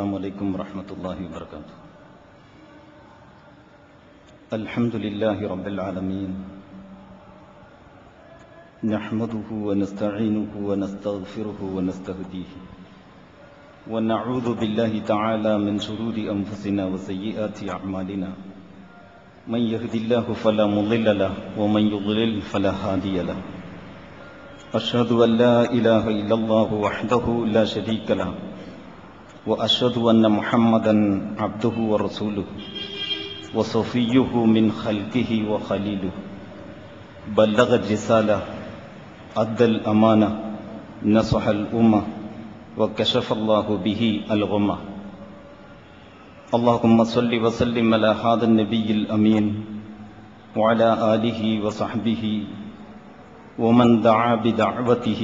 السلام عليكم ورحمة الله وبركاته. الحمد لله رب العالمين، نحمده ونستعينه ونستغفره ونستهديه، ونعوذ بالله تعالى من شرور أنفسنا وسيئات أعمالنا. من يهد الله فلا مضل له ومن يضلل فلا هادي له. أشهد أن لا إله إلا الله وحده لا شريك له، وأشهد أن محمدا عبده ورسوله وصفيه من خلقه وخليله. بلغ الرسالة، أدى الأمانة، نصح الأمة، وكشف الله به الغمة. اللهم صل وسلم على هذا النبي الأمين وعلى آله وصحبه ومن دعا بدعوته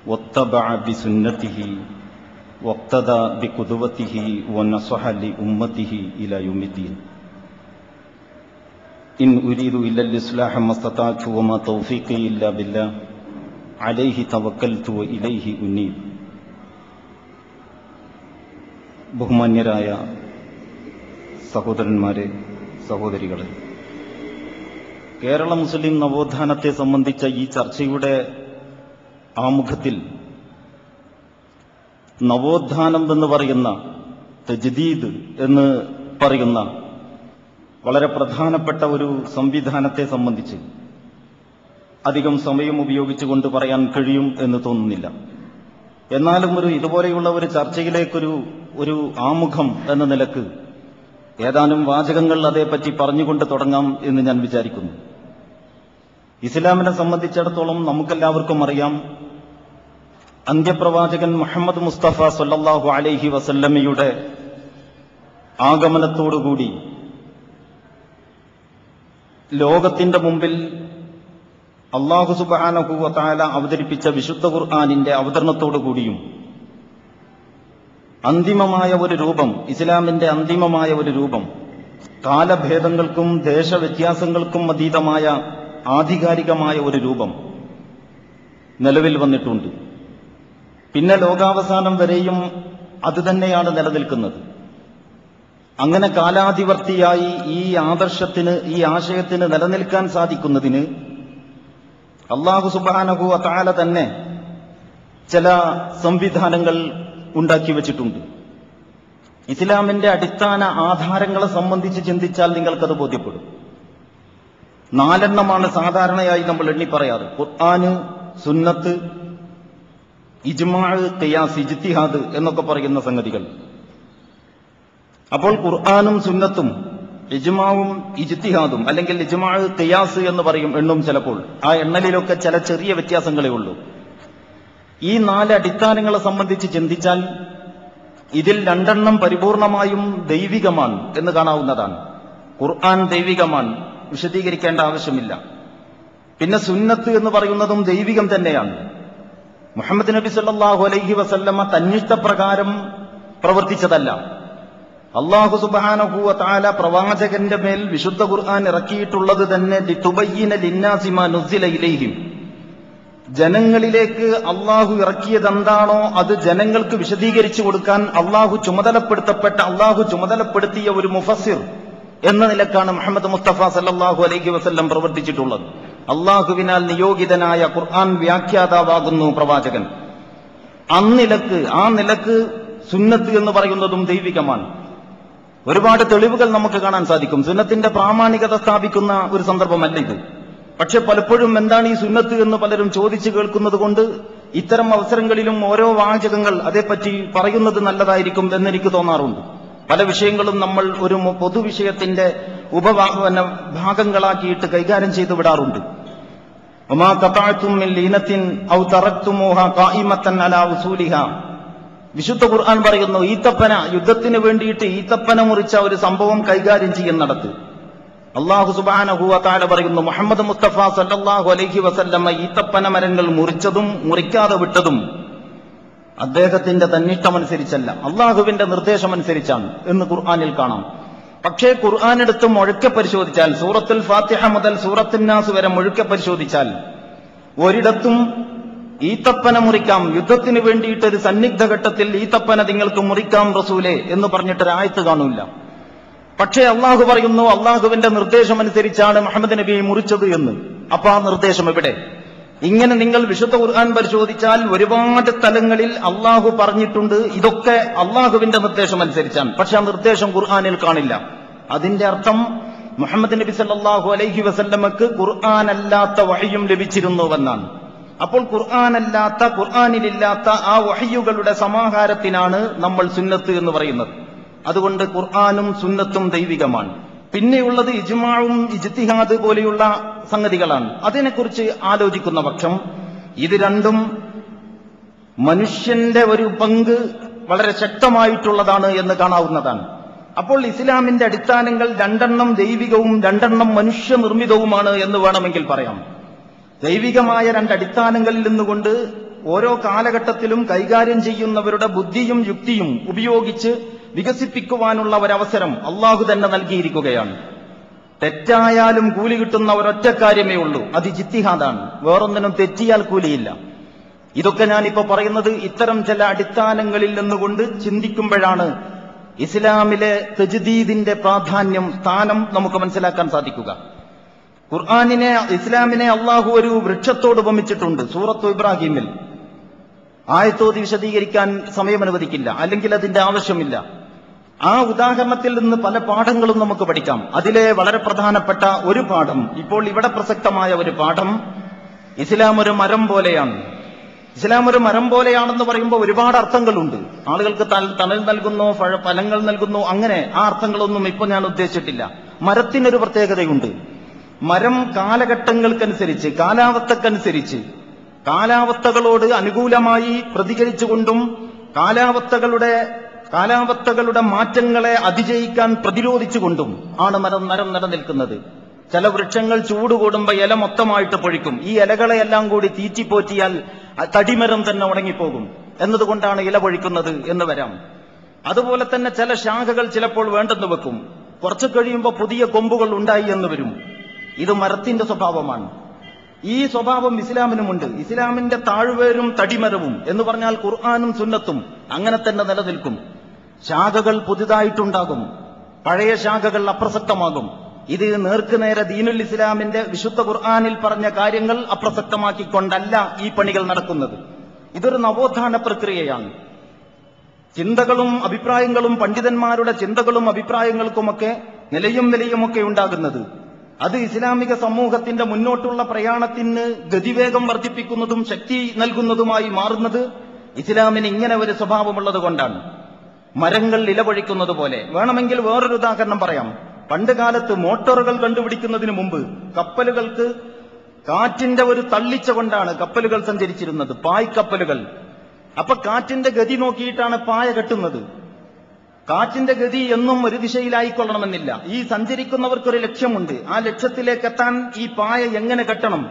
واتبع بسنته واقتدى بقدوته ونصح لأمته إلى يوم الدين. إن أريد إلا الإصلاح ما استطعت وما توفيقي إلا بالله عليه توكلت وإليه أنيب. ബഹുമാന്യരായ സഹോദരന്മാരെ, സഹോദരികളെ, കേരള മുസ്ലിം നവോത്ഥാനത്തെ സംബന്ധിച്ച ഈ ചർച്ചയുടെ ആമുഖത്തിൽ നവോത്ഥാനം എന്ന് പറയുന്ന, തജ്ദീദ് എന്ന് പറയുന്ന വളരെ പ്രധാനപ്പെട്ട ഒരു സംവിധാനത്തെ സംബന്ധിച്ച് അധികം സമയം ഉപയോഗിച്ചുകൊണ്ട് പറയാൻ കഴിയും എന്ന് തോന്നുന്നില്ല. എന്നാലും ഇതുപോലെയുള്ള ഒരു ചർച്ചയിലേക്കൊരു ആമുഖം എന്ന നിലക്ക് ഏതാനും വാചകങ്ങൾ അതേപ്പറ്റി പറഞ്ഞുകൊണ്ട് തുടങ്ങാം എന്ന് ഞാൻ വിചാരിക്കുന്നു. ഇസ്ലാമിനെ സംബന്ധിച്ചിടത്തോളം നമുക്കെല്ലാവർക്കും അറിയാം, അന്ത്യപ്രവാചകൻ മുഹമ്മദ് മുസ്തഫ സല്ലല്ലാഹു അലൈഹി വസല്ലമയുടെ ആഗമനത്തോടുകൂടി ലോകത്തിന്റെ മുമ്പിൽ അല്ലാഹു സുബ്ഹാനഹു വ തആല അവതരിപ്പിച്ച വിശുദ്ധ ഖുർആനിന്റെ അവതരണത്തോടുകൂടിയും അന്തിമമായ ഒരു രൂപം, ഇസ്ലാമിന്റെ അന്തിമമായ ഒരു രൂപം, കാലഭേദങ്ങൾക്കും ദേശവ്യത്യാസങ്ങൾക്കും അതീതമായ ആധികാരികമായ ഒരു രൂപം നിലവിൽ വന്നിട്ടുണ്ട്. പിന്നെ ലോകാവസാനം വരെയും അതുതന്നെയാണ് നിലനിൽക്കുന്നത്. അങ്ങനെ കാലാധിവർത്തിയായി ഈ ആദർശത്തിന്, ഈ ആശയത്തിന് നിലനിൽക്കാൻ സാധിക്കുന്നതിന് അല്ലാഹു സുബ്ഹാനഹു വ തആല തന്നെ ചില സംവിധാനങ്ങൾ ഉണ്ടാക്കി വച്ചിട്ടുണ്ട്. ഇസ്ലാമിന്റെ അടിസ്ഥാന ആധാരങ്ങളെ സംബന്ധിച്ച് ചിന്തിച്ചാൽ നിങ്ങൾക്കത് ബോധ്യപ്പെടും. 4 സാധാരണയായി നമ്മൾ എണ്ണി പറയാറ്: ഖുർആന്, സുന്നത്ത്, ഇജ്മാഅ്, ഖിയാസ്, ഇജ്തിഹാദ് എന്നൊക്കെ പറയുന്ന സംഗതികൾ. അപ്പോൾ ഖുർആനും സുന്നത്തും ഇജ്മാവും ഇജ്തിഹാദും, അല്ലെങ്കിൽ ഇജ്മാഅ്, ഖിയാസ് എന്ന് പറയും, എണ്ണും. ചിലപ്പോൾ ആ എണ്ണലിലൊക്കെ ചില ചെറിയ വ്യത്യാസങ്ങളേ ഉള്ളൂ. ഈ 4 അടിസ്ഥാനങ്ങളെ സംബന്ധിച്ച് ചിന്തിച്ചാൽ ഇതിൽ 2 പരിപൂർണമായും ദൈവികമാണ് എന്ന് കാണാവുന്നതാണ്. ഖുർആൻ ദൈവികമാണ്, വിശദീകരിക്കേണ്ട ആവശ്യമില്ല. പിന്നെ സുന്നത്ത് എന്ന് പറയുന്നതും ദൈവികം തന്നെയാണ്. മുഹമ്മദ് നബി സല്ലല്ലാഹു അലൈഹി വസല്ലമ തന്നിഷ്ടപ്രകാരം പ്രവർത്തിച്ചതല്ല. അല്ലാഹു സുബ്ഹാനഹു വ തആല പ്രവാചകന്റെ മേൽ വിശുദ്ധ ഖുർആൻ ഇറക്കിയിട്ടുള്ളത് തന്നെ ലിതുബയ്യിന ലിന്നാസി മാ നുസില ഇലൈഹിം, ജനങ്ങളിലേക്ക് അള്ളാഹു ഇറക്കിയതെന്താണോ അത് ജനങ്ങൾക്ക് വിശദീകരിച്ചു കൊടുക്കാൻ അള്ളാഹു ചുമതലപ്പെടുത്തിയ ഒരു മുഫസ്സിർ എന്ന നിലക്കാണ് മുഹമ്മദ് മുസ്തഫ സല്ലല്ലാഹു അലൈഹി വസല്ലം പ്രവർത്തിച്ചിട്ടുള്ളത്. അള്ളാഹുവിനാൽ നിയോഗിതനായ ഖുർആൻ വ്യാഖ്യാതാവാകുന്നു പ്രവാചകൻ. ആ നിലക്ക് സുന്നത്ത് എന്ന് പറയുന്നതും ദൈവികമാണ്. ഒരുപാട് തെളിവുകൾ നമുക്ക് കാണാൻ സാധിക്കും. സുന്നത്തിന്റെ പ്രാമാണികത സ്ഥാപിക്കുന്ന ഒരു സന്ദർഭമല്ല ഇത്. പക്ഷെ പലപ്പോഴും എന്താണ് ഈ സുന്നത്ത് എന്ന് പലരും ചോദിച്ചു കേൾക്കുന്നത് കൊണ്ട് ഇത്തരം അവസരങ്ങളിലും ഓരോ വാചകങ്ങൾ അതേപ്പറ്റി പറയുന്നത് നല്ലതായിരിക്കും എന്നെനിക്ക് തോന്നാറുണ്ട്. പല വിഷയങ്ങളും നമ്മൾ ഒരു പൊതുവിഷയത്തിന്റെ ഭാഗങ്ങളാക്കിയിട്ട് കൈകാര്യം ചെയ്തു വിടാറുണ്ട്. വമാ ഖതഅതും മിൻ ലീനത്തിൻ ഔ തറക്തുമൂഹാ ഖായിമത്തൻ അലാ ഉസൂലിഹാ, വിശുദ്ധ ഖുർആൻ പറയുന്നു, ഈത്തപ്പന, യുദ്ധത്തിന് വേണ്ടിയിട്ട് ഈത്തപ്പന മുറിച്ച ഒരു സംഭവം കൈകാര്യം ചെയ്യുന്നിടത്ത് അല്ലാഹു സുബ്ഹാനഹു വ തആല പറയുന്നു, മുഹമ്മദ് മുസ്തഫ സല്ലല്ലാഹു അലൈഹി വസല്ലമ ഈത്തപ്പന മരങ്ങൾ മുറിച്ചതും മുറിക്കാതെ വിട്ടതും അദ്ദേഹത്തിന്റെ തന്നിഷ്ടമനുസരിച്ചല്ല, അള്ളാഹുവിന്റെ നിർദ്ദേശമനുസരിച്ചാണ് എന്ന് ഖുർആനിൽ കാണാം. പക്ഷേ ഖുർആൻ എടുത്ത് മുഴുക്കെ പരിശോധിച്ചാൽ, സൂറത്തുൽ ഫാത്തിഹ മുതൽ സൂറത്തുൻ നാസ് വരെ മുഴുക്കെ പരിശോധിച്ചാൽ ഒരിടത്തും ഈത്തപ്പന മുറിക്കാം, യുദ്ധത്തിന് വേണ്ടിയിട്ടൊരു സന്നിഗ്ധ ഘട്ടത്തിൽ ഈത്തപ്പന നിങ്ങൾക്ക് മുറിക്കാം റസൂലേ എന്ന് പറഞ്ഞിട്ടൊരായത്ത് കാണൂല. പക്ഷേ അള്ളാഹു പറയുന്നു അള്ളാഹുവിന്റെ നിർദ്ദേശമനുസരിച്ചാണ് മുഹമ്മദ് നബിയെ മുറിച്ചത് എന്ന്. അപ്പൊ ആ നിർദ്ദേശം എവിടെ? ഇങ്ങനെ നിങ്ങൾ വിശുദ്ധ ഖുർആൻ പരിശോധിച്ചാൽ ഒരുപാട് സ്ഥലങ്ങളിൽ അള്ളാഹു പറഞ്ഞിട്ടുണ്ട് ഇതൊക്കെ അള്ളാഹുവിന്റെ നിർദ്ദേശം അനുസരിച്ചാണ്. പക്ഷെ ആ നിർദ്ദേശം ഖുർആനിൽ കാണില്ല. അതിന്റെ അർത്ഥം മുഹമ്മദ് നബി സല്ലല്ലാഹു അലൈഹി വസല്ലമക്ക് ഖുർആനല്ലാത്ത വഹയും ലഭിച്ചിരുന്നുവെന്നാണ്. അപ്പോൾ ഖുർആനിലില്ലാത്ത ആ വഹയുകളുടെ സമാഹാരത്തിനാണ് നമ്മൾ സുന്നത്ത് എന്ന് പറയുന്നത്. അതുകൊണ്ട് ഖുർആനും സുന്നത്തും ദൈവികമാണ്. പിന്നെയുള്ളത് ഇജ്മാഉം ഇജ്തിഹാദ് പോലെയുള്ള സംഗതികളാണ്. അതിനെക്കുറിച്ച് ആലോചിക്കുന്ന പക്ഷം ഇത് രണ്ടും മനുഷ്യന്റെ ഒരു പങ്ക് വളരെ ശക്തമായിട്ടുള്ളതാണ് എന്ന് കാണാവുന്നതാണ്. അപ്പോൾ ഇസ്ലാമിന്റെ അടിസ്ഥാനങ്ങൾ 2 ദൈവികവും 2 മനുഷ്യനിർമ്മിതവുമാണ് എന്ന് വേണമെങ്കിൽ പറയാം. ദൈവികമായ 2 അടിസ്ഥാനങ്ങളിൽ നിന്നുകൊണ്ട് ഓരോ കാലഘട്ടത്തിലും കൈകാര്യം ചെയ്യുന്നവരുടെ ബുദ്ധിയും യുക്തിയും ഉപയോഗിച്ച് വികസിപ്പിക്കുവാനുള്ള ഒരവസരം അള്ളാഹു തന്നെ നൽകിയിരിക്കുകയാണ്. തെറ്റായാലും കൂലി കിട്ടുന്ന ഒരൊറ്റ കാര്യമേ ഉള്ളൂ, അത് ഇജ്തിഹാദാണ്. വേറൊന്നിനും തെറ്റിയാൽ കൂലിയില്ല. ഇതൊക്കെ ഞാനിപ്പോ പറയുന്നത് ഇത്തരം ചില അടിസ്ഥാനങ്ങളിൽ നിന്നുകൊണ്ട് ചിന്തിക്കുമ്പോഴാണ് ഇസ്ലാമിലെ തജ്ദീദിന്റെ പ്രാധാന്യം, സ്ഥാനം നമുക്ക് മനസ്സിലാക്കാൻ സാധിക്കുക. ഇസ്ലാമിനെ അള്ളാഹു ഒരു വൃക്ഷത്തോട് ഉപമിച്ചിട്ടുണ്ട് സൂറത്ത് ഇബ്രാഹിമിൽ. ആയത്തോതി വിശദീകരിക്കാൻ സമയം അനുവദിക്കില്ല, അല്ലെങ്കിൽ അതിന്റെ ആവശ്യമില്ല. ആ ഉദാഹരണത്തിൽ നിന്ന് പല പാഠങ്ങളും നമുക്ക് പഠിക്കാം. അതിലെ വളരെ പ്രധാനപ്പെട്ട ഒരു പാഠം, ഇപ്പോൾ ഇവിടെ പ്രസക്തമായ ഒരു പാഠം, ഇസ്ലാം ഒരു മരം പോലെയാണ്. ഇസ്ലാം ഒരു മരം പോലെയാണെന്ന് പറയുമ്പോൾ ഒരുപാട് അർത്ഥങ്ങളുണ്ട്. ആളുകൾക്ക് തണൽ നൽകുന്നു, ഫലങ്ങൾ നൽകുന്നു, അങ്ങനെ ആ അർത്ഥങ്ങളൊന്നും ഇപ്പൊ ഞാൻ ഉദ്ദേശിച്ചിട്ടില്ല. മരത്തിനൊരു പ്രത്യേകതയുണ്ട്. മരം കാലഘട്ടങ്ങൾക്കനുസരിച്ച്, കാലാവസ്ഥക്കനുസരിച്ച്, കാലാവസ്ഥകളോട് അനുകൂലമായി പ്രതികരിച്ചുകൊണ്ടും കാലാവസ്ഥകളുടെ മാറ്റങ്ങളെ അതിജയിക്കാൻ പ്രതിരോധിച്ചുകൊണ്ടും ആണ് മരം നിലനിൽക്കുന്നത്. ചില വൃക്ഷങ്ങൾ ചൂട് കൂടുമ്പോൾ ഇല മൊത്തമായിട്ട് പൊഴിക്കും. ഈ ഇലകളെയെല്ലാം കൂടി തീറ്റിപ്പോറ്റിയാൽ തടിമരം തന്നെ ഉണങ്ങിപ്പോകും എന്നതുകൊണ്ടാണ് ഇല പൊഴിക്കുന്നത് എന്ന് വരാം. അതുപോലെ തന്നെ ചില ശാഖകൾ ചിലപ്പോൾ വേണ്ടെന്ന് വെക്കും. കുറച്ചു കഴിയുമ്പോൾ പുതിയ കൊമ്പുകൾ ഉണ്ടായി എന്ന് വരും. ഇത് മരത്തിന്റെ സ്വഭാവമാണ്. ഈ സ്വഭാവം ഇസ്ലാമിനുമുണ്ട്. ഇസ്ലാമിന്റെ താഴ്വേരും തടിമരവും എന്ന് പറഞ്ഞാൽ ഖുർആനും സുന്നത്തും അങ്ങനെ തന്നെ നിലനിൽക്കും. ശാഖകൾ പുതുതായിട്ടുണ്ടാകും, പഴയ ശാഖകൾ അപ്രസക്തമാകും. ഇത് നേർക്കുനേരെ ദീനുൽ ഇസ്ലാമിന്റെ വിശുദ്ധ ഖുർആനിൽ പറഞ്ഞ കാര്യങ്ങൾ അപ്രസക്തമാക്കിക്കൊണ്ടല്ല ഈ പണികൾ നടക്കുന്നത്. ഇതൊരു നവോത്ഥാന പ്രക്രിയയാണ്. ചിന്തകളും അഭിപ്രായങ്ങളും, പണ്ഡിതന്മാരുടെ ചിന്തകളും അഭിപ്രായങ്ങൾക്കുമൊക്കെ നിലയും വിലയുമൊക്കെ ഉണ്ടാകുന്നത് അത് ഇസ്ലാമിക സമൂഹത്തിന്റെ മുന്നോട്ടുള്ള പ്രയാണത്തിന് ഗതിവേഗം വർദ്ധിപ്പിക്കുന്നതും ശക്തി നൽകുന്നതുമായി മാറുന്നത് ഇസ്ലാമിന് ഇങ്ങനെ ഒരു സ്വഭാവമുള്ളത് കൊണ്ടാണ്. മരങ്ങൾ ഇലപൊഴിക്കുന്നത് പോലെ. വേണമെങ്കിൽ വേറൊരു ഉദാഹരണം പറയാം. പണ്ട് കാലത്ത് മോട്ടോറുകൾ കണ്ടുപിടിക്കുന്നതിന് മുമ്പ് കപ്പലുകൾക്ക് കാറ്റിന്റെ ഒരു തള്ളിച്ച കൊണ്ടാണ് കപ്പലുകൾ സഞ്ചരിച്ചിരുന്നത്, പായ്ക്കപ്പലുകൾ. അപ്പൊ കാറ്റിന്റെ ഗതി നോക്കിയിട്ടാണ് പായ കെട്ടുന്നത്. കാറ്റിന്റെ ഗതി എന്നും ഒരു ദിശയിലായിക്കൊള്ളണമെന്നില്ല. ഈ സഞ്ചരിക്കുന്നവർക്കൊരു ലക്ഷ്യമുണ്ട്. ആ ലക്ഷ്യത്തിലേക്ക് എത്താൻ ഈ പായ എങ്ങനെ കെട്ടണം,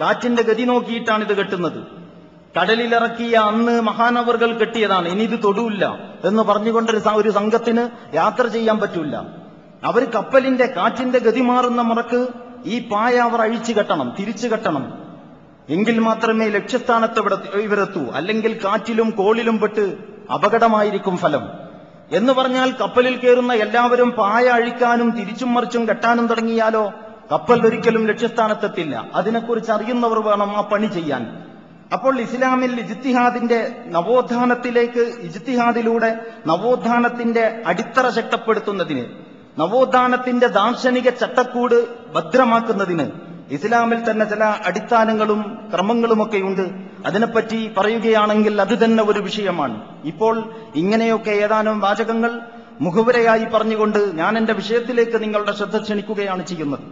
കാറ്റിന്റെ ഗതി നോക്കിയിട്ടാണ് ഇത് കെട്ടുന്നത്. കടലിലിറക്കിയ അന്ന് മഹാനവറുകൾ കെട്ടിയതാണ്. ഇനി ഇത് തൊടൂല്ല എന്ന് പറഞ്ഞുകൊണ്ടൊരു ഒരു സംഘത്തിന് യാത്ര ചെയ്യാൻ പറ്റൂല. അവർ കപ്പലിന്റെ കാറ്റിന്റെ ഗതി മാറുന്ന മുറക്ക് ഈ പായ അവർ അഴിച്ചു കെട്ടണം, തിരിച്ചു കെട്ടണം. എങ്കിൽ മാത്രമേ ലക്ഷ്യസ്ഥാനത്ത് ഇവരെത്തൂ. അല്ലെങ്കിൽ കാറ്റിലും കോളിലും പെട്ട് അപകടമായിരിക്കും ഫലം. എന്ന് പറഞ്ഞാൽ കപ്പലിൽ കയറുന്ന എല്ലാവരും പായ അഴിക്കാനും തിരിച്ചും മറിച്ചും കെട്ടാനും തുടങ്ങിയാലോ കപ്പൽ ഒരിക്കലും ലക്ഷ്യസ്ഥാനത്തെത്തില്ല. അതിനെക്കുറിച്ച് അറിയുന്നവർ വേണം ആ പണി ചെയ്യാൻ. അപ്പോൾ ഇസ്ലാമിൽ ഇജ്തിഹാദിന്റെ ഇജ്തിഹാദിലൂടെ നവോത്ഥാനത്തിന്റെ അടിത്തറ ശക്തിപ്പെടുത്തുന്നതിന്, നവോത്ഥാനത്തിന്റെ ദാർശനിക ചട്ടക്കൂട് ഭദ്രമാക്കുന്നതിന് ഇസ്ലാമിൽ തന്നെ ചില അടിസ്ഥാനങ്ങളും ക്രമങ്ങളുമൊക്കെയുണ്ട്. അതിനെപ്പറ്റി പറയുകയാണെങ്കിൽ അത് തന്നെ ഒരു വിഷയമാണ്. ഇപ്പോൾ ഇങ്ങനെയൊക്കെ ഏതാനും വാചകങ്ങൾ മുഖവുരയായി പറഞ്ഞുകൊണ്ട് ഞാൻ എന്റെ വിഷയത്തിലേക്ക് നിങ്ങളുടെ ശ്രദ്ധ ക്ഷണിക്കുകയാണ് ചെയ്യുന്നത്.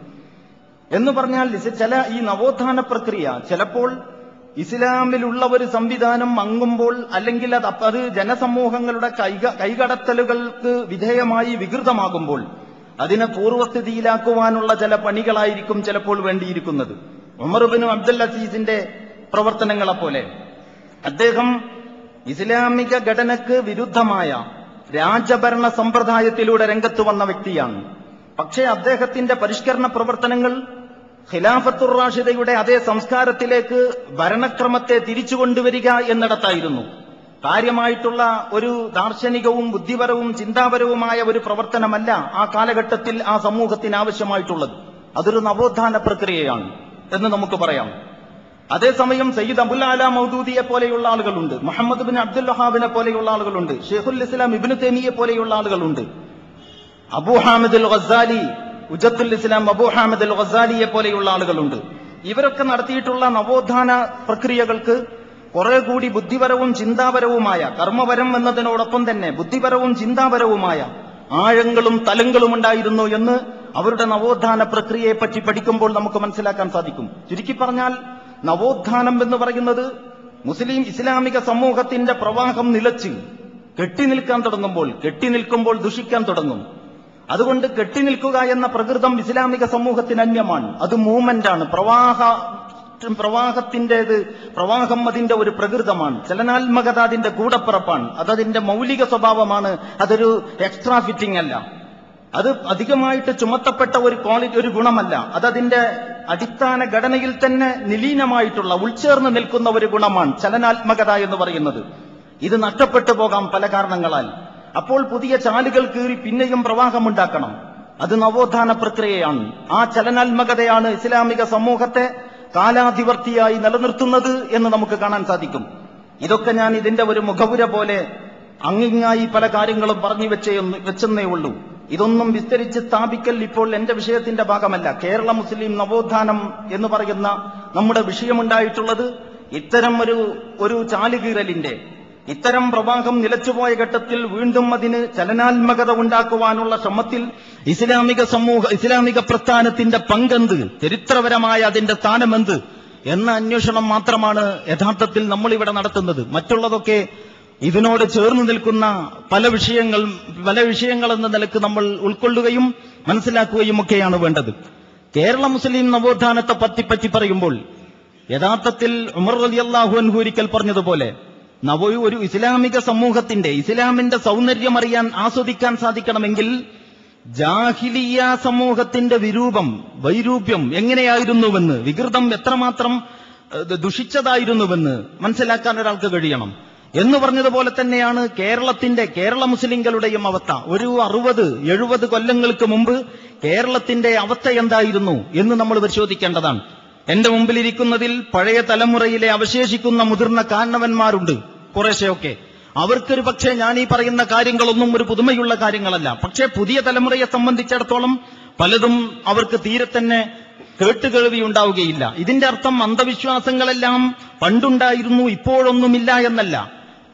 എന്ന് പറഞ്ഞാൽ ചില ഈ നവോത്ഥാന പ്രക്രിയ ചിലപ്പോൾ ഇസ്ലാമിലുള്ള ഒരു സംവിധാനം മങ്ങുമ്പോൾ, അല്ലെങ്കിൽ അത് ജനസമൂഹങ്ങളുടെ കൈകടത്തലുകൾക്ക് വിധേയമായി വികൃതമാകുമ്പോൾ അതിനെ പൂർവ്വസ്ഥിതിയിലാക്കുവാനുള്ള ചില പണികളായിരിക്കും ചിലപ്പോൾ വേണ്ടിയിരിക്കുന്നത്. ഉമർ ഇബ്നു അബ്ദുൽ അസീസിന്റെ പ്രവർത്തനങ്ങളെപ്പോലെ അദ്ദേഹം ഇസ്ലാമിക ഘടനക്ക് വിരുദ്ധമായ രാജഭരണ സമ്പ്രദായത്തിലൂടെ രംഗത്ത് വന്ന വ്യക്തിയാണ്. പക്ഷേ അദ്ദേഹത്തിന്റെ പരിഷ്കരണ പ്രവർത്തനങ്ങൾ ഖിലാഫത്തുർ റാഷിദയുടെ അതേ സംസ്കാരത്തിലേക്ക് ഭരണക്രമത്തെ തിരിച്ചുകൊണ്ടുവരിക എന്നിടത്തായിരുന്നു. കാര്യമായിട്ടുള്ള ഒരു ദാർശനികവും ബുദ്ധിപരവും ചിന്താപരവുമായ ഒരു പ്രവർത്തനമല്ല ആ കാലഘട്ടത്തിൽ ആ സമൂഹത്തിന് ആവശ്യമായിട്ടുള്ളത്. അതൊരു നവോത്ഥാന പ്രക്രിയയാണ് എന്ന് നമുക്ക് പറയാം. അതേസമയം സയ്യിദ് അബുൽ അല മൗദൂദിയെ പോലെയുള്ള ആളുകളുണ്ട്, മുഹമ്മദ് ബിൻ അബ്ദുൽ വഹാബിനെ പോലെയുള്ള ആളുകളുണ്ട്, ഷെയ്ഖുൽ ഇസ്ലാം ഇബ്നു തൈമിയ്യ പോലെയുള്ള ആളുകളുണ്ട്, അബൂ ഹാമിദ് അൽ ഗസാലി, ഉജത്തുൽ ഇസ്ലാം അബൂ ഹാമിദ് അൽ ഗസാലിയെ പോലെയുള്ള ആളുകളുണ്ട്. ഇവരൊക്കെ നടത്തിയിട്ടുള്ള നവോത്ഥാന പ്രക്രിയകൾക്ക് കുറെ കൂടി ബുദ്ധിപരവും ചിന്താപരവുമായ, കർമ്മപരം എന്നതിനോടൊപ്പം തന്നെ ബുദ്ധിപരവും ചിന്താപരവുമായ ആഴങ്ങളും തലങ്ങളും ഉണ്ടായിരുന്നു എന്ന് അവരുടെ നവോത്ഥാന പ്രക്രിയയെപ്പറ്റി പഠിക്കുമ്പോൾ നമുക്ക് മനസ്സിലാക്കാൻ സാധിക്കും. ചുരുക്കി പറഞ്ഞാൽ നവോത്ഥാനം എന്ന് പറയുന്നത് മുസ്ലിം ഇസ്ലാമിക സമൂഹത്തിന്റെ പ്രവാഹം നിലച്ച് കെട്ടിനിൽക്കുമ്പോൾ ദുഷിക്കാൻ തുടങ്ങും. അതുകൊണ്ട് കെട്ടിനിൽക്കുക എന്ന പ്രകൃതം ഇസ്ലാമിക സമൂഹത്തിന് അന്യമാണ്. അത് മൂവ്മെന്റാണ്, പ്രവാഹം അതിന്റെ ഒരു പ്രകൃതമാണ്. ചലനാത്മകത അതിന്റെ കൂടപ്പിറപ്പാണ്. അതതിന്റെ മൗലിക സ്വഭാവമാണ്. അതൊരു എക്സ്ട്രാ ഫിറ്റിംഗ് അല്ല. അത് അധികമായിട്ട് ചുമത്തപ്പെട്ട ഒരു ഗുണമല്ല. അതതിന്റെ അടിസ്ഥാന ഘടനയിൽ തന്നെ നിലീനമായിട്ടുള്ള, ഉൾച്ചേർന്ന് നിൽക്കുന്ന ഒരു ഗുണമാണ് ചലനാത്മകത എന്ന് പറയുന്നത്. ഇത് നഷ്ടപ്പെട്ടു പോകാം പല കാരണങ്ങളാൽ. അപ്പോൾ പുതിയ ചാലുകൾ കീറി പിന്നെയും പ്രവാഹമുണ്ടാക്കണം. അത് നവോത്ഥാന പ്രക്രിയയാണ്. ആ ചലനാത്മകതയാണ് ഇസ്ലാമിക സമൂഹത്തെ കാലാധിവർത്തിയായി നിലനിർത്തുന്നത് എന്ന് നമുക്ക് കാണാൻ സാധിക്കും. ഇതൊക്കെ ഞാൻ ഇതിന്റെ ഒരു മുഖവുര പോലെ അങ്ങിങ്ങായി പല കാര്യങ്ങളും പറഞ്ഞു വെച്ചെന്നേ ഉള്ളൂ. ഇതൊന്നും വിസ്തരിച്ച് സ്ഥാപിക്കൽ ഇപ്പോൾ എന്റെ വിഷയത്തിന്റെ ഭാഗമല്ല. കേരള മുസ്ലിം നവോത്ഥാനം എന്ന് പറയുന്ന നമ്മുടെ വിഷയമുണ്ടായിട്ടുള്ളത് ഇത്തരം ഒരു ചാലുകീറലിന്റെ, ഇത്തരം പ്രവാഹം നിലച്ചുപോയ ഘട്ടത്തിൽ വീണ്ടും അതിന് ചലനാത്മകത ഉണ്ടാക്കുവാനുള്ള ശ്രമത്തിൽ ഇസ്ലാമിക പ്രസ്ഥാനത്തിന്റെ പങ്കെന്ത്, ചരിത്രപരമായ അതിന്റെ സ്ഥാനമെന്ത് എന്ന അന്വേഷണം മാത്രമാണ് യഥാർത്ഥത്തിൽ നമ്മളിവിടെ നടത്തുന്നത്. മറ്റുള്ളതൊക്കെ ഇതിനോട് ചേർന്ന് നിൽക്കുന്ന പല വിഷയങ്ങൾ എന്ന നിലക്ക് നമ്മൾ ഉൾക്കൊള്ളുകയും മനസ്സിലാക്കുകയും ഒക്കെയാണ് വേണ്ടത്. കേരള മുസ്ലിം നവോത്ഥാനത്തെ പറ്റി പറയുമ്പോൾ യഥാർത്ഥത്തിൽ ഉമർ റളിയല്ലാഹു അൻഹു ഒരിക്കൽ പറഞ്ഞതുപോലെ ഒരു ഇസ്ലാമിക സമൂഹത്തിന്റെ, ഇസ്ലാമിന്റെ സൗന്ദര്യം ആസ്വദിക്കാൻ സാധിക്കണമെങ്കിൽ ജാഹിലിയ സമൂഹത്തിന്റെ വൈരൂപ്യം എങ്ങനെയായിരുന്നുവെന്ന്, വികൃതം എത്രമാത്രം ദുഷിച്ചതായിരുന്നുവെന്ന് മനസ്സിലാക്കാൻ ഒരാൾക്ക് കഴിയണം. എന്ന് പറഞ്ഞതുപോലെ തന്നെയാണ് കേരള മുസ്ലിങ്ങളുടെയും അവസ്ഥ. ഒരു 60-70 കൊല്ലങ്ങൾക്ക് മുമ്പ് കേരളത്തിന്റെ അവസ്ഥ എന്തായിരുന്നു എന്ന് നമ്മൾ പരിശോധിക്കേണ്ടതാണ്. എന്റെ മുമ്പിലിരിക്കുന്നതിൽ പഴയ തലമുറയിലെ അവശേഷിക്കുന്ന മുതിർന്ന കാരണവന്മാരുണ്ട് കുറേശ്ശെയൊക്കെ. അവർക്കൊരു പക്ഷേ ഞാൻ ഈ പറയുന്ന കാര്യങ്ങളൊന്നും ഒരു പുതുമയുള്ള കാര്യങ്ങളല്ല. പക്ഷേ പുതിയ തലമുറയെ സംബന്ധിച്ചിടത്തോളം പലതും അവർക്ക് തീരെ തന്നെ കേട്ടുകേൾവി ഉണ്ടാവുകയില്ല. ഇതിന്റെ അർത്ഥം അന്ധവിശ്വാസങ്ങളെല്ലാം പണ്ടുണ്ടായിരുന്നു, ഇപ്പോഴൊന്നുമില്ല എന്നല്ല.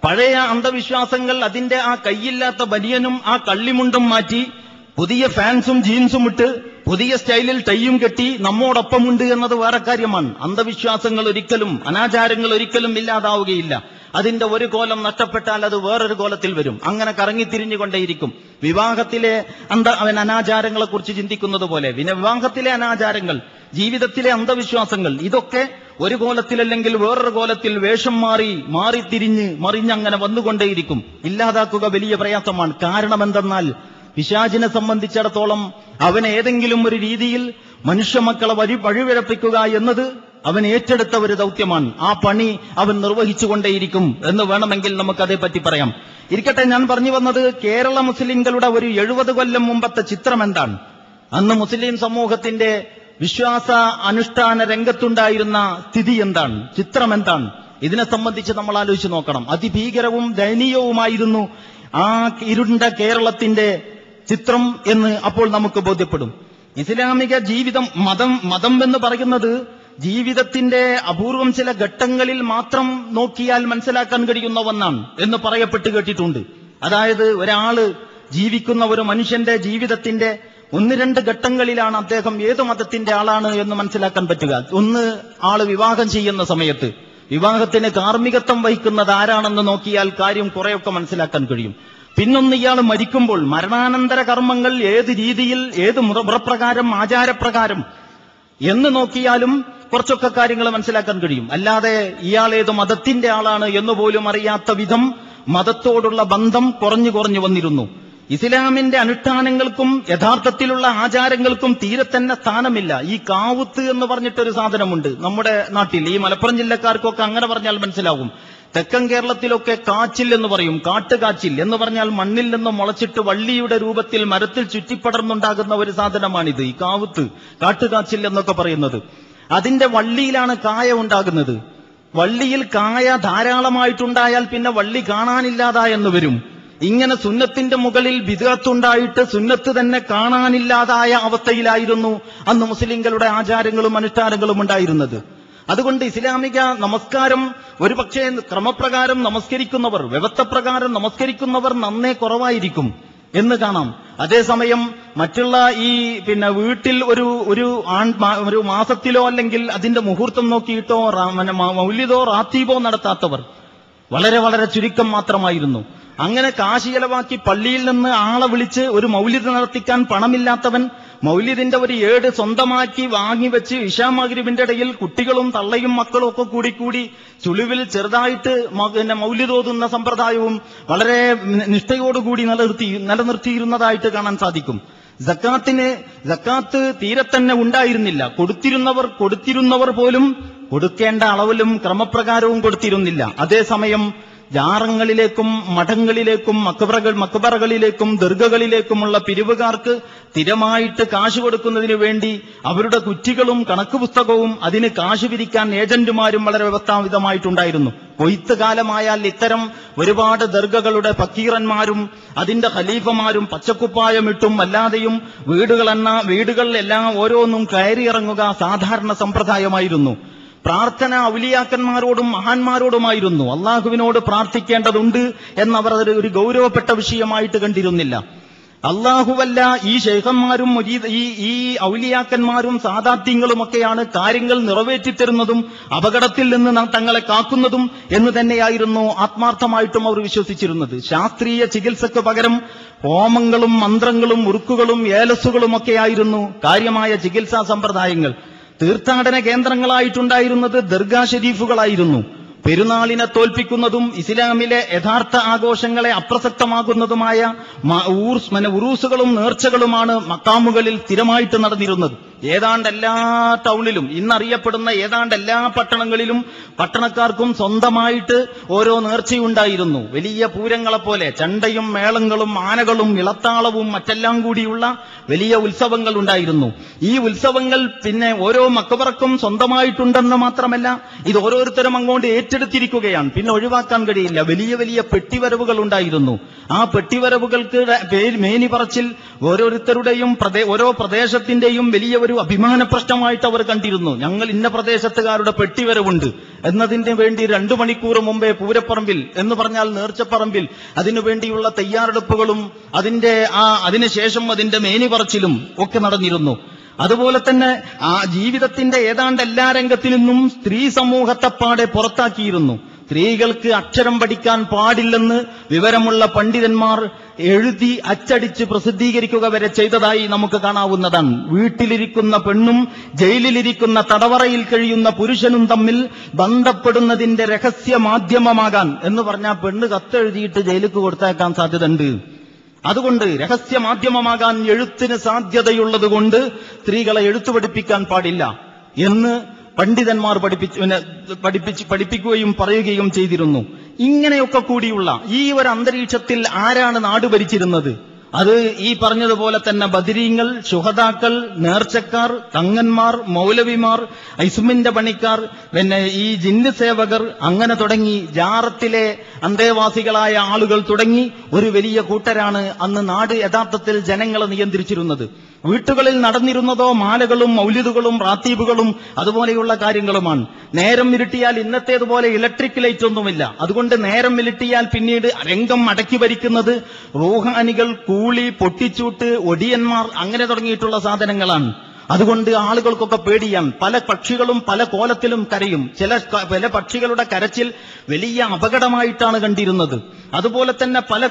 പഴയ അന്ധവിശ്വാസങ്ങൾ അതിന്റെ ആ കയ്യില്ലാത്ത ബനിയനും ആ കള്ളിമുണ്ടും മാറ്റി പുതിയ ഫാൻസും ജീൻസും ഇട്ട് പുതിയ സ്റ്റൈലിൽ ടൈയും കെട്ടി നമ്മോടൊപ്പമുണ്ട് എന്നത് വേറെ കാര്യമാണ്. അന്ധവിശ്വാസങ്ങൾ ഒരിക്കലും, അനാചാരങ്ങൾ ഒരിക്കലും ഇല്ലാതാവുകയില്ല. അതിന്റെ ഒരു കോലം നഷ്ടപ്പെട്ടാൽ അത് വേറൊരു കോലത്തിൽ വരും. അങ്ങനെ കറങ്ങിത്തിരിഞ്ഞുകൊണ്ടേയിരിക്കും. വിവാഹത്തിലെ അനാചാരങ്ങളെ കുറിച്ച് ചിന്തിക്കുന്നത് പോലെ വിവാഹത്തിലെ അനാചാരങ്ങൾ, ജീവിതത്തിലെ അന്ധവിശ്വാസങ്ങൾ, ഇതൊക്കെ ഒരു കോലത്തിലല്ലെങ്കിൽ വേറൊരു കോലത്തിൽ വേഷം മറിഞ്ഞങ്ങനെ വന്നുകൊണ്ടേയിരിക്കും. ഇല്ലാതാക്കുക വലിയ പ്രയാസമാണ്. കാരണം എന്തെന്നാൽ പിശാചിനെ സംബന്ധിച്ചിടത്തോളം അവൻ ഏതെങ്കിലും ഒരു രീതിയിൽ മനുഷ്യമക്കളെ വഴിപിഴപ്പിക്കുക എന്നത് അവൻ ഏറ്റെടുത്ത ഒരു ദൗത്യമാണ്. ആ പണി അവൻ നിർവഹിച്ചുകൊണ്ടേയിരിക്കും എന്ന് വേണമെങ്കിൽ നമുക്കതേപ്പറ്റി പറയാം. ഇരിക്കട്ടെ, ഞാൻ പറഞ്ഞു വന്നത് കേരള മുസ്ലിങ്ങളുടെ ഒരു 70 കൊല്ലം മുമ്പത്തെ ചിത്രം എന്താണ്, അന്ന് മുസ്ലിം സമൂഹത്തിന്റെ വിശ്വാസ അനുഷ്ഠാന രംഗത്തുണ്ടായിരുന്ന സ്ഥിതി എന്താണ്, ചിത്രം എന്താണ്, ഇതിനെ സംബന്ധിച്ച് നമ്മൾ ആലോചിച്ച് നോക്കണം. അതിഭീകരവും ദയനീയവുമായിരുന്നു ആ ഇരുണ്ട കേരളത്തിന്റെ ചിത്രം എന്ന് അപ്പോൾ നമുക്ക് ബോധ്യപ്പെടും. ഇസ്ലാമിക ജീവിതം, മതം എന്ന് പറയുന്നത് ജീവിതത്തിന്റെ അപൂർവം ചില ഘട്ടങ്ങളിൽ മാത്രം നോക്കിയാൽ മനസ്സിലാക്കാൻ കഴിയുന്ന ഒന്നാണ് എന്ന് പറയപ്പെട്ട് കേട്ടിട്ടുണ്ട്. അതായത് ഒരാള് ജീവിക്കുന്ന ഒരു മനുഷ്യന്റെ ജീവിതത്തിന്റെ 1-2 ഘട്ടങ്ങളിലാണ് അദ്ദേഹം ഏത് മതത്തിന്റെ ആളാണ് എന്ന് മനസ്സിലാക്കാൻ പറ്റുക. ഒന്ന്, ആള് വിവാഹം ചെയ്യുന്ന സമയത്ത് വിവാഹത്തിന് കാർമ്മികത്വം വഹിക്കുന്നത് ആരാണെന്ന് നോക്കിയാൽ കാര്യം കുറെയൊക്കെ മനസ്സിലാക്കാൻ കഴിയും. പിന്നൊന്ന്, ഇയാൾ മരിക്കുമ്പോൾ മരണാനന്തര കർമ്മങ്ങൾ ഏത് രീതിയിൽ, ഏത് മുറപ്രകാരം, ആചാരപ്രകാരം എന്ന് നോക്കിയാലും കുറച്ചൊക്കെ കാര്യങ്ങൾ മനസ്സിലാക്കാൻ കഴിയും. അല്ലാതെ ഇയാൾ ഏത് മതത്തിന്റെ ആളാണ് എന്ന് പോലും അറിയാത്ത വിധം മതത്തോടുള്ള ബന്ധം കുറഞ്ഞു വന്നിരുന്നു. ഇസ്ലാമിന്റെ അനുഷ്ഠാനങ്ങൾക്കും യഥാർത്ഥത്തിലുള്ള ആചാരങ്ങൾക്കും തീരെ തന്നെ സ്ഥാനമില്ല. ഈ കാവുത്ത് എന്ന് പറഞ്ഞിട്ടൊരു സാധനമുണ്ട് നമ്മുടെ നാട്ടിൽ. ഈ മലപ്പുറം ജില്ലക്കാർക്കൊക്കെ അങ്ങനെ പറഞ്ഞാൽ മനസ്സിലാകും. തെക്കൻ കേരളത്തിലൊക്കെ കാച്ചിൽ എന്ന് പറയും. കാട്ടുകാച്ചിൽ എന്ന് പറഞ്ഞാൽ മണ്ണിൽ നിന്ന് മുളച്ചിട്ട് വള്ളിയുടെ രൂപത്തിൽ മരത്തിൽ ചുറ്റിപ്പടർന്നുണ്ടാകുന്ന ഒരു സാധനമാണിത്. ഈ കാവുത്ത്, കാട്ടുകാച്ചിൽ എന്നൊക്കെ പറയുന്നത്. അതിന്റെ വള്ളിയിലാണ് കായ ഉണ്ടാകുന്നത്. വള്ളിയിൽ കായ ധാരാളമായിട്ടുണ്ടായാൽ പിന്നെ വള്ളി കാണാനില്ലാതായെന്ന് വരും. ഇങ്ങനെ സുന്നത്തിന്റെ മുകളിൽ ബിദ്അത്തുണ്ടായിട്ട് സുന്നത്ത് തന്നെ കാണാനില്ലാതായ അവസ്ഥയിലായിരുന്നു അന്ന് മുസ്ലിങ്ങളുടെ ആചാരങ്ങളും അനുഷ്ഠാനങ്ങളും ഉണ്ടായിരുന്നത്. അതുകൊണ്ട് ഇസ്ലാമിക നമസ്കാരം ഒരുപക്ഷെ ക്രമപ്രകാരം നമസ്കരിക്കുന്നവർ, വ്യവസ്ഥപ്രകാരം നമസ്കരിക്കുന്നവർ നന്നേ കുറവായിരിക്കും എന്ന് കാണാം. അതേസമയം മറ്റുള്ള ഈ വീട്ടിൽ ഒരു മാസത്തിലോ അല്ലെങ്കിൽ അതിന്റെ മുഹൂർത്തം നോക്കിയിട്ടോ മൗലിദോ റാത്തീബോ നടത്താത്തവർ വളരെ വളരെ ചുരുക്കം മാത്രമായിരുന്നു. അങ്ങനെ കാശ് ചെലവാക്കി പള്ളിയിൽ നിന്ന് ആളെ വിളിച്ച് ഒരു മൗലിദ് നടത്തിക്കാൻ പണമില്ലാത്തവൻ മൗലിദിന്റെ ഒരു ഏട് സ്വന്തമാക്കി വാങ്ങിവെച്ച് ഇശാ മഗ്രിബിന്റെ ഇടയിൽ കുട്ടികളും തള്ളയും മക്കളും ഒക്കെ കൂടി ചുളിവിൽ ചെറുതായിട്ട് മൗലിദ് ഓതുന്ന സമ്പ്രദായവും വളരെ നിഷ്ഠയോടുകൂടി നിലനിർത്തിയിരുന്നതായിട്ട് കാണാൻ സാധിക്കും. സക്കാത്ത് തീരെ തന്നെ ഉണ്ടായിരുന്നില്ല. കൊടുത്തിരുന്നവർ പോലും കൊടുക്കേണ്ട അളവിലും ക്രമപ്രകാരവും കൊടുത്തിരുന്നില്ല. അതേസമയം ജാറങ്ങളിലേക്കും മഠങ്ങളിലേക്കും മക്ബറകളിലേക്കും ദർഗകളിലേക്കുമുള്ള പിരിവുകാർക്ക് സ്ഥിരമായിട്ട് കാശ് കൊടുക്കുന്നതിന് വേണ്ടി അവരുടെ കുറ്റികളും കണക്ക് പുസ്തകവും അതിന് കാശ് പിരിക്കാൻ ഏജന്റുമാരും വളരെ വ്യവസ്ഥാപിതമായിട്ടുണ്ടായിരുന്നു. കൊയ്ത്ത് കാലമായാൽ ഇത്തരം ഒരുപാട് ദർഗകളുടെ ഫക്കീറന്മാരും അതിന്റെ ഖലീഫമാരും പച്ചക്കുപ്പായമിട്ടും അല്ലാതെയും വീടുകളിലെല്ലാം ഓരോന്നും കയറിയിറങ്ങുക സാധാരണ സമ്പ്രദായമായിരുന്നു. പ്രാർത്ഥന ഔലിയാക്കന്മാരോടും മഹാന്മാരോടുമായിരുന്നു. അള്ളാഹുവിനോട് പ്രാർത്ഥിക്കേണ്ടതുണ്ട് എന്നവർ ഒരു ഗൗരവപ്പെട്ട വിഷയമായിട്ട് കണ്ടിരുന്നില്ല. അള്ളാഹുവല്ല ഈ ശൈഖന്മാരും ഈ ഔലിയാക്കന്മാരും സാദാത്യങ്ങളുമൊക്കെയാണ് കാര്യങ്ങൾ നിറവേറ്റിത്തരുന്നതും അപകടത്തിൽ നിന്ന് തങ്ങളെ കാക്കുന്നതും എന്ന് തന്നെയായിരുന്നു ആത്മാർത്ഥമായിട്ടും അവർ വിശ്വസിച്ചിരുന്നത്. ശാസ്ത്രീയ ചികിത്സക്ക് പകരം ഹോമങ്ങളും മന്ത്രങ്ങളും ഉറുക്കുകളും ഏലസുകളുമൊക്കെയായിരുന്നു കാര്യമായ ചികിത്സാ സമ്പ്രദായങ്ങൾ. തീർത്ഥാടന കേന്ദ്രങ്ങളായിട്ടുണ്ടായിരുന്നത് ദർഗാ ഷരീഫുകളായിരുന്നു. പെരുന്നാളിനെ തോൽപ്പിക്കുന്നതും ഇസ്ലാമിലെ യഥാർത്ഥ ആഘോഷങ്ങളെ അപ്രസക്തമാകുന്നതുമായ ഉറൂസുകളും നേർച്ചകളുമാണ് മക്കാമുകളിൽ സ്ഥിരമായിട്ട് നടന്നിരുന്നത്. ഏതാണ്ട് എല്ലാ ടൗണിലും ഇന്നറിയപ്പെടുന്ന ഏതാണ്ട് എല്ലാ പട്ടണങ്ങളിലും പട്ടണക്കാർക്കും സ്വന്തമായിട്ട് ഓരോ നേർച്ചയുണ്ടായിരുന്നു. വലിയ പൂരങ്ങളെപ്പോലെ ചണ്ടയും മേളങ്ങളും ആനകളും ഇളത്താളവും മറ്റെല്ലാം കൂടിയുള്ള വലിയ ഉത്സവങ്ങൾ ഉണ്ടായിരുന്നു. ഈ ഉത്സവങ്ങൾ പിന്നെ ഓരോ മക്കബറക്കും സ്വന്തമായിട്ടുണ്ടെന്ന് മാത്രമല്ല, ഇത് ഓരോരുത്തരും അങ്ങോട്ട് ഏറ്റെടുത്തിരിക്കുകയാണ്. പിന്നെ ഒഴിവാക്കാൻ കഴിയില്ല. വലിയ വലിയ പെട്ടിവരവുകൾ ഉണ്ടായിരുന്നു. ആ പെട്ടിവരവുകൾക്ക് മേനി പറച്ചിൽ ഓരോരുത്തരുടെയും ഓരോ പ്രദേശത്തിന്റെയും വലിയ ഒരു അഭിമാന പ്രശ്നമായിട്ട് അവർ കണ്ടിരുന്നു. ഞങ്ങൾ ഇന്ന പ്രദേശത്തുകാരുടെ പെട്ടിവരവുണ്ട് എന്നതിന് വേണ്ടി 2 മണിക്കൂർ മുമ്പേ പൂരപ്പറമ്പിൽ എന്ന് പറഞ്ഞാൽ നേർച്ചപ്പറമ്പിൽ അതിനുവേണ്ടിയുള്ള തയ്യാറെടുപ്പുകളും അതിനുശേഷം അതിന്റെ മേനി പറച്ചിലും ഒക്കെ നടന്നിരുന്നു. അതുപോലെ തന്നെ ആ ജീവിതത്തിന്റെ ഏതാണ്ട് എല്ലാ രംഗത്തിൽ നിന്നും സ്ത്രീ സമൂഹത്തെപ്പാടെ പുറത്താക്കിയിരുന്നു. സ്ത്രീകൾക്ക് അക്ഷരം പഠിക്കാൻ പാടില്ലെന്ന് വിവരമുള്ള പണ്ഡിതന്മാർ എഴുതി അച്ചടിച്ച് പ്രസിദ്ധീകരിക്കുക വരെ ചെയ്തതായി നമുക്ക് കാണാവുന്നതാണ്. വീട്ടിലിരിക്കുന്ന പെണ്ണും ജയിലിലിരിക്കുന്ന തടവറയിൽ കഴിയുന്ന പുരുഷനും തമ്മിൽ ബന്ധപ്പെടുന്നതിന്റെ രഹസ്യ മാധ്യമമാകാൻ എന്ന് പറഞ്ഞാൽ പെണ്ണ് കത്തെഴുതിയിട്ട് ജയിലിലേക്ക് കൊടുത്തേക്കാൻ സാധ്യതയുണ്ട്. അതുകൊണ്ട് രഹസ്യ മാധ്യമമാകാൻ എഴുത്തിന് സാധ്യതയുള്ളതുകൊണ്ട് സ്ത്രീകളെ എഴുത്തു പഠിപ്പിക്കാൻ പാടില്ല എന്ന് പണ്ഡിതന്മാർ പഠിപ്പിക്കുകയും പറയുകയും ചെയ്തിരുന്നു. ഇങ്ങനെയൊക്കെ കൂടിയുള്ള ഈ ഒരു അന്തരീക്ഷത്തിൽ ആരാണ് നാട് ഭരിച്ചിരുന്നത്? അത് ഈ പറഞ്ഞതുപോലെ തന്നെ ബദരീങ്ങൾ, ശുഹദാക്കൾ, നേർച്ചക്കാർ, തങ്ങന്മാർ, മൗലവിമാർ, ഐസ്മിന്റെ പണിക്കാർ, പിന്നെ ഈ ജിന്ന് സേവകർ, അങ്ങനെ തുടങ്ങി ജാറത്തിലെ അന്തേവാസികളായ ആളുകൾ തുടങ്ങി ഒരു വലിയ കൂട്ടരാണ് അന്ന് നാട് യഥാർത്ഥത്തിൽ ജനങ്ങളെ നിയന്ത്രിച്ചിരുന്നത്. വീട്ടുകളിൽ നടന്നിരുന്നതോ മാലകളും മൗലിദുകളും റാത്തീബുകളും അതുപോലെയുള്ള കാര്യങ്ങളുമാണ്. നേരം ഇരുട്ടിയാൽ ഇന്നത്തേതുപോലെ ഇലക്ട്രിക് ലൈറ്റ് ഒന്നുമില്ല. അതുകൊണ്ട് നേരം ഇരുട്ടിയാൽ പിന്നീട് രംഗം അടക്കി ഭരിക്കുന്നത് റൂഹാനികൾ, കൂളി, പൊട്ടിച്ചൂട്ട്, ഒടിയന്മാർ അങ്ങനെ തുടങ്ങിയിട്ടുള്ള സാധനങ്ങളാണ്. അതുകൊണ്ട് ആളുകൾക്കൊക്കെ പേടിയാണ്. പല പക്ഷികളും പല കോലത്തിലും കരയും. പല പക്ഷികളുടെ കരച്ചിൽ വലിയ അപകടമായിട്ടാണ് കണ്ടിരുന്നത്. അതുപോലെ തന്നെ പല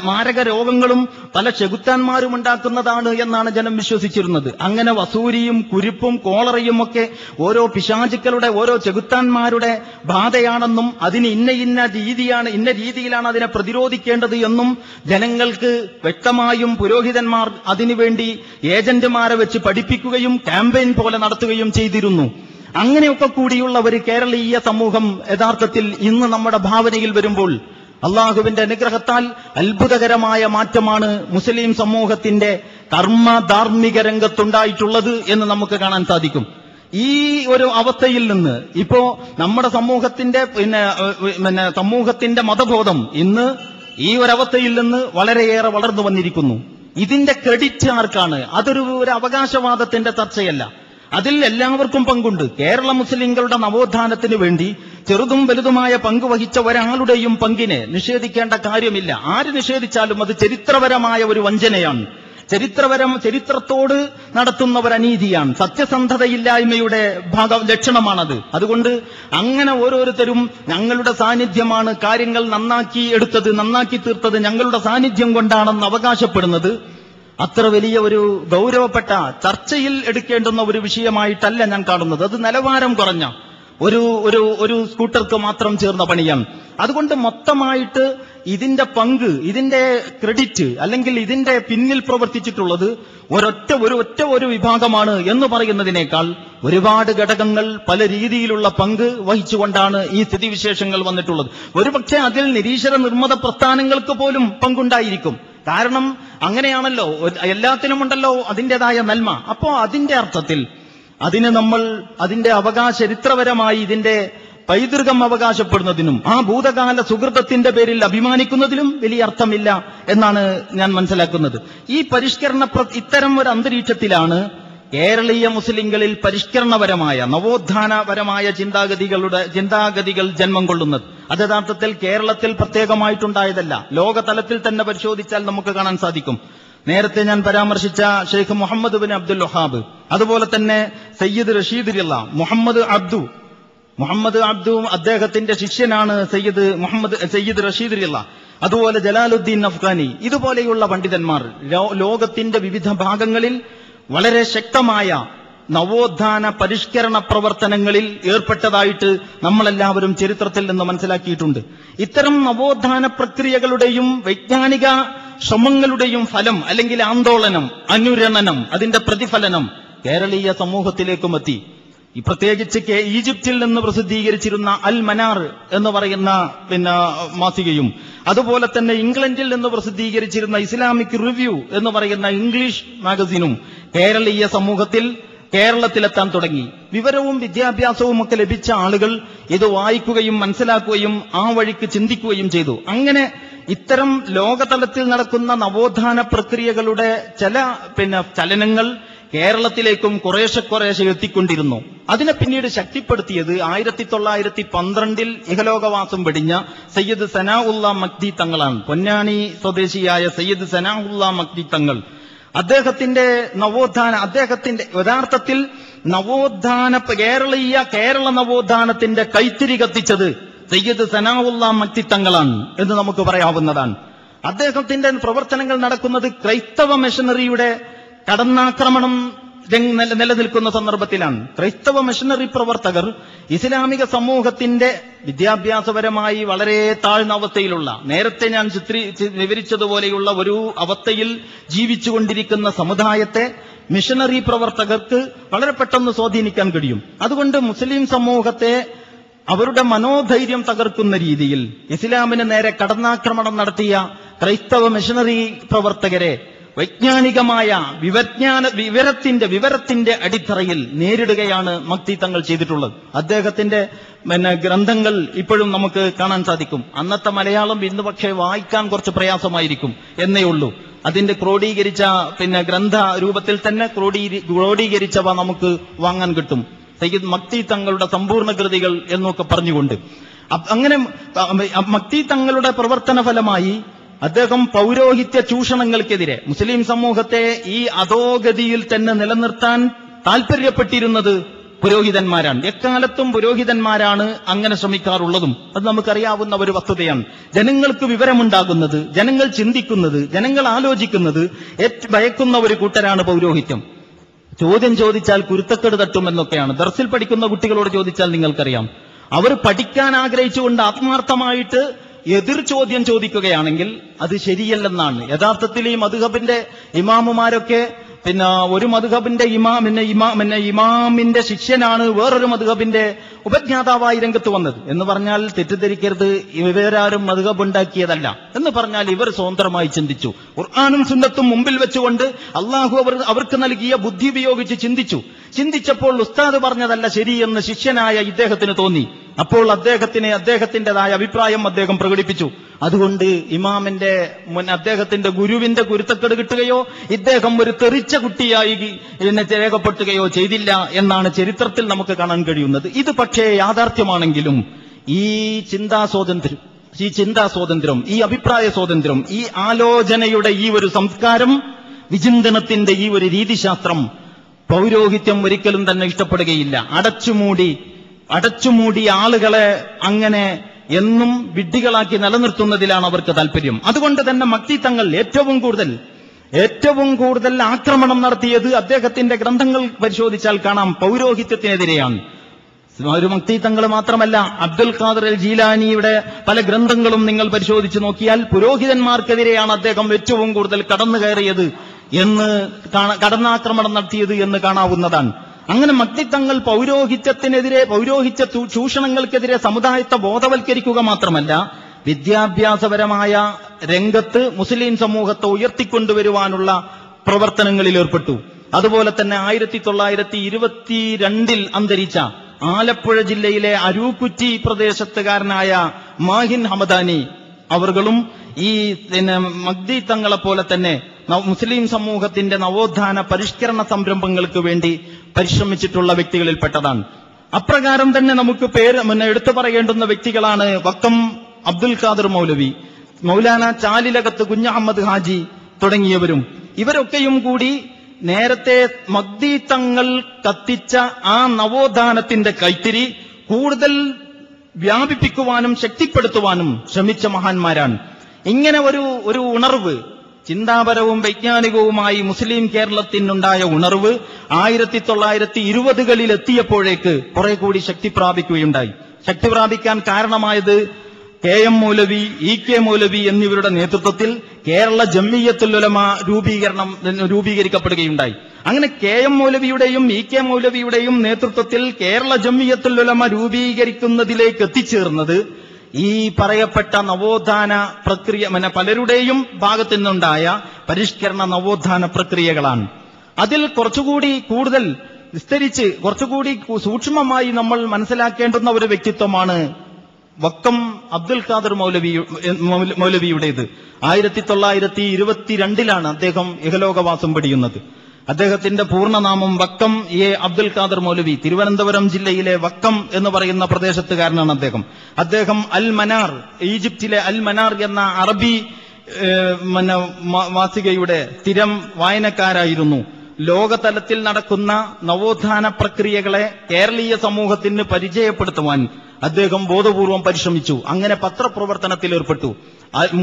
മാരക രോഗങ്ങളും പല ചെകുത്താന്മാരും ഉണ്ടാക്കുന്നതാണ് എന്നാണ് ജനം വിശ്വസിച്ചിരുന്നത്. അങ്ങനെ വസൂരിയും കുരിപ്പും കോളറയും ഒക്കെ ഓരോ പിശാചുക്കളുടെ ഓരോ ചെകുത്താന്മാരുടെ ബാധയാണെന്നും അതിന് ഇന്ന രീതിയിലാണ് അതിനെ പ്രതിരോധിക്കേണ്ടത് എന്നും ജനങ്ങൾക്ക് വ്യക്തമായും പുരോഹിതന്മാർ അതിനുവേണ്ടി ഏജന്റുമാരെ വെച്ച് പഠിപ്പിക്കുകയും ക്യാമ്പയിൻ പോലെ നടത്തുകയും ചെയ്തിരുന്നു. അങ്ങനെയൊക്കെ കൂടിയുള്ള ഒരു കേരളീയ സമൂഹം യഥാർത്ഥത്തിൽ ഇന്ന് നമ്മുടെ ഭാവനയിൽ വരുമ്പോൾ അള്ളാഹുവിന്റെ അനുഗ്രഹത്താൽ അത്ഭുതകരമായ മാറ്റമാണ് മുസ്ലിം സമൂഹത്തിന്റെ ധാർമ്മിക രംഗത്തുണ്ടായിട്ടുള്ളത് എന്ന് നമുക്ക് കാണാൻ സാധിക്കും. ഈ ഒരു അവസ്ഥയിൽ നിന്ന് ഇപ്പോ നമ്മുടെ സമൂഹത്തിന്റെ മതബോധം ഇന്ന് ഈ ഒരവസ്ഥയിൽ നിന്ന് വളരെയേറെ വളർന്നു വന്നിരിക്കുന്നു. ഇതിന്റെ ക്രെഡിറ്റ് ആർക്കാണ്? അതൊരു അവകാശവാദത്തിന്റെ ചർച്ചയല്ല. അതിൽ എല്ലാവർക്കും പങ്കുണ്ട്. കേരള മുസ്ലിങ്ങളുടെ നവോത്ഥാനത്തിന് വേണ്ടി ചെറുതും വലുതുമായ പങ്കുവഹിച്ച ഒരാളുടെയും പങ്കിനെ നിഷേധിക്കേണ്ട കാര്യമില്ല. ആര് നിഷേധിച്ചാലും അത് ചരിത്രപരമായ ഒരു വഞ്ചനയാണ്. ചരിത്രത്തോട് നടത്തുന്ന ഒരു അനീതിയാണ്. സത്യസന്ധതയില്ലായ്മയുടെ ലക്ഷണമാണത്. അതുകൊണ്ട് അങ്ങനെ ഓരോരുത്തരും ഞങ്ങളുടെ സാന്നിധ്യമാണ് കാര്യങ്ങൾ നന്നാക്കി തീർത്തത് ഞങ്ങളുടെ സാന്നിധ്യം കൊണ്ടാണെന്ന് അവകാശപ്പെടുന്നത് അത്ര വലിയ ഒരു ഗൗരവപ്പെട്ട ചർച്ചയിൽ എടുക്കേണ്ടുന്ന ഒരു വിഷയമായിട്ടല്ല ഞാൻ കാണുന്നത്. അത് നിലവാരം കുറഞ്ഞ ഒരു സ്കൂട്ടർക്ക് മാത്രം ചേർന്ന പണിയാണ്. അതുകൊണ്ട് മൊത്തമായിട്ട് ഇതിന്റെ പങ്ക്, ഇതിന്റെ ക്രെഡിറ്റ് അല്ലെങ്കിൽ ഇതിന്റെ പിന്നിൽ പ്രവർത്തിച്ചിട്ടുള്ളത് ഒരു വിഭാഗമാണ് എന്ന് പറയുന്നതിനേക്കാൾ ഒരുപാട് ഘടകങ്ങൾ പല രീതിയിലുള്ള പങ്ക് വഹിച്ചുകൊണ്ടാണ് ഈ സ്ഥിതിവിശേഷങ്ങൾ വന്നിട്ടുള്ളത്. ഒരുപക്ഷെ അതിൽ നിരീശ്വര നിർമ്മത പ്രസ്ഥാനങ്ങൾക്ക് പോലും പങ്കുണ്ടായിരിക്കും. കാരണം അങ്ങനെയാണല്ലോ, എല്ലാത്തിനുമുണ്ടല്ലോ അതിൻ്റെതായ നന്മ. അപ്പോ അതിന്റെ അർത്ഥത്തിൽ അതിന് നമ്മൾ അതിന്റെ ചരിത്രപരമായി ഇതിന്റെ പൈതൃകം അവകാശപ്പെടുന്നതിനും ആ ഭൂതകാല സുഹൃതത്തിന്റെ പേരിൽ അഭിമാനിക്കുന്നതിലും വലിയ അർത്ഥമില്ല എന്നാണ് ഞാൻ മനസ്സിലാക്കുന്നത്. ഈ ഇത്തരം ഒരു അന്തരീക്ഷത്തിലാണ് കേരളീയ മുസ്ലിങ്ങളിൽ പരിഷ്കരണപരമായ നവോത്ഥാനപരമായ ചിന്താഗതികൾ ജന്മം കൊള്ളുന്നത്. അത് യഥാർത്ഥത്തിൽ കേരളത്തിൽ പ്രത്യേകമായിട്ടുണ്ടായതല്ല. ലോകതലത്തിൽ തന്നെ പരിശോധിച്ചാൽ നമുക്ക് കാണാൻ സാധിക്കും. നേരത്തെ ഞാൻ പരാമർശിച്ച ഷെയ്ഖ് മുഹമ്മദ് ബിൻ അബ്ദുൽ വഹാബ്, അതുപോലെ തന്നെ സയ്യിദ് റഷീദ് റിള, മുഹമ്മദ് അബ്ദു അദ്ദേഹത്തിന്റെ ശിഷ്യനാണ് സയ്യിദ് റഷീദ് റിള, അതുപോലെ ജലാലുദ്ദീൻ അഫ്ഗാനി, ഇതുപോലെയുള്ള പണ്ഡിതന്മാർ ലോകത്തിന്റെ വിവിധ ഭാഗങ്ങളിൽ വളരെ ശക്തമായ നവോത്ഥാന പരിഷ്കരണ പ്രവർത്തനങ്ങളിൽ ഏർപ്പെട്ടതായിട്ട് നമ്മളെല്ലാവരും ചരിത്രത്തിൽ നിന്ന് മനസ്സിലാക്കിയിട്ടുണ്ട്. ഇത്തരം നവോത്ഥാന പ്രക്രിയകളുടെയും വൈജ്ഞാനിക ശ്രമങ്ങളുടെയും ഫലം അല്ലെങ്കിൽ ആന്തോളനം, അനുരണനം, അതിന്റെ പ്രതിഫലനം കേരളീയ സമൂഹത്തിലേക്കും എത്തി. പ്രത്യേകിച്ച് ഈജിപ്തിൽ നിന്ന് പ്രസിദ്ധീകരിച്ചിരുന്ന അൽ മനാർ എന്ന് പറയുന്ന മാസികയും, അതുപോലെ തന്നെ ഇംഗ്ലണ്ടിൽ നിന്ന് പ്രസിദ്ധീകരിച്ചിരുന്ന ഇസ്ലാമിക് റിവ്യൂ എന്ന് പറയുന്ന ഇംഗ്ലീഷ് മാഗസിനും കേരളീയ സമൂഹത്തിൽ കേരളത്തിലെത്താൻ തുടങ്ങി. വിവരവും വിദ്യാഭ്യാസവും ഒക്കെ ലഭിച്ച ആളുകൾ ഇത് വായിക്കുകയും മനസ്സിലാക്കുകയും ആ വഴിക്ക് ചിന്തിക്കുകയും ചെയ്തു. അങ്ങനെ ഇത്തരം ലോകതലത്തിൽ നടക്കുന്ന നവോത്ഥാന പ്രക്രിയകളുടെ ചില ചലനങ്ങൾ കേരളത്തിലേക്കും കുറേശ്ശെ എത്തിക്കൊണ്ടിരുന്നു. അതിനെ പിന്നീട് ശക്തിപ്പെടുത്തിയത് 1912 ഇഹലോകവാസം വെടിഞ്ഞ സയ്യിദ് സനാഉള്ള മക്തി തങ്ങളാണ്. പൊന്നാനി സ്വദേശിയായ സയ്യിദ് സനാഉള്ള മക്തി തങ്ങൾ, അദ്ദേഹത്തിന്റെ യഥാർത്ഥത്തിൽ കേരള നവോത്ഥാനത്തിന്റെ കൈത്തിരി കത്തിച്ചത് സയ്യിദ് സനാഉള്ള മക്തി തങ്ങളാണ് എന്ന് നമുക്ക് പറയാവുന്നതാണ്. അദ്ദേഹത്തിന്റെ പ്രവർത്തനങ്ങൾ നടക്കുന്നത് ക്രൈസ്തവ മിഷനറിയുടെ കടന്നാക്രമണം നിലനിൽക്കുന്ന സന്ദർഭത്തിലാണ്. ക്രൈസ്തവ മിഷനറി പ്രവർത്തകർ ഇസ്ലാമിക സമൂഹത്തിന്റെ വിദ്യാഭ്യാസപരമായി വളരെ താഴ്ന്ന അവസ്ഥയിലുള്ള, നേരത്തെ ഞാൻ വിവരിച്ചതുപോലെയുള്ള ഒരു അവസ്ഥയിൽ ജീവിച്ചുകൊണ്ടിരിക്കുന്ന സമുദായത്തെ മിഷനറി പ്രവർത്തകർക്ക് വളരെ പെട്ടെന്ന് സ്വാധീനിക്കാൻ കഴിയും. അതുകൊണ്ട് മുസ്ലിം സമൂഹത്തെ അവരുടെ മനോധൈര്യം തകർക്കുന്ന രീതിയിൽ ഇസ്ലാമിന് നേരെ കടന്നാക്രമണം നടത്തിയ ക്രൈസ്തവ മിഷനറി പ്രവർത്തകരെ വൈജ്ഞാനികമായ വിവരത്തിന്റെ അടിത്തറയിൽ നേരിടുകയാണ് മക്തി തങ്ങൾ ചെയ്തിട്ടുള്ളത്. അദ്ദേഹത്തിന്റെ ഗ്രന്ഥങ്ങൾ ഇപ്പോഴും നമുക്ക് കാണാൻ സാധിക്കും. അന്നത്തെ മലയാളം ഇന്ന് പക്ഷേ വായിക്കാൻ കുറച്ച് പ്രയാസമായിരിക്കും എന്നേ ഉള്ളൂ. അതിന്റെ ക്രോഡീകരിച്ച ഗ്രന്ഥ രൂപത്തിൽ തന്നെ ക്രോഡീകരിച്ചവ നമുക്ക് വാങ്ങാൻ കിട്ടും. സയ്യിദ് മക്തി തങ്ങളുടെ സമ്പൂർണ്ണ കൃതികൾ എന്നൊക്കെ പറഞ്ഞുകൊണ്ട്. അങ്ങനെ മക്തി തങ്ങളുടെ പ്രവർത്തന ഫലമായി അദ്ദേഹം പൗരോഹിത്യ ചൂഷണങ്ങൾക്കെതിരെ മുസ്ലിം സമൂഹത്തെ ഈ അധോഗതിയിൽ തന്നെ നിലനിർത്താൻ താൽപര്യപ്പെട്ടിരുന്നത് പുരോഹിതന്മാരാണ്. എക്കാലത്തും പുരോഹിതന്മാരാണ് അങ്ങനെ ശ്രമിക്കാറുള്ളതും. അത് നമുക്കറിയാവുന്ന ഒരു വസ്തുതയാണ്. ജനങ്ങൾക്ക് വിവരമുണ്ടാകുന്നത്, ജനങ്ങൾ ചിന്തിക്കുന്നത്, ജനങ്ങൾ ആലോചിക്കുന്നത് ഭയക്കുന്ന ഒരു കൂട്ടരാണ് പൗരോഹിത്യം. ചോദ്യം ചോദിച്ചാൽ കുരുത്തക്കേട് തട്ടുമെന്നൊക്കെയാണ്. ദർസിൽ പഠിക്കുന്ന കുട്ടികളോട് ചോദിച്ചാൽ നിങ്ങൾക്കറിയാം. അവർ പഠിക്കാൻ ആഗ്രഹിച്ചുകൊണ്ട് ആത്മാർത്ഥമായിട്ട് എതിർ ചോദ്യം ചോദിക്കുകയാണെങ്കിൽ അത് ശരിയല്ലെന്നാണ്. യഥാർത്ഥത്തിൽ ഈ മദ്ഹബിന്റെ ഇമാമുമാരൊക്കെ ഒരു മദ്ഹബിന്റെ ഇമാമിന്റെ ശിഷ്യനാണ് വേറൊരു മദ്ഹബിന്റെ ഉപജ്ഞാതാവായി രംഗത്ത് വന്നത് എന്ന് പറഞ്ഞാൽ തെറ്റിദ്ധരിക്കരുത്, ഇവരാരും മദ്ഹബ് ഉണ്ടാക്കിയതല്ല എന്ന് പറഞ്ഞാൽ ഇവർ സ്വതന്ത്രമായി ചിന്തിച്ചു. ഖുർആനും സുന്നത്തും മുമ്പിൽ വെച്ചുകൊണ്ട് അള്ളാഹു അവർക്ക് നൽകിയ ബുദ്ധി ഉപയോഗിച്ച് ചിന്തിച്ചപ്പോൾ ഉസ്താദ് പറഞ്ഞതല്ല ശരിയെന്ന് ശിഷ്യനായ ഇദ്ദേഹത്തിന് തോന്നി. അപ്പോൾ അദ്ദേഹത്തിന്റേതായ അഭിപ്രായം അദ്ദേഹം പ്രകടിപ്പിച്ചു. അതുകൊണ്ട് അദ്ദേഹത്തിന്റെ ഗുരുവിന്റെ കുരുത്തക്കേട് കിട്ടുകയോ ഇദ്ദേഹം ഒരു തെറിച്ച കുട്ടിയായി രേഖപ്പെടുത്തുകയോ ചെയ്തില്ല എന്നാണ് ചരിത്രത്തിൽ നമുക്ക് കാണാൻ കഴിയുന്നത്. ഇത് പക്ഷേ യാഥാർത്ഥ്യമാണെങ്കിലും ഈ ചിന്താ സ്വാതന്ത്ര്യം, ഈ അഭിപ്രായ സ്വാതന്ത്ര്യം, ഈ ആലോചനയുടെ ഈ ഒരു സംസ്കാരം, വിചിന്തനത്തിന്റെ ഈ ഒരു രീതിശാസ്ത്രം പൗരോഹിത്യം ഒരിക്കലും തന്നെ ഇഷ്ടപ്പെടുകയില്ല. അടച്ചുമൂടി ആളുകളെ അങ്ങനെ എന്നും വിഡ്ഢികളാക്കി നിലനിർത്തുന്നതിലാണ് അവർക്ക് താല്പര്യം. അതുകൊണ്ട് തന്നെ മക്തി തങ്ങൾ ഏറ്റവും കൂടുതൽ ആക്രമണം നടത്തിയത് അദ്ദേഹത്തിന്റെ ഗ്രന്ഥങ്ങൾ പരിശോധിച്ചാൽ കാണാം പൗരോഹിത്യത്തിനെതിരെയാണ്. ഒരു മക്തി തങ്ങൾ മാത്രമല്ല, അബ്ദുൽ ഖാദിർ അൽ ജീലാനിയുടെ പല ഗ്രന്ഥങ്ങളും നിങ്ങൾ പരിശോധിച്ച് നോക്കിയാൽ പുരോഹിതന്മാർക്കെതിരെയാണ് അദ്ദേഹം ഏറ്റവും കൂടുതൽ കടന്നാക്രമണം നടത്തിയത് എന്ന് കാണാവുന്നതാണ്. അങ്ങനെ മക്തിത്തങ്ങൾ പൗരോഹിത്യ ചൂഷണങ്ങൾക്കെതിരെ സമുദായത്തെ ബോധവൽക്കരിക്കുക മാത്രമല്ല, വിദ്യാഭ്യാസപരമായ രംഗത്ത് മുസ്ലിം സമൂഹത്തെ ഉയർത്തിക്കൊണ്ടുവരുവാനുള്ള പ്രവർത്തനങ്ങളിൽ ഏർപ്പെട്ടു. അതുപോലെ തന്നെ 1922 അന്തരിച്ച ആലപ്പുഴ ജില്ലയിലെ അരൂക്കുറ്റി പ്രദേശത്തുകാരനായ മാഹിൻ ഹമദാനി അവർകളും ഈ മഗ്ദി തങ്ങളെ പോലെ തന്നെ മുസ്ലിം സമൂഹത്തിന്റെ നവോത്ഥാന പരിഷ്കരണ സംരംഭങ്ങൾക്ക് വേണ്ടി പരിശ്രമിച്ചിട്ടുള്ള വ്യക്തികളിൽപ്പെട്ടതാണ്. അപ്രകാരം തന്നെ നമുക്ക് എടുത്തു പറയേണ്ടുന്ന വ്യക്തികളാണ് വക്കം അബ്ദുൽ ഖാദിർ മൗലവി, മൗലാന ചാലിലകത്ത് കുഞ്ഞഹമ്മദ് ഹാജി തുടങ്ങിയവരും. ഇവരൊക്കെയും കൂടി നേരത്തെ മഗ്ദി തങ്ങൾ കത്തിച്ച ആ നവോത്ഥാനത്തിന്റെ കൈത്തിരി കൂടുതൽ വ്യാപിപ്പിക്കുവാനും ശക്തിപ്പെടുത്തുവാനും ശ്രമിച്ച മഹാന്മാരാണ്. ഇങ്ങനെ ഒരു ഉണർവ്, ചിന്താപരവും വൈജ്ഞാനികവുമായി മുസ്ലിം കേരളത്തിനുണ്ടായ ഉണർവ് 1920കളിൽ എത്തിയപ്പോഴേക്ക് കുറെ കൂടി ശക്തി പ്രാപിക്കുകയുണ്ടായി. ശക്തി പ്രാപിക്കാൻ കാരണമായത് KM മൗലവി, EK മൗലവി എന്നിവരുടെ നേതൃത്വത്തിൽ കേരള ജംഇയ്യത്തുൽ ഉലമ രൂപീകരിക്കപ്പെടുകയുണ്ടായി. അങ്ങനെ KM മൗലവിയുടെയും EK മൗലവിയുടെയും നേതൃത്വത്തിൽ കേരള ജംഇയ്യത്തുൽ ഉലമ രൂപീകരിക്കുന്നതിലേക്ക് എത്തിച്ചേർന്നത് ഈ പറയപ്പെട്ട നവോത്ഥാന പ്രക്രിയ, പലരുടെയും ഭാഗത്തു നിന്നുണ്ടായ പരിഷ്കരണ നവോത്ഥാന പ്രക്രിയകളാണ്. അതിൽ കൂടുതൽ വിസ്തരിച്ച് കുറച്ചുകൂടി സൂക്ഷ്മമായി നമ്മൾ മനസ്സിലാക്കേണ്ടുന്ന ഒരു വ്യക്തിത്വമാണ് വക്കം അബ്ദുൽ ഖാദിർ മൗലവിയുടേത്. 1922 അദ്ദേഹം ഇഹലോകവാസം വെടിയുന്നത്. അദ്ദേഹത്തിന്റെ പൂർണ്ണനാമം വക്കം അബ്ദുൽ ഖാദിർ മൗലവി, തിരുവനന്തപുരം ജില്ലയിലെ വക്കം എന്ന് പറയുന്ന പ്രദേശത്തുകാരനാണ് അദ്ദേഹം അൽ മനാർ, ഈജിപ്തിലെ അൽ മനാർ എന്ന അറബി മാസികയുടെ സ്ഥിരം വായനക്കാരായിരുന്നു. ലോകതലത്തിൽ നടക്കുന്ന നവോത്ഥാന പ്രക്രിയകളെ കേരളീയ സമൂഹത്തിന് പരിചയപ്പെടുത്തുവാൻ അദ്ദേഹം ബോധപൂർവം പരിശ്രമിച്ചു. അങ്ങനെ പത്രപ്രവർത്തനത്തിൽ ഏർപ്പെട്ടു.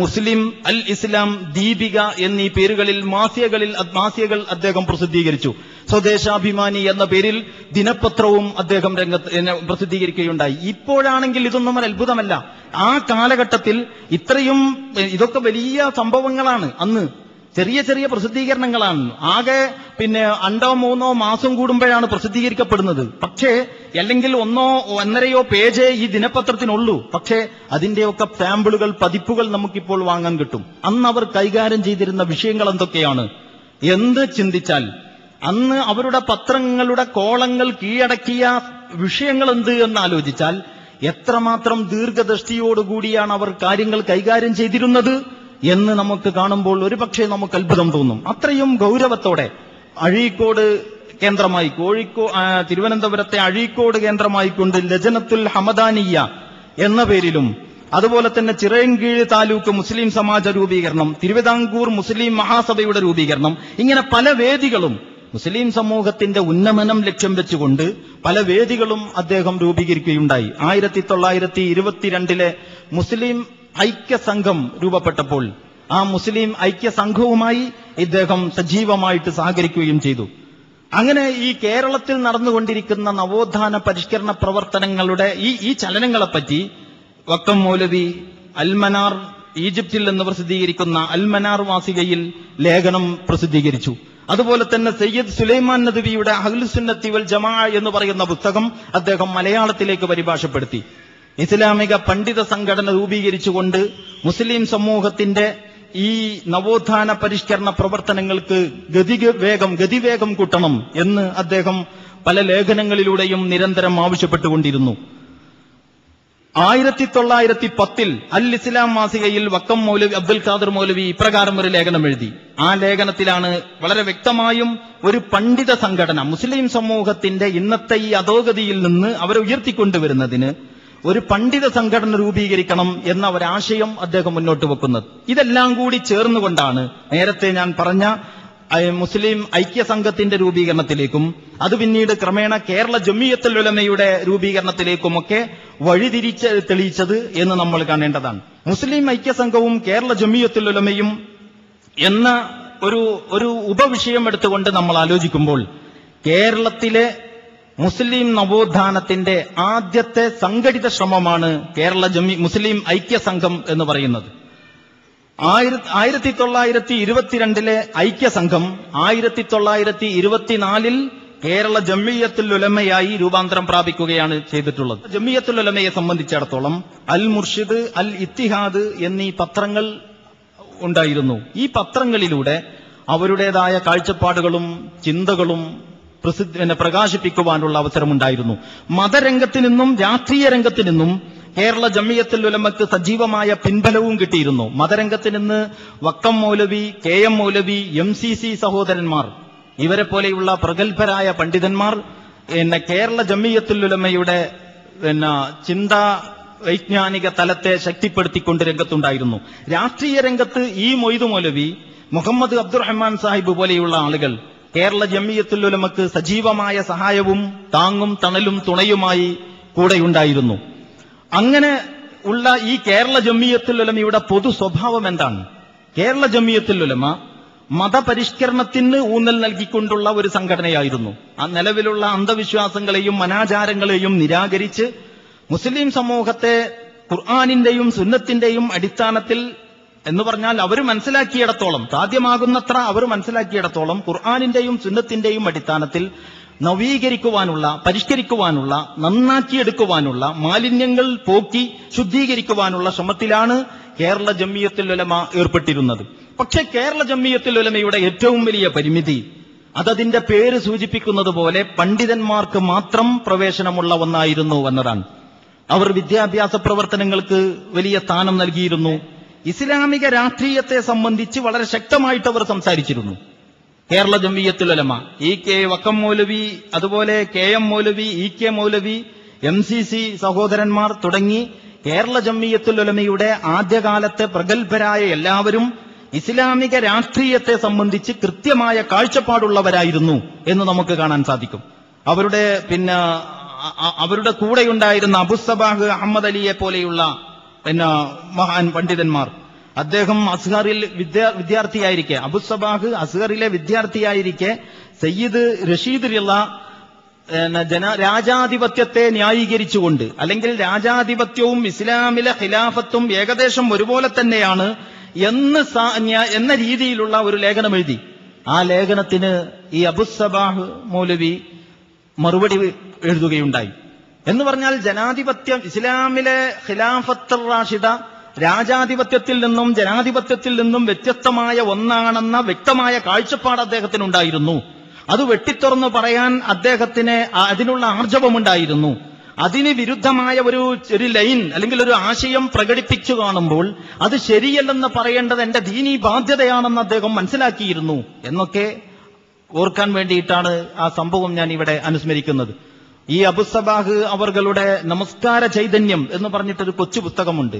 മുസ്ലിം, അൽ ഇസ്ലാം, ദീപിക എന്നീ പേരുകളിൽ മാസികകൾ അദ്ദേഹം പ്രസിദ്ധീകരിച്ചു. സ്വദേശാഭിമാനി എന്ന പേരിൽ ദിനപത്രവും അദ്ദേഹം പ്രസിദ്ധീകരിക്കുകയുണ്ടായി. ഇപ്പോഴാണെങ്കിൽ ഇതൊന്നും ഒരു അത്ഭുതമല്ല. ആ കാലഘട്ടത്തിൽ ഇതൊക്കെ വലിയ സംഭവങ്ങളാണ്. അന്ന് ചെറിയ പ്രസിദ്ധീകരണങ്ങളാണ്. ആകെ 2-3 മാസം കൂടുമ്പോഴാണ് പ്രസിദ്ധീകരിക്കപ്പെടുന്നത്. പക്ഷേ അല്ലെങ്കിൽ 1-1.5 പേജേ ഈ ദിനപത്രത്തിനുള്ളൂ. പക്ഷേ അതിന്റെയൊക്കെ സാമ്പിളുകൾ, പതിപ്പുകൾ നമുക്കിപ്പോൾ വാങ്ങാൻ കിട്ടും. അന്ന് അവർ കൈകാര്യം ചെയ്തിരുന്ന വിഷയങ്ങൾ എന്തൊക്കെയാണ് എന്ന് ചിന്തിച്ചാൽ, അന്ന് അവരുടെ പത്രങ്ങളുടെ കോളങ്ങൾ കീഴടക്കിയ വിഷയങ്ങൾ എന്ത് എന്ന് ആലോചിച്ചാൽ എത്രമാത്രം ദീർഘദൃഷ്ടിയോടുകൂടിയാണ് അവർ കാര്യങ്ങൾ കൈകാര്യം ചെയ്തിരുന്നത് എന്ന് നമുക്ക് കാണുമ്പോൾ ഒരുപക്ഷെ നമുക്ക് അത്ഭുതം തോന്നും. അത്രയും ഗൗരവത്തോടെ അഴീക്കോട് കേന്ദ്രമായി, തിരുവനന്തപുരത്തെ അഴീക്കോട് കേന്ദ്രമായിക്കൊണ്ട് ലജനത്തുൽ ഹമദാനിയ എന്ന പേരിലും, അതുപോലെ തന്നെ ചിറയൻകീഴ് താലൂക്ക് മുസ്ലിം സമാജ രൂപീകരണം, തിരുവിതാംകൂർ മുസ്ലിം മഹാസഭയുടെ രൂപീകരണം, ഇങ്ങനെ പല വേദികളും മുസ്ലിം സമൂഹത്തിന്റെ ഉന്നമനം ലക്ഷ്യം വെച്ചുകൊണ്ട് പല വേദികളും അദ്ദേഹം രൂപീകരിക്കുകയുണ്ടായി. 1922 മുസ്ലിം ഐക്യ സംഘം രൂപപ്പെട്ടപ്പോൾ ആ മുസ്ലിം ഐക്യ സംഘവുമായി ഇദ്ദേഹം സജീവമായിട്ട് സഹകരിക്കുകയും ചെയ്തു. അങ്ങനെ ഈ കേരളത്തിൽ നടന്നുകൊണ്ടിരിക്കുന്ന നവോത്ഥാന പരിഷ്കരണ പ്രവർത്തനങ്ങളുടെ ഈ ചലനങ്ങളെപ്പറ്റി വക്കം മൗലവി അൽമനാർ, ഈജിപ്തിൽ നിന്ന് പ്രസിദ്ധീകരിക്കുന്ന അൽമനാർ മാസികയിൽ ലേഖനം പ്രസിദ്ധീകരിച്ചു. അതുപോലെ തന്നെ സയ്യിദ് സുലൈമാൻ നദ്വിയുടെ അഹ്ലുസുന്നത്തി വൽ ജമാഅ എന്ന് പറയുന്ന പുസ്തകം അദ്ദേഹം മലയാളത്തിലേക്ക് പരിഭാഷപ്പെടുത്തി. ഇസ്ലാമിക പണ്ഡിത സംഘടന രൂപീകരിച്ചുകൊണ്ട് മുസ്ലിം സമൂഹത്തിന്റെ ഈ നവോത്ഥാന പരിഷ്കരണ പ്രവർത്തനങ്ങൾക്ക് ഗതിവേഗം കൂട്ടണം എന്ന് അദ്ദേഹം പല ലേഖനങ്ങളിലൂടെയും നിരന്തരം ആവശ്യപ്പെട്ടുകൊണ്ടിരുന്നു. 1910 അൽ ഇസ്ലാം മാസികയിൽ വക്കം മൗലവി അബ്ദുൽ ഖാദർ മൗലവി ഇപ്രകാരം ഒരു ലേഖനം എഴുതി. ആ ലേഖനത്തിലാണ് വളരെ വ്യക്തമായും ഒരു പണ്ഡിത സംഘടന മുസ്ലിം സമൂഹത്തിന്റെ ഇന്നത്തെ ഈ അധോഗതിയിൽ നിന്ന് അവരെ ഉയർത്തിക്കൊണ്ടുവരുന്നതിന് ഒരു പണ്ഡിത സംഘടന രൂപീകരിക്കണം എന്ന ഒരാശയം അദ്ദേഹം മുന്നോട്ട് വെക്കുന്നത്. ഇതെല്ലാം കൂടി ചേർന്നുകൊണ്ടാണ് നേരത്തെ ഞാൻ പറഞ്ഞ മുസ്ലിം ഐക്യസംഘത്തിന്റെ രൂപീകരണത്തിലേക്കും അത് പിന്നീട് ക്രമേണ കേരള ജമിയത്തുൽ ഉലമയുടെ രൂപീകരണത്തിലേക്കുമൊക്കെ തെളിയിച്ചത് എന്ന് നമ്മൾ കാണേണ്ടതാണ്. മുസ്ലിം ഐക്യസംഘവും കേരള ജമിയത്തുൽ ഉലമയും എന്ന ഒരു ഉപവിഷയം എടുത്തുകൊണ്ട് നമ്മൾ ആലോചിക്കുമ്പോൾ കേരളത്തിലെ മുസ്ലിം നവോത്ഥാനത്തിന്റെ ആദ്യത്തെ സംഘടിത ശ്രമമാണ് കേരള മുസ്ലിം ഐക്യസംഘം എന്ന് പറയുന്നത്. 1922 ഐക്യസംഘം 1924 കേരള ജമിയത്തുൽ ഉലമയായി രൂപാന്തരം പ്രാപിക്കുകയാണ് ചെയ്തിട്ടുള്ളത്. ജമിയത്തുൽ ഉലമയെ സംബന്ധിച്ചിടത്തോളം അൽ മുർഷിദ്, അൽ ഇത്തിഹാദ് എന്നീ പത്രങ്ങൾ ഉണ്ടായിരുന്നു. ഈ പത്രങ്ങളിലൂടെ അവരുടേതായ കാഴ്ചപ്പാടുകളും ചിന്തകളും പ്രകാശിപ്പിക്കുവാനുള്ള അവസരമുണ്ടായിരുന്നു. മതരംഗത്ത് നിന്നും രാഷ്ട്രീയ രംഗത്ത് നിന്നും കേരള ജമിയത്തുൽ ഉലമക്ക് സജീവമായ പിൻബലവും കിട്ടിയിരുന്നു. മതരംഗത്ത് നിന്ന് വക്കം മൗലവി, KM മൗലവി, MCC സഹോദരന്മാർ, ഇവരെ പോലെയുള്ള പ്രഗത്ഭരായ പണ്ഡിതന്മാർ കേരള ജമിയത്തുൽ ഉലമയുടെ ചിന്താ വൈജ്ഞാനിക തലത്തെ ശക്തിപ്പെടുത്തിക്കൊണ്ട് രംഗത്തുണ്ടായിരുന്നു. രാഷ്ട്രീയ രംഗത്ത് മൊയ്തു മൗലവി, മുഹമ്മദ് അബ്ദുറഹ്മാൻ സാഹിബ് പോലെയുള്ള ആളുകൾ കേരള ജമിയത്തുൽ ഉലമക്ക് സജീവമായ സഹായവും താങ്ങും തണലും തുണയുമായി കൂടെയുണ്ടായിരുന്നു. അങ്ങനെ ഉള്ള ഈ കേരള ജമിയത്തുൽ ഉലമയുടെ പൊതു സ്വഭാവം എന്താണ്? കേരള ജമിയത്തുൽ ഉലമ മതപരിഷ്കരണത്തിന് ഊന്നൽ നൽകിക്കൊണ്ടുള്ള ഒരു സംഘടനയായിരുന്നു. ആ നിലവിലുള്ള അന്ധവിശ്വാസങ്ങളെയും അനാചാരങ്ങളെയും നിരാകരിച്ച് മുസ്ലിം സമൂഹത്തെ ഖുർആനിന്റെയും സുന്നത്തിന്റെയും അടിസ്ഥാനത്തിൽ എന്ന് പറഞ്ഞാൽ അവർ മനസ്സിലാക്കിയിടത്തോളം, സാധ്യമാകുന്നത്ര അവർ മനസ്സിലാക്കിയിടത്തോളം ഖുർആനിന്റെയും സുന്നത്തിന്റെയും അടിസ്ഥാനത്തിൽ നവീകരിക്കുവാനുള്ള, പരിഷ്കരിക്കുവാനുള്ള, നന്നാക്കിയെടുക്കുവാനുള്ള, മാലിന്യങ്ങൾ പോക്കി ശുദ്ധീകരിക്കുവാനുള്ള ശ്രമത്തിലാണ് കേരള ജമിയത്തുൽ ഉലമ ഏർപ്പെട്ടിരുന്നത്. പക്ഷെ കേരള ജമിയത്തുൽ ഉലമയുടെ ഏറ്റവും വലിയ പരിമിതി അതതിന്റെ പേര് സൂചിപ്പിക്കുന്നത് പോലെ പണ്ഡിതന്മാർക്ക് മാത്രം പ്രവേശനമുള്ള ഒന്നായിരുന്നു എന്നതാണ്. അവർ വിദ്യാഭ്യാസ പ്രവർത്തനങ്ങൾക്ക് വലിയ സ്ഥാനം നൽകിയിരുന്നു. ഇസ്ലാമിക രാഷ്ട്രീയത്തെ സംബന്ധിച്ച് വളരെ ശക്തമായിട്ട് അവർ സംസാരിച്ചിരുന്നു. കേരള ജമിയത്തുൽ ഉലമ വക്കം മൗലവി, അതുപോലെ KM മൗലവി, EK മൗലവി, MCC സഹോദരന്മാർ തുടങ്ങി കേരള ജമിയത്തുൽ ഉലമയുടെ ആദ്യകാലത്തെ പ്രഗത്ഭരായ എല്ലാവരും ഇസ്ലാമിക രാഷ്ട്രീയത്തെ സംബന്ധിച്ച് കൃത്യമായ കാഴ്ചപ്പാടുള്ളവരായിരുന്നു എന്ന് നമുക്ക് കാണാൻ സാധിക്കും. അവരുടെ കൂടെയുണ്ടായിരുന്ന അബുസ്സബാഹ് അഹമ്മദ് അലിയെ പോലെയുള്ള മഹാൻ പണ്ഡിതന്മാർ, അദ്ദേഹം അസ്ഹറിൽ വിദ്യാർത്ഥിയായിരിക്കെ, അബുസ്സബാഹ് അസ്ഹറിലെ വിദ്യാർത്ഥിയായിരിക്കെ സയ്യിദ് റഷീദ് റിള രാജാധിപത്യത്തെ ന്യായീകരിച്ചുകൊണ്ട്, അല്ലെങ്കിൽ രാജാധിപത്യവും ഇസ്ലാമിലെ ഖിലാഫത്തും ഏകദേശം ഒരുപോലെ തന്നെയാണ് എന്ന രീതിയിലുള്ള ഒരു ലേഖനം എഴുതി. ആ ലേഖനത്തിന് ഈ അബുസ്സബാഹ് മൗലവി മറുപടി എഴുതുകയുണ്ടായി. എന്ന് പറഞ്ഞാൽ ജനാധിപത്യം, ഇസ്ലാമിലെ ഖിലാഫത്ത് റാഷിദ രാജാധിപത്യത്തിൽ നിന്നും ജനാധിപത്യത്തിൽ നിന്നും വ്യത്യസ്തമായ ഒന്നാണെന്ന വ്യക്തമായ കാഴ്ചപ്പാട് അദ്ദേഹത്തിനുണ്ടായിരുന്നു. അത് വെട്ടിത്തുറന്ന് പറയാൻ അദ്ദേഹത്തിന് അതിനുള്ള ആർജവമുണ്ടായിരുന്നു. അതിന് വിരുദ്ധമായ ഒരു ലൈൻ അല്ലെങ്കിൽ ഒരു ആശയം പ്രകടിപ്പിച്ചു കാണുമ്പോൾ അത് ശരിയല്ലെന്ന് പറയേണ്ടത് എന്റെ ദീനീ ബാധ്യതയാണെന്ന് അദ്ദേഹം മനസ്സിലാക്കിയിരുന്നു എന്നൊക്കെ ഓർക്കാൻ വേണ്ടിയിട്ടാണ് ആ സംഭവം ഞാൻ ഇവിടെ അനുസ്മരിക്കുന്നത്. ഈ അബുസ്സബാഹ് അവர்களுടെ നമസ്കാര ചൈതന്യം എന്ന് പറഞ്ഞിട്ടൊരു കൊച്ചു പുസ്തകമുണ്ട്.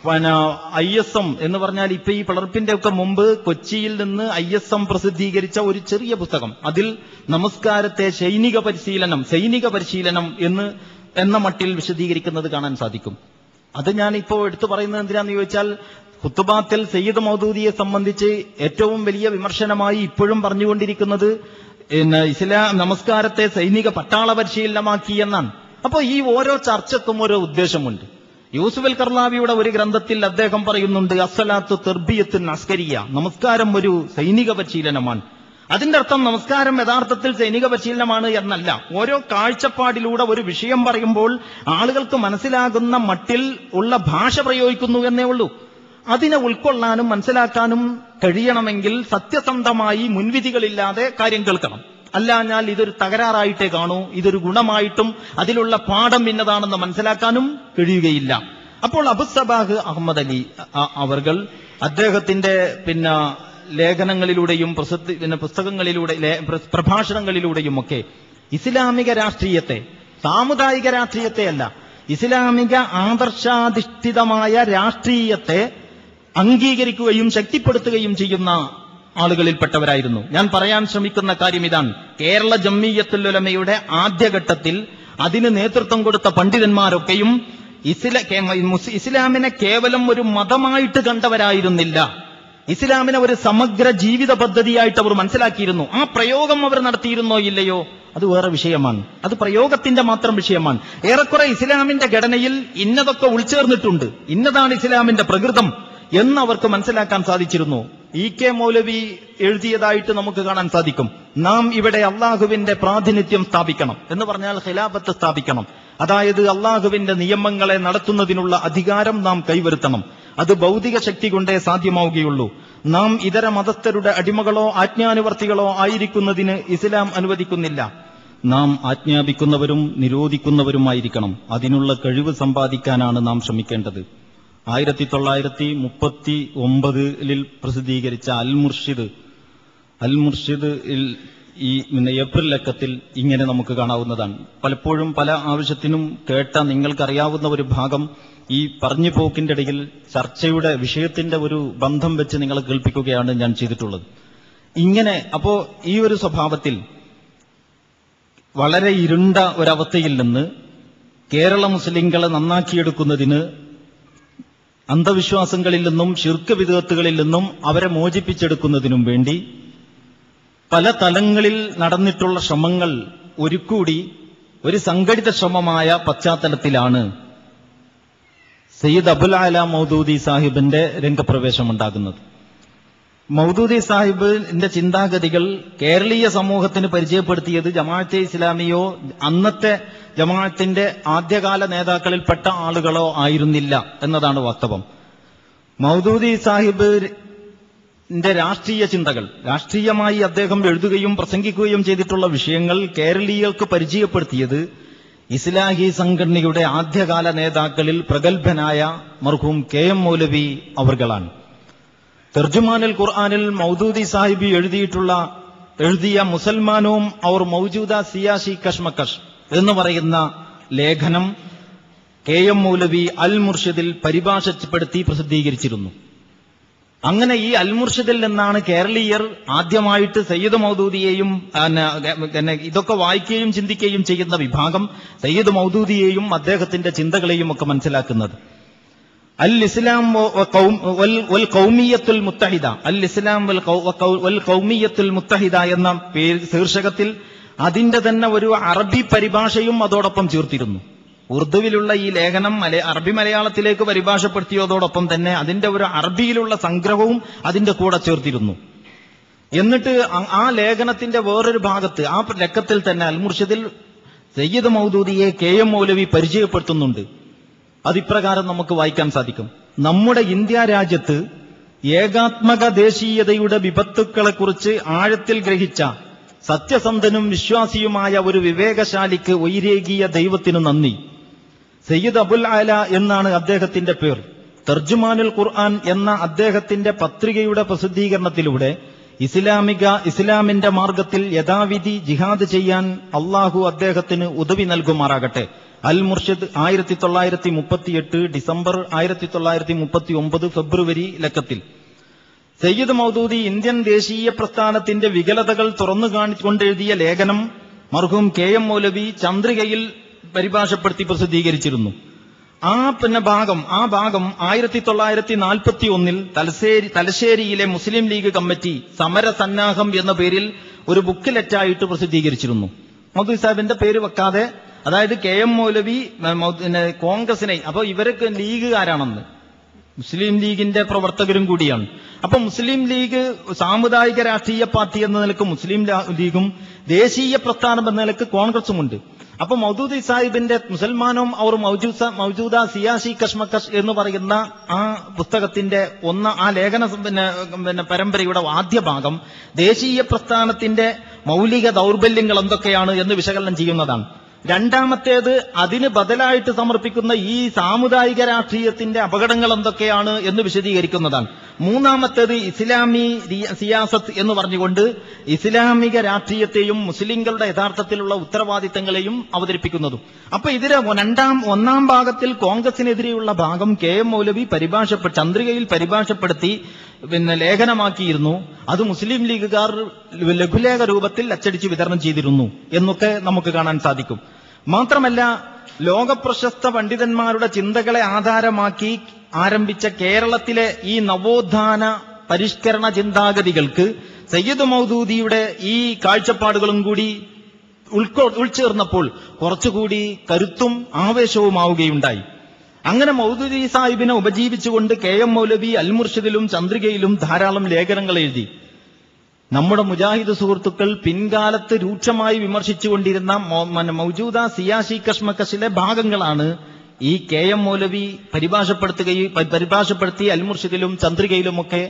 ISM എന്ന് പറഞ്ഞാൽ ഇപ്പൊ ഈ പിളർപ്പിന്റെ ഒക്കെ മുമ്പ് കൊച്ചിയിൽ നിന്ന് ISM പ്രസിദ്ധീകരിച്ച ഒരു ചെറിയ പുസ്തകം, അതിൽ നമസ്കാരത്തെ സൈനിക പരിശീലനം എന്ന മട്ടിൽ വിശദീകരിക്കുന്നത് കാണാൻ സാധിക്കും. അത് ഞാനിപ്പോ എടുത്തു പറയുന്നത് എന്തിനാന്ന് ചോദിച്ചാൽ, ഖുത്ബാത്തിൽ സയ്യിദ് മൗദൂദിയെ സംബന്ധിച്ച് ഏറ്റവും വലിയ വിമർശനമായി ഇപ്പോഴും പറഞ്ഞുകൊണ്ടിരിക്കുന്നത് നമസ്കാരത്തെ സൈനിക പട്ടാള പരിശീലനമാക്കി എന്നാണ്. അപ്പൊ ഈ ഓരോ ചർച്ചക്കും ഓരോ ഉദ്ദേശമുണ്ട്. യൂസുഫ് അൽ കർലാവിയുടെ ഒരു ഗ്രന്ഥത്തിൽ അദ്ദേഹം പറയുന്നുണ്ട്, അസ്സലാത്തു തർബിയത്തുൻ അസ്കരിയ, നമസ്കാരം ഒരു സൈനിക പരിശീലനമാണ്. അതിന്റെ അർത്ഥം നമസ്കാരം യഥാർത്ഥത്തിൽ സൈനിക പരിശീലനമാണ് എന്നല്ല. ഓരോ കാഴ്ചപ്പാടിലൂടെ ഒരു വിഷയം പറയുമ്പോൾ ആളുകൾക്ക് മനസ്സിലാകുന്ന മട്ടിൽ ഉള്ള ഭാഷ പ്രയോഗിക്കുന്നു എന്നേ ഉള്ളൂ. അതിനെ ഉൾക്കൊള്ളാനും മനസ്സിലാക്കാനും കഴിയണമെങ്കിൽ സത്യസന്ധമായി മുൻവിധികളില്ലാതെ കാര്യം കേൾക്കണം. അല്ലാഞ്ഞാൽ ഇതൊരു തകരാറായിട്ടേ കാണൂ, ഇതൊരു ഗുണമായിട്ടും അതിലുള്ള പാഠം ഇന്നതാണെന്ന് മനസ്സിലാക്കാനും കഴിയുകയില്ല. അപ്പോൾ അബുസബാഹ് അഹമ്മദ് അലി അവർകൾ അദ്ദേഹത്തിന്റെ ലേഖനങ്ങളിലൂടെയും പുസ്തകങ്ങളിലൂടെ പ്രഭാഷണങ്ങളിലൂടെയും ഒക്കെ ഇസ്ലാമിക രാഷ്ട്രീയത്തെ, സാമുദായിക രാഷ്ട്രീയത്തെ അല്ല, ഇസ്ലാമിക ആദർശാധിഷ്ഠിതമായ രാഷ്ട്രീയത്തെ അംഗീകരിക്കുകയും ശക്തിപ്പെടുത്തുകയും ചെയ്യുന്ന ആളുകളിൽപ്പെട്ടവരായിരുന്നു. ഞാൻ പറയാൻ ശ്രമിക്കുന്ന കാര്യം ഇതാണ്. കേരള ജംഇയ്യത്തുൽ ഉലമയുടെ ആദ്യഘട്ടത്തിൽ അതിന് നേതൃത്വം കൊടുത്ത പണ്ഡിതന്മാരൊക്കെയും ഇസ്ലാമിനെ കേവലം ഒരു മതമായിട്ട് കണ്ടവരായിരുന്നില്ല. ഇസ്ലാമിനെ ഒരു സമഗ്ര ജീവിത പദ്ധതിയായിട്ട് അവർ മനസ്സിലാക്കിയിരുന്നു. ആ പ്രയോഗം അവർ നടത്തിയിരുന്നോ ഇല്ലയോ അത് വേറെ വിഷയമാണ്. അത് പ്രയോഗത്തിന്റെ മാത്രം വിഷയമാണ്. ഏറെക്കുറെ ഇസ്ലാമിന്റെ ഘടനയിൽ ഇന്നതൊക്കെ ഉൾച്ചേർന്നിട്ടുണ്ട്, ഇന്നതാണ് ഇസ്ലാമിന്റെ പ്രകൃതം എന്നവർക്ക് മനസ്സിലാക്കാൻ സാധിച്ചിരുന്നു. EK മൗലവി എഴുതിയതായിട്ട് നമുക്ക് കാണാൻ സാധിക്കും. നാം ഇവിടെ അള്ളാഹുവിന്റെ പ്രാതിനിധ്യം സ്ഥാപിക്കണം എന്ന് പറഞ്ഞാൽ ഖിലാഫത്ത് സ്ഥാപിക്കണം. അതായത് അള്ളാഹുവിന്റെ നിയമങ്ങളെ നടത്തുന്നതിനുള്ള അധികാരം നാം കൈവരുത്തണം. അത് ഭൗതിക ശക്തി കൊണ്ടേ സാധ്യമാവുകയുള്ളൂ. നാം ഇതര മതസ്ഥരുടെ അടിമകളോ ആജ്ഞാനുവർത്തികളോ ആയിരിക്കുന്നതിന് ഇസ്ലാം അനുവദിക്കുന്നില്ല. നാം ആജ്ഞാപിക്കുന്നവരും നിരോധിക്കുന്നവരുമായിരിക്കണം. അതിനുള്ള കഴിവ് സമ്പാദിക്കാനാണ് നാം ശ്രമിക്കേണ്ടത്. 1939 പ്രസിദ്ധീകരിച്ച അൽ മുർഷിദ് ഈ ഏപ്രിൽ ലക്കത്തിൽ ഇങ്ങനെ നമുക്ക് കാണാവുന്നതാണ്. പലപ്പോഴും പല ആവശ്യത്തിനും കേട്ട നിങ്ങൾക്കറിയാവുന്ന ഒരു ഭാഗം ഈ പറഞ്ഞു പോക്കിന്റെ ഇടയിൽ ചർച്ചയുടെ വിഷയത്തിന്റെ ഒരു ബന്ധം വെച്ച് നിങ്ങളെ കേൾപ്പിക്കുകയാണ് ഞാൻ ചെയ്തിട്ടുള്ളത്. ഇങ്ങനെ അപ്പോ ഈ ഒരു സ്വഭാവത്തിൽ വളരെ ഇരുണ്ട ഒരവസ്ഥയിൽ നിന്ന് കേരള മുസ്ലിങ്ങളെ നന്നാക്കിയെടുക്കുന്നതിന് അന്ധവിശ്വാസങ്ങളിൽ നിന്നും ശിർക്ക് വിദഅത്തുകളിൽ നിന്നും അവരെ മോചിപ്പിച്ചെടുക്കുന്നതിനും വേണ്ടി പല തലങ്ങളിൽ നടന്നിട്ടുള്ള ശ്രമങ്ങൾ ഒരുകൂടി ഒരു സംഘടിത ശ്രമമായ പശ്ചാത്തലത്തിലാണ് സയ്യിദ് അബുൽ ആല മൗദൂദി സാഹിബിന്റെ രംഗപ്രവേശമുണ്ടാകുന്നത്. മൗദൂദി സാഹിബിന്റെ ചിന്താഗതികൾ കേരളീയ സമൂഹത്തിന് പരിചയപ്പെടുത്തിയത് ജമാഅത്തെ ഇസ്ലാമിയോ അന്നത്തെ ജമാഅത്തിന്റെ ആദ്യകാല നേതാക്കളിൽപ്പെട്ട ആളുകളോ ആയിരുന്നില്ല എന്നതാണ് വാസ്തവം. മൗദൂദി സാഹിബിന്റെ രാഷ്ട്രീയ ചിന്തകൾ, രാഷ്ട്രീയമായി അദ്ദേഹം എഴുതുകയും പ്രസംഗിക്കുകയും ചെയ്തിട്ടുള്ള വിഷയങ്ങൾ കേരളീയർക്ക് പരിചയപ്പെടുത്തിയത് ഇസ്ലാഹി സംഘടനയുടെ ആദ്യകാല നേതാക്കളിൽ പ്രഗത്ഭനായ മർഹൂം KM മൗലവി അവർകളാണ്. തർജുമാനുൽ ഖുർആനിൽ മൗദൂദി സാഹിബി എഴുതിയ മുസൽമാനവും അവർ മൗജൂദ സിയാസി കശ്മകഷ് എന്ന് പറയുന്ന ലേഖനം KM മൗലവി അൽ മുർഷിദിൽ പരിഭാഷപ്പെടുത്തി പ്രസിദ്ധീകരിച്ചിരുന്നു. അങ്ങനെ ഈ അൽ മുർഷിദിൽ നിന്നാണ് കേരളീയർ ആദ്യമായിട്ട് സയ്യിദ് മൗദൂദിയെയും ഇതൊക്കെ വായിക്കുകയും ചിന്തിക്കുകയും ചെയ്യുന്ന വിഭാഗം സയ്യിദ് മൗദൂദിയെയും അദ്ദേഹത്തിന്റെ ചിന്തകളെയും ഒക്കെ മനസ്സിലാക്കുന്നത്. അൽ ഇസ്ലാം വൽ ഖൗമിയ്യത്തുൽ മുത്തഹിദ, അൽ ഇസ്ലാം വൽ ഖൗമിയ്യത്തുൽ മുത്തഹിദ എന്ന ശീർഷകത്തിൽ അതിന്റെ തന്നെ ഒരു അറബി പരിഭാഷയും അതോടൊപ്പം ചേർത്തിരുന്നു. ഉറുദുവിലുള്ള ഈ ലേഖനം അറബി മലയാളത്തിലേക്ക് പരിഭാഷപ്പെടുത്തിയതോടൊപ്പം തന്നെ അതിന്റെ ഒരു അറബിയിലുള്ള സംഗ്രഹവും അതിന്റെ കൂടെ ചേർത്തിരുന്നു. എന്നിട്ട് ആ ലേഖനത്തിന്റെ വേറൊരു ഭാഗത്ത് ആ ലക്കത്തിൽ തന്നെ അൽ മുർഷിദിൽ സയ്യിദ് മൗദൂദിയെ KM മൗലവി പരിചയപ്പെടുത്തുന്നുണ്ട്. അതിപ്രകാരം നമുക്ക് വായിക്കാൻ സാധിക്കും. നമ്മുടെ ഇന്ത്യ രാജ്യത്ത് ഏകാത്മക ദേശീയതയുടെ വിപത്തുക്കളെക്കുറിച്ച് ആഴത്തിൽ ഗ്രഹിച്ച സത്യസന്ധനും വിശ്വാസിയുമായ ഒരു വിവേകശാലിക്ക് ഒയിരേകിയ ദൈവത്തിനു നന്ദി. സയ്യിദ് അബുൽ ആല എന്നാണ് അദ്ദേഹത്തിന്റെ പേർ. തർജുമാനുൽ ഖുർആൻ എന്ന അദ്ദേഹത്തിന്റെ പത്രികയുടെ പ്രസിദ്ധീകരണത്തിലൂടെ ഇസ്ലാമിന്റെ മാർഗത്തിൽ യഥാവിധി ജിഹാദ് ചെയ്യാൻ അള്ളാഹു അദ്ദേഹത്തിന് ഉദവി നൽകുമാറാകട്ടെ. അൽ മുർഷിദ് 1938 ഡിസംബർ 1939 ഫെബ്രുവരി ലക്കത്തിൽ. സയ്യിദ് മൗദൂദി ഇന്ത്യൻ ദേശീയ പ്രസ്ഥാനത്തിന്റെ വികലതകൾ തുറന്നു കാണിച്ചുകൊണ്ടെഴുതിയ ലേഖനം മർഹൂം KM മൗലവി ചന്ദ്രികയിൽ പരിഭാഷപ്പെടുത്തി പ്രസിദ്ധീകരിച്ചിരുന്നു. ആ ഭാഗം 1941 തലശ്ശേരിയിലെ മുസ്ലിം ലീഗ് കമ്മിറ്റി സമരസന്നാഹം എന്ന പേരിൽ ഒരു ബുക്കിലെറ്റായിട്ട് പ്രസിദ്ധീകരിച്ചിരുന്നു. മൗദൂദി സാഹിബിന്റെ പേര് വെക്കാതെ, അതായത് KM മൗലവി കോൺഗ്രസിനെ, അപ്പൊ ഇവരൊക്കെ ലീഗുകാരാണെന്ന്, മുസ്ലിം ലീഗിന്റെ പ്രവർത്തകരും കൂടിയാണ്. അപ്പൊ മുസ്ലിം ലീഗ് സാമുദായിക രാഷ്ട്രീയ പാർട്ടി എന്ന നിലക്ക് മുസ്ലിം ലീഗും ദേശീയ പ്രസ്ഥാനം എന്ന നിലക്ക് കോൺഗ്രസുമുണ്ട്. അപ്പൊ മൗദൂദി സാഹിബിന്റെ മുസൽമാനും അവർ മൗജൂദ സിയാസി കശ്മകഷ് എന്ന് പറയുന്ന ആ പുസ്തകത്തിന്റെ ആ ലേഖന പരമ്പരയുടെ ആദ്യ ഭാഗം ദേശീയ പ്രസ്ഥാനത്തിന്റെ മൗലിക ദൗർബല്യങ്ങൾ എന്തൊക്കെയാണ് എന്ന് വിശകലനം ചെയ്യുന്നതാണ്. രണ്ടാമത്തേത് അതിന് ബദലായിട്ട് സമർപ്പിക്കുന്ന ഈ സാമുദായിക രാഷ്ട്രീയത്തിന്റെ അപകടങ്ങൾ എന്തൊക്കെയാണ് എന്ന് വിശദീകരിക്കുന്നതാണ്. മൂന്നാമത്തേത് ഇസ്ലാമി സിയാസത്ത് എന്ന് പറഞ്ഞുകൊണ്ട് ഇസ്ലാമിക രാഷ്ട്രീയത്തെയും മുസ്ലിങ്ങളുടെ യഥാർത്ഥത്തിലുള്ള ഉത്തരവാദിത്തങ്ങളെയും അവതരിപ്പിക്കുന്നതും. അപ്പൊ ഇതിലെ ഒന്നാം ഭാഗത്തിൽ കോൺഗ്രസിനെതിരെയുള്ള ഭാഗം KM മൗലവി ചന്ദ്രികയിൽ പരിഭാഷപ്പെടുത്തി ലേഖനമാക്കിയിരുന്നു. അത് മുസ്ലിം ലീഗുകാർ ലഘുലേഖ രൂപത്തിൽ അച്ചടിച്ച് വിതരണം ചെയ്തിരുന്നു എന്നൊക്കെ നമുക്ക് കാണാൻ സാധിക്കും. മാത്രമല്ല, ലോകപ്രശസ്ത പണ്ഡിതന്മാരുടെ ചിന്തകളെ ആധാരമാക്കി ആരംഭിച്ച കേരളത്തിലെ ഈ നവോത്ഥാന പരിഷ്കരണ ചിന്താഗതികൾക്ക് സയ്യിദ് മൗദൂദിയുടെ ഈ കാഴ്ചപ്പാടുകളും കൂടി ഉൾച്ചേർന്നപ്പോൾ കുറച്ചുകൂടി കരുത്തും ആവേശവുമാവുകയുണ്ടായി. അങ്ങനെ മൗദൂദി സാഹിബിനെ ഉപജീവിച്ചുകൊണ്ട് KM മൗലവി അൽ മുർഷിദിലും ചന്ദ്രികയിലും ധാരാളം ലേഖനങ്ങൾ എഴുതി. നമ്മുടെ മുജാഹിദ് സുഹൃത്തുക്കൾ പിൻകാലത്ത് രൂക്ഷമായി വിമർശിച്ചുകൊണ്ടിരുന്ന മൗജൂദ സിയാസി കശ്മകഷിലെ ഭാഗങ്ങളാണ് ഈ KM മൗലവി പരിഭാഷപ്പെടുത്തി അൽ മുർഷിദിലും ചന്ദ്രികയിലുമൊക്കെ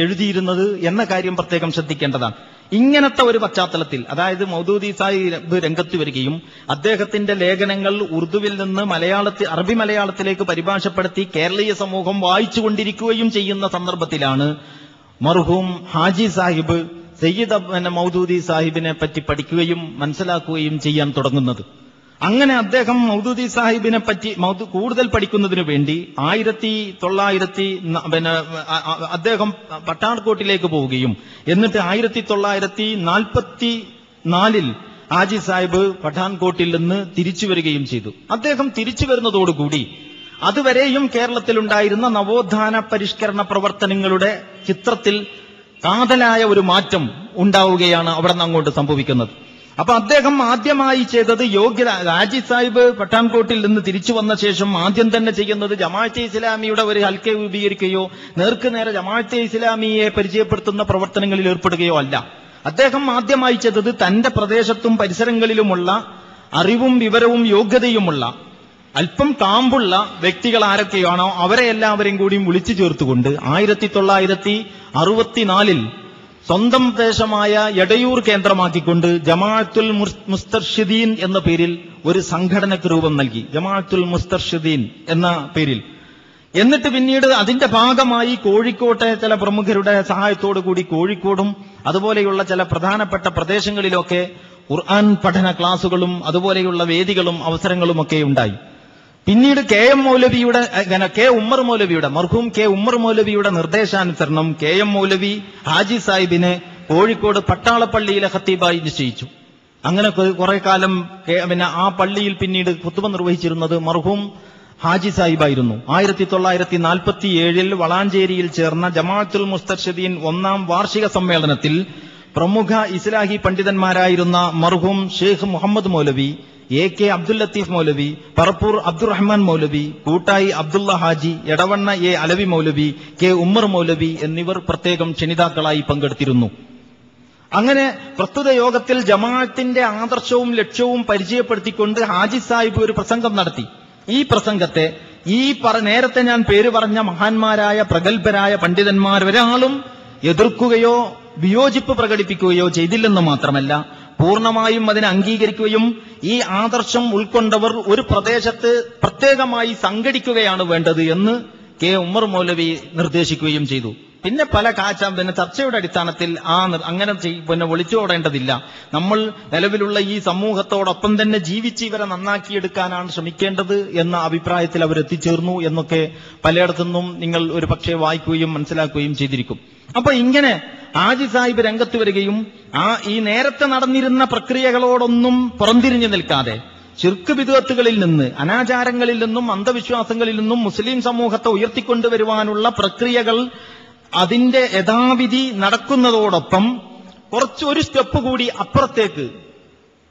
എഴുതിയിരുന്നത് എന്ന കാര്യം പ്രത്യേകം ശ്രദ്ധിക്കേണ്ടതാണ്. ഇങ്ങനത്തെ ഒരു പശ്ചാത്തലത്തിൽ, അതായത് മൗദൂദി സാഹിബ് രംഗത്ത് വരികയും അദ്ദേഹത്തിന്റെ ലേഖനങ്ങൾ ഉറുദുവിൽ നിന്ന് അറബി മലയാളത്തിലേക്ക് പരിഭാഷപ്പെടുത്തി കേരളീയ സമൂഹം വായിച്ചുകൊണ്ടിരിക്കുകയും ചെയ്യുന്ന സന്ദർഭത്തിലാണ് മർഹൂം ഹാജി സാഹിബ് സയ്യിദ് മൗദൂദി സാഹിബിനെ പറ്റി പഠിക്കുകയും മനസ്സിലാക്കുകയും ചെയ്യാൻ തുടങ്ങുന്നത്. അങ്ങനെ അദ്ദേഹം മൗദൂദി സാഹിബിനെ പറ്റി കൂടുതൽ പഠിക്കുന്നതിനു വേണ്ടി അദ്ദേഹം പട്ടാൺകോട്ടിലേക്ക് പോവുകയും എന്നിട്ട് 1944 ഹാജി സാഹിബ് പഠാൻകോട്ടിൽ നിന്ന് തിരിച്ചു വരികയും ചെയ്തു. അദ്ദേഹം തിരിച്ചു വരുന്നതോടുകൂടി അതുവരെയും കേരളത്തിലുണ്ടായിരുന്ന നവോത്ഥാന പരിഷ്കരണ പ്രവർത്തനങ്ങളുടെ ചിത്രത്തിൽ കാതലായ ഒരു മാറ്റം ഉണ്ടാവുകയാണ് അവിടെ നിന്ന് അങ്ങോട്ട് സംഭവിക്കുന്നത്. അപ്പൊ അദ്ദേഹം ആദ്യമായി ചെയ്തത് ഹാജി സാഹിബ് പഠാൻകോട്ടിൽ നിന്ന് തിരിച്ചു വന്ന ശേഷം ആദ്യം തന്നെ ചെയ്യുന്നത് ജമാഅത്തെ ഇസ്ലാമിയുടെ ഒരു ഹൽക്ക രൂപീകരിക്കുകയോ നേർക്കുനേരെ ജമാഅത്തെ ഇസ്ലാമിയെ പരിചയപ്പെടുത്തുന്ന പ്രവർത്തനങ്ങളിൽ ഏർപ്പെടുകയോ അല്ല. അദ്ദേഹം ആദ്യമായി ചെയ്തത് തന്റെ പ്രദേശത്തും പരിസരങ്ങളിലുമുള്ള അറിവും വിവരവും യോഗ്യതയുമുള്ള അല്പം കാമ്പുള്ള വ്യക്തികൾ ആരൊക്കെയാണോ അവരെ എല്ലാവരെയും കൂടിയും വിളിച്ചു ചേർത്തുകൊണ്ട് 1964 സ്വന്തം ദേശമായ എടയൂർ കേന്ദ്രമാക്കിക്കൊണ്ട് ജമാഅത്തുൽ മുസ്തർഷിദീൻ എന്ന പേരിൽ ഒരു സംഘടനയ്ക്ക് രൂപം നൽകി. ജമാഅത്തുൽ മുസ്തർഷിദീൻ എന്ന പേരിൽ. എന്നിട്ട് പിന്നീട് അതിന്റെ ഭാഗമായി കോഴിക്കോട്ടെ ചില പ്രമുഖരുടെ സഹായത്തോടു കൂടി കോഴിക്കോടും അതുപോലെയുള്ള ചില പ്രധാനപ്പെട്ട പ്രദേശങ്ങളിലൊക്കെ ഖുർആൻ പഠന ക്ലാസുകളും അതുപോലെയുള്ള വേദികളും അവസരങ്ങളുമൊക്കെ ഉണ്ടായി. പിന്നീട് മർഹൂം കെ ഉമ്മർ മൗലവിയുടെ നിർദ്ദേശാനുസരണം KM മൗലവി ഹാജി സാഹിബിനെ കോഴിക്കോട് പട്ടാളപ്പള്ളിയിലെ ഖത്തീബായി നിശ്ചയിച്ചു. അങ്ങനെ കുറെ കാലം ആ പള്ളിയിൽ പിന്നീട് ഖുത്ബ നിർവഹിച്ചിരുന്നത് മർഹൂം ഹാജി സാഹിബായിരുന്നു. 1947 വളാഞ്ചേരിയിൽ ചേർന്ന ജമാഅത്തുൽ മുസ്തർഷിദീൻ 1ാം വാർഷിക സമ്മേളനത്തിൽ പ്രമുഖ ഇസ്ലാഹി പണ്ഡിതന്മാരായിരുന്ന മർഹൂം ഷെയ്ഖ് മുഹമ്മദ് മൗലവി, AK അബ്ദുൽ ലത്തീഫ് മൗലവി, പറപ്പൂർ അബ്ദുറഹ്മാൻ മൗലവി, കൂട്ടായി അബ്ദുള്ള ഹാജി, എടവണ്ണ അലവി മൗലവി, K ഉമ്മർ മൗലവി എന്നിവർ പ്രത്യേകം ക്ഷണിതാക്കളായി പങ്കെടുത്തിരുന്നു. അങ്ങനെ പ്രസ്തുത യോഗത്തിൽ ജമാഅത്തിന്റെ ആദർശവും ലക്ഷ്യവും പരിചയപ്പെടുത്തിക്കൊണ്ട് ഹാജി സാഹിബ് ഒരു പ്രസംഗം നടത്തി. ഈ പ്രസംഗത്തെ നേരത്തെ ഞാൻ പേര് പറഞ്ഞ മഹാന്മാരായ പ്രഗത്ഭരായ പണ്ഡിതന്മാർ ഒരാളും എതിർക്കുകയോ വിയോജിപ്പ് പ്രകടിപ്പിക്കുകയോ ചെയ്തില്ലെന്ന് മാത്രമല്ല, പൂർണ്ണമായും അതിനെ അംഗീകരിക്കുകയും ഈ ആദർശം ഉൾക്കൊണ്ടവർ ഒരു പ്രദേശത്ത് പ്രത്യേകമായി സംഘടിക്കുകയാണ് വേണ്ടത് എന്ന് K ഉമ്മർ മൗലവി നിർദ്ദേശിക്കുകയും ചെയ്തു. പിന്നെ പല ചർച്ചയുടെ അടിസ്ഥാനത്തിൽ അങ്ങനെ ഒളിച്ചോടേണ്ടതില്ല. നമ്മൾ നിലവിലുള്ള ഈ സമൂഹത്തോടൊപ്പം തന്നെ ജീവിച്ച് ഇവരെ നന്നാക്കിയെടുക്കാനാണ് ശ്രമിക്കേണ്ടത് എന്ന അഭിപ്രായത്തിൽ അവരെത്തിച്ചേർന്നു എന്നൊക്കെ പലയിടത്തുനിന്നും നിങ്ങൾ ഒരു പക്ഷേ വായിക്കുകയും മനസ്സിലാക്കുകയും ചെയ്തിരിക്കും. അപ്പൊ ഇങ്ങനെ ഹാജി സാഹിബ് രംഗത്ത് വരികയും ഈ നേരത്തെ നടന്നിരുന്ന പ്രക്രിയകളോടൊന്നും പുറംതിരിഞ്ഞു നിൽക്കാതെ ശിർക്ക് ബിദ്അത്തുകളിൽ നിന്ന്, അനാചാരങ്ങളിൽ നിന്നും അന്ധവിശ്വാസങ്ങളിൽ നിന്നും മുസ്ലിം സമൂഹത്തെ ഉയർത്തിക്കൊണ്ടുവരുവാനുള്ള പ്രക്രിയകൾ അതിന്റെ യഥാവിധി നടക്കുന്നതോടൊപ്പം കുറച്ചൊരു സ്റ്റെപ്പ് കൂടി അപ്പുറത്തേക്ക്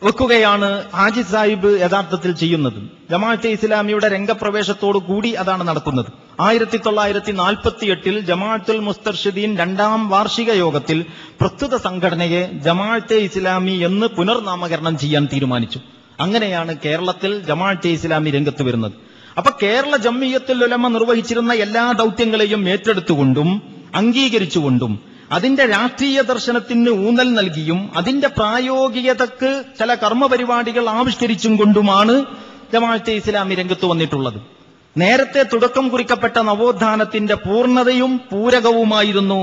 വെക്കുകയാണ് ഹാജി സാഹിബ് യഥാർത്ഥത്തിൽ ചെയ്യുന്നത്. ജമാഅത്തെ ഇസ്ലാമിയുടെ രംഗപ്രവേശത്തോടു കൂടി അതാണ് നടക്കുന്നത്. 1948 ജമാഅത്തുൽ മുസ്തർഷിദീൻ 2ാം വാർഷിക യോഗത്തിൽ പ്രസ്തുത സംഘടനയെ ജമാഅത്തെ ഇസ്ലാമി എന്ന് പുനർനാമകരണം ചെയ്യാൻ തീരുമാനിച്ചു. അങ്ങനെയാണ് കേരളത്തിൽ ജമാഅത്തെ ഇസ്ലാമി രംഗത്ത് വരുന്നത്. അപ്പൊ കേരള ജംഇയ്യത്തുൽ ഉലമ നിർവഹിച്ചിരുന്ന എല്ലാ ദൗത്യങ്ങളെയും ഏറ്റെടുത്തുകൊണ്ടും അംഗീകരിച്ചുകൊണ്ടും അതിന്റെ രാഷ്ട്രീയ ദർശനത്തിന് ഊന്നൽ നൽകിയും അതിന്റെ പ്രായോഗികതക്ക് ചില കർമ്മപരിപാടികൾ ആവിഷ്കരിച്ചും കൊണ്ടുമാണ് ജമാഅത്തെ ഇസ്ലാമി രംഗത്ത് വന്നിട്ടുള്ളത്. നേരത്തെ തുടക്കം കുറിക്കപ്പെട്ട നവോത്ഥാനത്തിന്റെ പൂർണ്ണതയും പൂരകവുമായിരുന്നു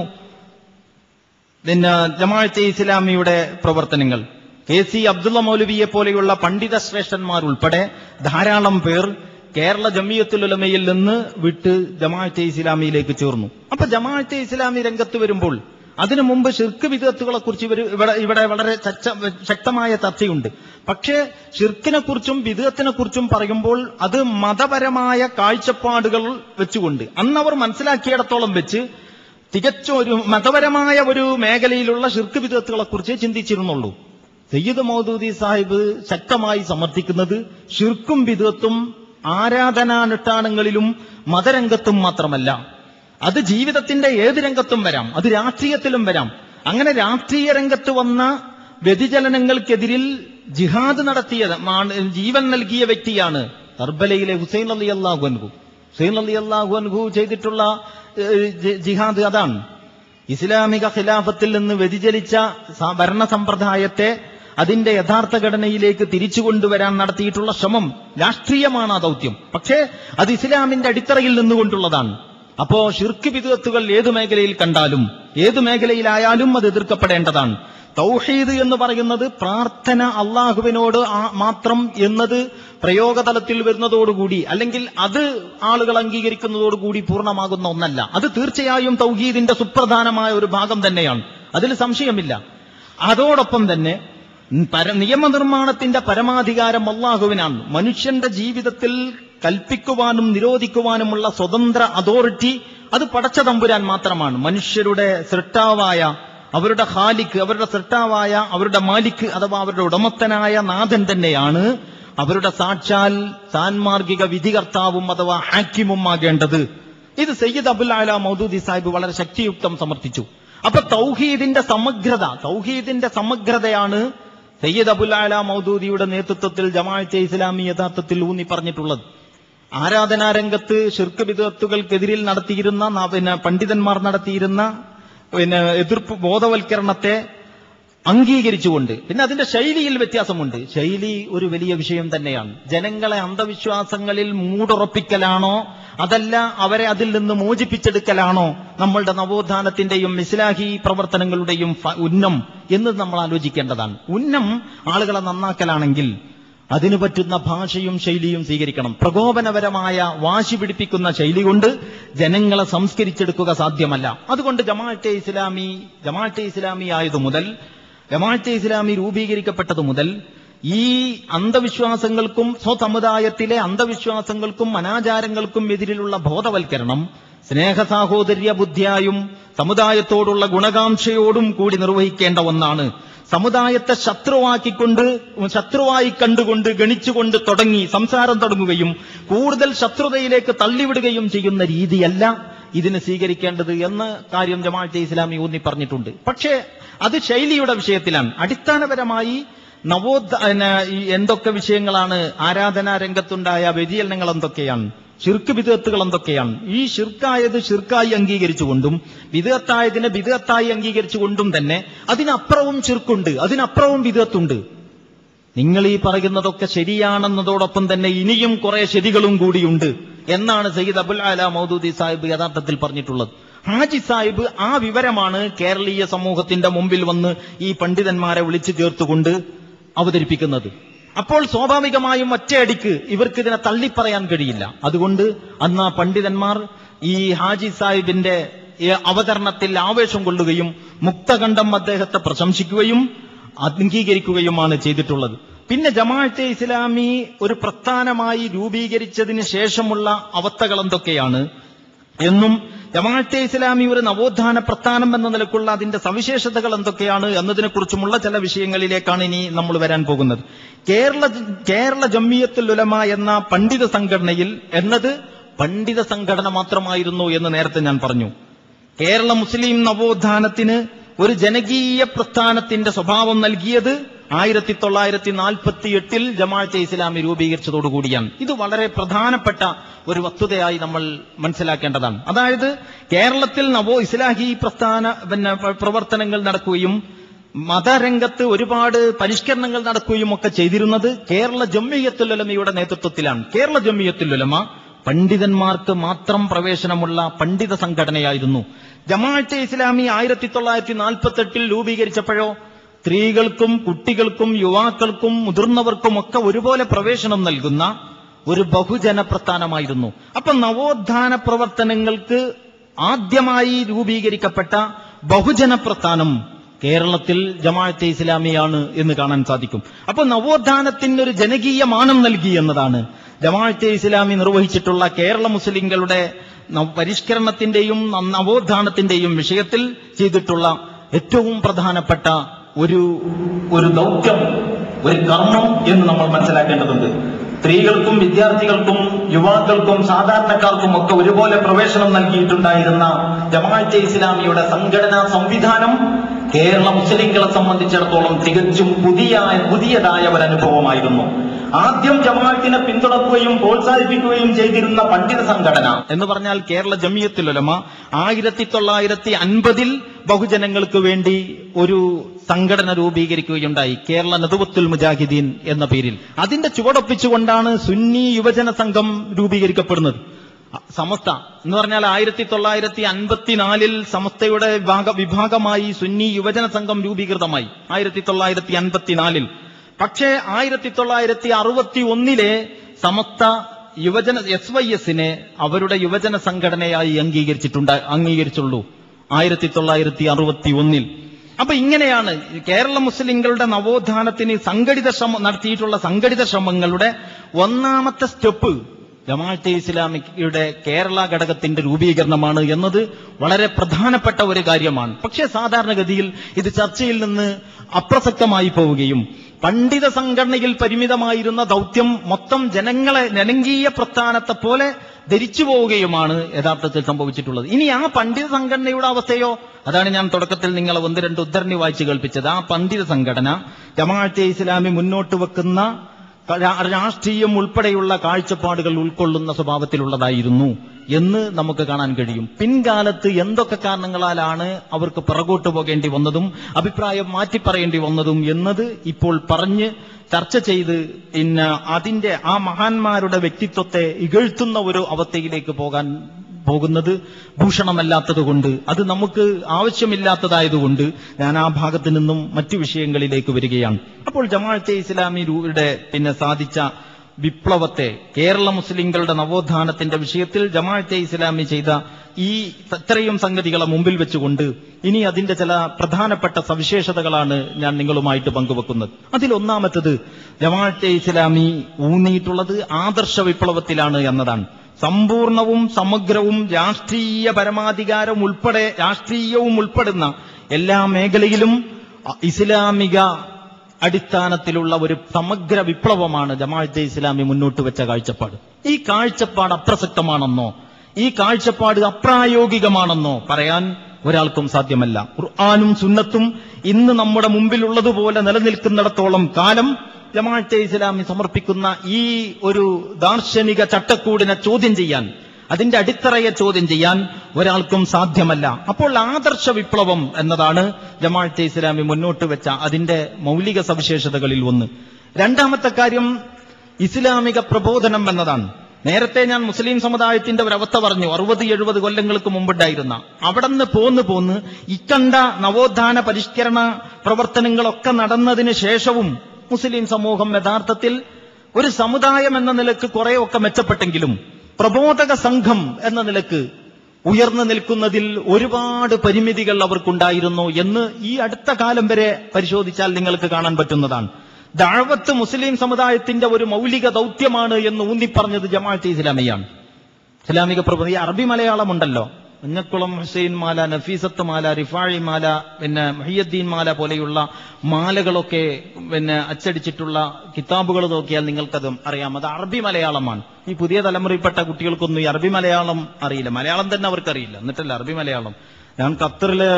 ജമാഅത്തെ ഇസ്ലാമിയുടെ പ്രവർത്തനങ്ങൾ. KC അബ്ദുള്ള മൗലവിയെ പോലെയുള്ള പണ്ഡിത ശ്രേഷ്ഠന്മാരുൾപ്പെടെ ധാരാളം പേർ കേരള ജംഇയ്യത്തുൽ ഉലമയിൽ നിന്ന് വിട്ട് ജമാഅത്തെ ഇസ്ലാമിയിലേക്ക് ചേർന്നു. അപ്പൊ ജമാഅത്തെ ഇസ്ലാമി രംഗത്ത് വരുമ്പോൾ അതിനു മുമ്പ് ശിർക്ക് ബിദ്അത്തുകളെ കുറിച്ച് ഇവിടെ വളരെ ശക്തമായ ചർച്ചയുണ്ട്. പക്ഷേ ശിർക്കിനെ കുറിച്ചും ബിദ്അത്തിനെ കുറിച്ചും പറയുമ്പോൾ അത് മതപരമായ കാഴ്ചപ്പാടുകൾ വെച്ചുകൊണ്ട് അന്നവർ മനസ്സിലാക്കിയിടത്തോളം വെച്ച് തികച്ചും ഒരു മതപരമായ ഒരു മേഖലയിലുള്ള ശിർക്ക് ബിദ്അത്തുകളെ കുറിച്ച് ചിന്തിച്ചിരുന്നുള്ളൂ. സയ്യിദ് മൗദൂദി സാഹിബ് ശക്തമായി സമർത്ഥിക്കുന്നത് ശിർക്കും ബിദ്അത്തും ആരാധനാനുഷ്ഠാനങ്ങളിലും മതരംഗത്തും മാത്രമല്ല, അത് ജീവിതത്തിന്റെ ഏത് രംഗത്തും വരാം, അത് രാഷ്ട്രീയത്തിലും വരാം. അങ്ങനെ രാഷ്ട്രീയ രംഗത്ത് വന്ന വ്യതിചലനങ്ങൾക്കെതിരിൽ ജിഹാദ് നടത്തിയ ജീവൻ നൽകിയ വ്യക്തിയാണ് കർബലയിലെ ഹുസൈൻ റളിയല്ലാഹു അൻഹു. ഹുസൈൻ റളിയല്ലാഹു അൻഹു ചെയ്തിട്ടുള്ള ജിഹാദ് അതാണ്. ഇസ്ലാമിക ഖിലാഫത്തിൽ നിന്ന് വ്യതിചലിച്ച ഭരണ സമ്പ്രദായത്തെ അതിന്റെ യഥാർത്ഥ ഘടനയിലേക്ക് തിരിച്ചു കൊണ്ടുവരാൻ നടത്തിയിട്ടുള്ള ശ്രമം രാഷ്ട്രീയമാണ് ആ ദൗത്യം. പക്ഷേ അത് ഇസ്ലാമിന്റെ അടിത്തറയിൽ നിന്നുകൊണ്ടുള്ളതാണ്. അപ്പോ ശിർക്ക് ബിദ്അത്തുകൾ ഏതു മേഖലയിൽ കണ്ടാലും ഏതു മേഖലയിലായാലും അത് എതിർക്കപ്പെടേണ്ടതാണ്. തൗഹീദ് എന്ന് പറയുന്നത് പ്രാർത്ഥന അള്ളാഹുവിനോട് മാത്രം എന്നത് പ്രയോഗതലത്തിൽ വരുന്നതോടുകൂടി അല്ലെങ്കിൽ അത് ആളുകൾ അംഗീകരിക്കുന്നതോടുകൂടി പൂർണ്ണമാകുന്ന ഒന്നല്ല. അത് തീർച്ചയായും തൗഹീദിന്റെ സുപ്രധാനമായ ഒരു ഭാഗം തന്നെയാണ്, അതിൽ സംശയമില്ല. അതോടൊപ്പം തന്നെ നിയമനിർമ്മാണത്തിന്റെ പരമാധികാരം അള്ളാഹുവിനാണ്. മനുഷ്യന്റെ ജീവിതത്തിൽ കൽപ്പിക്കുവാനും നിരോധിക്കുവാനുമുള്ള സ്വതന്ത്ര അതോറിറ്റി അത് പടച്ച തമ്പുരാൻ മാത്രമാണ്. മനുഷ്യരുടെ സൃഷ്ടാവായ അവരുടെ ഖാലിക്ക്, അവരുടെ സൃഷ്ടാവായ അവരുടെ മാലിക്ക് അഥവാ അവരുടെ ഉടമസ്ഥനായ നാഥൻ തന്നെയാണ് അവരുടെ സാക്ഷാൽ സാൻമാർഗിക വിധികർത്താവും അഥവാ ഹാക്കിമും ആകേണ്ടത്. ഇത് സയ്യിദ് അബുൽ അല മൗദൂദി സാഹിബ് വളരെ ശക്തിയുക്തം സമർത്ഥിച്ചു. അപ്പൊ തൗഹീദിന്റെ സമഗ്രതയാണ് സയ്യിദ് അബുൽ അല മൗദൂദിയുടെ നേതൃത്വത്തിൽ ജമാഅത്തെ ഇസ്ലാമി യഥാർത്ഥത്തിൽ ഊന്നി പറഞ്ഞിട്ടുള്ളത്. ആരാധനാരംഗത്ത് ശിർക്ക് ബിദ്അത്തുകൾക്കെതിരിൽ നടത്തിയിരുന്ന പണ്ഡിതന്മാർ നടത്തിയിരുന്ന എതിർപ്പ് ബോധവൽക്കരണത്തെ അംഗീകരിച്ചുകൊണ്ട്, പിന്നെ അതിന്റെ ശൈലിയിൽ വ്യത്യാസമുണ്ട്. ശൈലി ഒരു വലിയ വിഷയം തന്നെയാണ്. ജനങ്ങളെ അന്ധവിശ്വാസങ്ങളിൽ മൂടുറപ്പിക്കലാണോ അതല്ല അവരെ അതിൽ നിന്ന് മോചിപ്പിച്ചെടുക്കലാണോ നമ്മളുടെ നവോത്ഥാനത്തിന്റെയും ഇസ്ലാഹി പ്രവർത്തനങ്ങളുടെയും ഉന്നം എന്ന് നമ്മൾ ആലോചിക്കേണ്ടതാണ്. ഉന്നം ആളുകളെ നന്നാക്കലാണെങ്കിൽ അതിനു പറ്റുന്ന ഭാഷയും ശൈലിയും സ്വീകരിക്കണം. പ്രകോപനപരമായ വാശി പിടിപ്പിക്കുന്ന ശൈലി കൊണ്ട് ജനങ്ങളെ സംസ്കരിച്ചെടുക്കുക സാധ്യമല്ല. അതുകൊണ്ട് ജമാഅത്തെ ഇസ്ലാമി ആയതു മുതൽ, ജമാഅത്തെ ഇസ്ലാമി രൂപീകരിക്കപ്പെട്ടതു മുതൽ ഈ അന്ധവിശ്വാസങ്ങൾക്കും സ്വസമുദായത്തിലെ അന്ധവിശ്വാസങ്ങൾക്കും അനാചാരങ്ങൾക്കും എതിരിലുള്ള ബോധവൽക്കരണം സ്നേഹസാഹോദര്യ ബുദ്ധിയായും സമുദായത്തോടുള്ള ഗുണകാംക്ഷയോടും കൂടി നിർവഹിക്കേണ്ട ഒന്നാണ്. സമുദായത്തെ ശത്രുവായി കണ്ടുകൊണ്ട് ഗണിച്ചുകൊണ്ട് സംസാരം തുടങ്ങുകയും കൂടുതൽ ശത്രുതയിലേക്ക് തള്ളിവിടുകയും ചെയ്യുന്ന രീതിയല്ല ഇതിന് സ്വീകരിക്കേണ്ടത് എന്ന കാര്യം ജമാഅത്തെ ഇസ്ലാമി ഊന്നി പറഞ്ഞിട്ടുണ്ട്. പക്ഷേ അത് ശൈലിയുടെ വിഷയത്തിലാണ്. അടിസ്ഥാനപരമായി എന്തൊക്കെ വിഷയങ്ങളാണ് ആരാധനാ രംഗത്തുണ്ടായ വ്യതിചലനങ്ങൾ എന്തൊക്കെയാണ്, ശിർക്ക് ബിദ്അത്തുകൾ എന്തൊക്കെയാണ്. ഈ ശിർക്കായത് ശിർക്കായി അംഗീകരിച്ചുകൊണ്ടും ബിദ്അത്തായതിനെ ബിദ്അത്തായി അംഗീകരിച്ചുകൊണ്ടും തന്നെ അതിനപ്പുറവും ശിർക്കുണ്ട്, അതിനപ്പുറവും ബിദ്അത്തുണ്ട്. നിങ്ങൾ ഈ പറയുന്നതൊക്കെ ശരിയാണെന്നതോടൊപ്പം തന്നെ ഇനിയും കുറെ ശരികളും കൂടിയുണ്ട് എന്നാണ് സയ്യിദ് അബുൽ അല മൗദൂദി സാഹിബ് യഥാർത്ഥത്തിൽ പറഞ്ഞിട്ടുള്ളത്. ഹാജി സാഹിബ് ആ വിവരമാണ് കേരളീയ സമൂഹത്തിന്റെ മുമ്പിൽ വന്ന് ഈ പണ്ഡിതന്മാരെ വിളിച്ചു ചേർത്തുകൊണ്ട് അവതരിപ്പിക്കുന്നത്. അപ്പോൾ സ്വാഭാവികമായും ഒറ്റയടിക്ക് ഇവർക്ക് ഇതിനെ തള്ളിപ്പറയാൻ കഴിയില്ല. അതുകൊണ്ട് അന്ന് ആ പണ്ഡിതന്മാർ ഈ ഹാജി സാഹിബിന്റെ അവതരണത്തിൽ ആവേശം കൊള്ളുകയും മുക്തകണ്ഠം അദ്ദേഹത്തെ പ്രശംസിക്കുകയും അംഗീകരിക്കുകയുമാണ് ചെയ്തിട്ടുള്ളത്. പിന്നെ ജമാഅത്തെ ഇസ്ലാമി ഒരു പ്രസ്ഥാനമായി രൂപീകരിച്ചതിന് ശേഷമുള്ള അവസ്ഥകൾ എന്തൊക്കെയാണ് എന്നും ജമാഅത്തെ ഇസ്ലാമി ഒരു നവോത്ഥാന പ്രസ്ഥാനം എന്ന നിലക്കുള്ള അതിന്റെ സവിശേഷതകൾ എന്തൊക്കെയാണ് എന്നതിനെക്കുറിച്ചുമുള്ള ചില വിഷയങ്ങളിലേക്കാണ് ഇനി നമ്മൾ വരാൻ പോകുന്നത്. കേരള ജംഇയ്യത്തുൽ ഉലമ എന്ന പണ്ഡിത സംഘടനയിൽ എന്നത് പണ്ഡിത സംഘടന മാത്രമായിരുന്നു എന്ന് നേരത്തെ ഞാൻ പറഞ്ഞു. കേരള മുസ്ലിം നവോത്ഥാനത്തിന് ഒരു ജനകീയ പ്രസ്ഥാനത്തിന്റെ സ്വഭാവം നൽകിയത് 1948 ജമാഅത്തെ ഇസ്ലാമി രൂപീകരിച്ചതോടുകൂടിയാണ്. ഇത് വളരെ പ്രധാനപ്പെട്ട ഒരു വസ്തുതയായി നമ്മൾ മനസ്സിലാക്കേണ്ടതാണ്. അതായത് കേരളത്തിൽ ഇസ്ലാഹി പ്രവർത്തനങ്ങൾ നടക്കുകയും മതരംഗത്ത് ഒരുപാട് പരിഷ്കരണങ്ങൾ നടക്കുകയും ഒക്കെ ചെയ്തിരുന്നത് കേരള ജംഇയ്യത്തുൽ ഉലമയുടെ നേതൃത്വത്തിലാണ്. കേരള ജംഇയ്യത്തുൽ ഉലമ പണ്ഡിതന്മാർക്ക് മാത്രം പ്രവേശനമുള്ള പണ്ഡിത സംഘടനയായിരുന്നു. ജമാഅത്തെ ഇസ്ലാമി 1948 രൂപീകരിച്ചപ്പോഴോ സ്ത്രീകൾക്കും കുട്ടികൾക്കും യുവാക്കൾക്കും മുതിർന്നവർക്കും ഒക്കെ ഒരുപോലെ പ്രവേശനം നൽകുന്ന ഒരു ബഹുജന പ്രസ്ഥാനമായിരുന്നു. അപ്പൊ നവോത്ഥാന പ്രവർത്തനങ്ങൾക്ക് ആദ്യമായി രൂപീകരിക്കപ്പെട്ട ബഹുജന പ്രസ്ഥാനം കേരളത്തിൽ ജമാഅത്തെ ഇസ്ലാമിയാണ് എന്ന് കാണാൻ സാധിക്കും. അപ്പൊ നവോത്ഥാനത്തിന് ഒരു ജനകീയ മാനം നൽകി എന്നതാണ് ജമാഅത്തെ ഇസ്ലാമി നിർവഹിച്ചിട്ടുള്ള കേരള മുസ്ലിങ്ങളുടെ പരിഷ്കരണത്തിന്റെയും നവോത്ഥാനത്തിന്റെയും വിഷയത്തിൽ ചെയ്തിട്ടുള്ള ഏറ്റവും പ്രധാനപ്പെട്ട ഒരു ദൗത്യം, ഒരു കർമ്മം എന്ന് നമ്മൾ മനസ്സിലാക്കേണ്ടതുണ്ട്. സ്ത്രീകൾക്കും വിദ്യാർത്ഥികൾക്കും യുവാക്കൾക്കും സാധാരണക്കാർക്കും ഒക്കെ ഒരുപോലെ പ്രവേശനം നൽകിയിട്ടുണ്ടായിരുന്ന ജമാഅത്തെ ഇസ്ലാമിയുടെ സംഘടനാ സംവിധാനം കേരള മുസ്ലിങ്ങളെ സംബന്ധിച്ചിടത്തോളം തികച്ചും പുതിയതായ ഒരു അനുഭവമായിരുന്നു. ആദ്യം ജമാഅത്തിനെ പിന്തുണക്കുകയും പ്രോത്സാഹിപ്പിക്കുകയും ചെയ്തിരുന്ന പണ്ഡിത സംഘടന എന്ന് പറഞ്ഞാൽ കേരള ജംഇയ്യത്തുൽ ഉലമ 1950 ബഹുജനങ്ങൾക്ക് വേണ്ടി ഒരു സംഘടന രൂപീകരിക്കുകയുണ്ടായി, കേരള നദുവത്തുൽ മുജാഹിദീൻ എന്ന പേരിൽ. അതിന്റെ ചുവടൊപ്പിച്ചുകൊണ്ടാണ് സുന്നി യുവജന സംഘം രൂപീകരിക്കപ്പെടുന്നത്. സമസ്ത എന്ന് പറഞ്ഞാൽ 1954 സമസ്തയുടെ വിഭാഗമായി സുന്നി യുവജന സംഘം രൂപീകൃതമായി 1954. പക്ഷേ 1961 സമസ്ത യുവജന SYSനെ അവരുടെ യുവജന സംഘടനയായി അംഗീകരിച്ചുള്ളൂ 1961. അപ്പൊ ഇങ്ങനെയാണ് കേരള മുസ്ലിങ്ങളുടെ നവോത്ഥാനത്തിന് നടത്തിയിട്ടുള്ള സംഘടിത ശ്രമങ്ങളുടെ ഒന്നാമത്തെ സ്റ്റെപ്പ് ജമാഅത്തെ ഇസ്ലാമിയുടെ കേരള ഘടകത്തിന്റെ രൂപീകരണമാണ് എന്നത് വളരെ പ്രധാനപ്പെട്ട ഒരു കാര്യമാണ്. പക്ഷേ സാധാരണഗതിയിൽ ഇത് ചർച്ചയിൽ നിന്ന് അപ്രസക്തമായി പോവുകയും പണ്ഡിത സംഘടനയിൽ പരിമിതമായിരുന്ന ദൗത്യം മൊത്തം ജനകീയ പ്രസ്ഥാനത്തെ പോലെ ധരിച്ചു പോവുകയുമാണ് യഥാർത്ഥത്തിൽ സംഭവിച്ചിട്ടുള്ളത്. ഇനി ആ പണ്ഡിത സംഘടനയുടെ അവസ്ഥയോ, അതാണ് ഞാൻ തുടക്കത്തിൽ നിങ്ങളെ 1-2 ഉദ്ധരണി വായിച്ചു കേൾപ്പിച്ചത്. ആ പണ്ഡിത സംഘടന ജമാഅത്തെ ഇസ്ലാമി മുന്നോട്ട് വെക്കുന്ന രാഷ്ട്രീയം ഉൾപ്പെടെയുള്ള കാഴ്ചപ്പാടുകൾ ഉൾക്കൊള്ളുന്ന സ്വഭാവത്തിലുള്ളതായിരുന്നു എന്ന് നമുക്ക് കാണാൻ കഴിയും. പിൻകാലത്ത് എന്തൊക്കെ കാരണങ്ങളാലാണ് അവർക്ക് പിറകോട്ട് പോകേണ്ടി വന്നതും അഭിപ്രായം മാറ്റിപ്പറയേണ്ടി വന്നതും എന്നത് ഇപ്പോൾ പറഞ്ഞ് ചർച്ച ചെയ്ത് പിന്നെ അതിന്റെ ആ മഹാന്മാരുടെ വ്യക്തിത്വത്തെ ഇകഴ്ത്തുന്ന ഒരു അവസ്ഥയിലേക്ക് പോകുന്നത് ഭൂഷണമല്ലാത്തതുകൊണ്ട്, അത് നമുക്ക് ആവശ്യമില്ലാത്തതായതുകൊണ്ട് ഞാൻ ആ ഭാഗത്ത് നിന്നും മറ്റു വിഷയങ്ങളിലേക്ക് വരികയാണ്. അപ്പോൾ ജമാഅത്തെ ഇസ്ലാമിയുടെ സാധിച്ച വിപ്ലവത്തെ, കേരള മുസ്ലിങ്ങളുടെ നവോത്ഥാനത്തിന്റെ വിഷയത്തിൽ ജമാഅത്തെ ഇസ്ലാമി ചെയ്ത ഈ ഇത്രയും സംഗതികളെ മുമ്പിൽ വെച്ചുകൊണ്ട് ഇനി അതിന്റെ ചില പ്രധാനപ്പെട്ട സവിശേഷതകളാണ് ഞാൻ നിങ്ങളുമായിട്ട് പങ്കുവെക്കുന്നത്. അതിലൊന്നാമത്തത് ജമാഅത്തെ ഇസ്ലാമി ഊന്നിയിട്ടുള്ളത് ആദർശ വിപ്ലവത്തിലാണ് എന്നതാണ്. സമ്പൂർണവും സമഗ്രവും രാഷ്ട്രീയവും ഉൾപ്പെടുന്ന എല്ലാ മേഖലയിലും ഇസ്ലാമിക അടിസ്ഥാനത്തിലുള്ള ഒരു സമഗ്ര വിപ്ലവമാണ് ജമാഅത്തെ ഇസ്ലാമി മുന്നോട്ട് വെച്ച കാഴ്ചപ്പാട്. ഈ കാഴ്ചപ്പാട് അപ്രസക്തമാണെന്നോ ഈ കാഴ്ചപ്പാട് അപ്രായോഗികമാണെന്നോ പറയാൻ ഒരാൾക്കും സാധ്യമല്ല. ഖുർആനും സുന്നത്തും ഇന്ന് നമ്മുടെ മുമ്പിലുള്ളതുപോലെ നിലനിൽക്കുന്നിടത്തോളം കാലം ജമാഅത്തെ ഇസ്ലാമി സമർപ്പിക്കുന്ന ഈ ഒരു ദാർശനിക ചട്ടക്കൂടിനെ ചോദ്യം ചെയ്യാൻ, അതിന്റെ അടിത്തറയെ ചോദ്യം ചെയ്യാൻ ഒരാൾക്കും സാധ്യമല്ല. അപ്പോൾ ആദർശ വിപ്ലവം എന്നതാണ് ജമാഅത്തെ ഇസ്ലാമി മുന്നോട്ട് വെച്ച അതിന്റെ മൗലിക സവിശേഷതകളിൽ ഒന്ന്. രണ്ടാമത്തെ കാര്യം ഇസ്ലാമിക പ്രബോധനം എന്നതാണ്. നേരത്തെ ഞാൻ മുസ്ലിം സമുദായത്തിന്റെ ഒരവസ്ഥ പറഞ്ഞു, 60-70 കൊല്ലങ്ങൾക്ക് മുമ്പുണ്ടായിരുന്ന. അവിടെ നിന്ന് പോന്ന് ഇക്കണ്ട നവോത്ഥാന പരിഷ്കരണ പ്രവർത്തനങ്ങളൊക്കെ നടന്നതിന് ശേഷവും മുസ്ലിം സമൂഹം യഥാർത്ഥത്തിൽ ഒരു സമുദായം എന്ന നിലക്ക് കുറെയൊക്കെ മെച്ചപ്പെട്ടെങ്കിലും പ്രബോധക സംഘം എന്ന നിലക്ക് ഉയർന്നു നിൽക്കുന്നതിൽ ഒരുപാട് പരിമിതികൾ അവർക്കുണ്ടായിരുന്നു എന്ന് ഈ അടുത്ത കാലം വരെ പരിശോധിച്ചാൽ നിങ്ങൾക്ക് കാണാൻ പറ്റുന്നതാണ്. ദഅവത്ത് മുസ്ലിം സമുദായത്തിന്റെ ഒരു മൗലിക ദൗത്യമാണ് എന്ന് ഊന്നിപ്പറഞ്ഞത് ജമാഅത്തെ ഇസ്ലാമിയാണ്. ഇസ്ലാമിക പ്രബോധന. ഈ അറബി മലയാളം ഉണ്ടല്ലോ, മഞ്ഞക്കുളം ഹുസൈൻ മാല, നഫീസത്ത് മാല, റിഫാഴി മാല, പിന്നെ മുഹിയുദ്ദീൻ മാല പോലെയുള്ള മാലകളൊക്കെ അച്ചടിച്ചിട്ടുള്ള കിതാബുകൾ നോക്കിയാൽ നിങ്ങൾക്കത് അറിയാം. അത് അറബി മലയാളമാണ്. ഈ പുതിയ തലമുറയിൽപ്പെട്ട കുട്ടികൾക്കൊന്നും ഈ അറബി മലയാളം അറിയില്ല. മലയാളം തന്നെ അവർക്കറിയില്ല, എന്നിട്ടല്ല അറബി മലയാളം. ഞാൻ ഖത്തറിലെ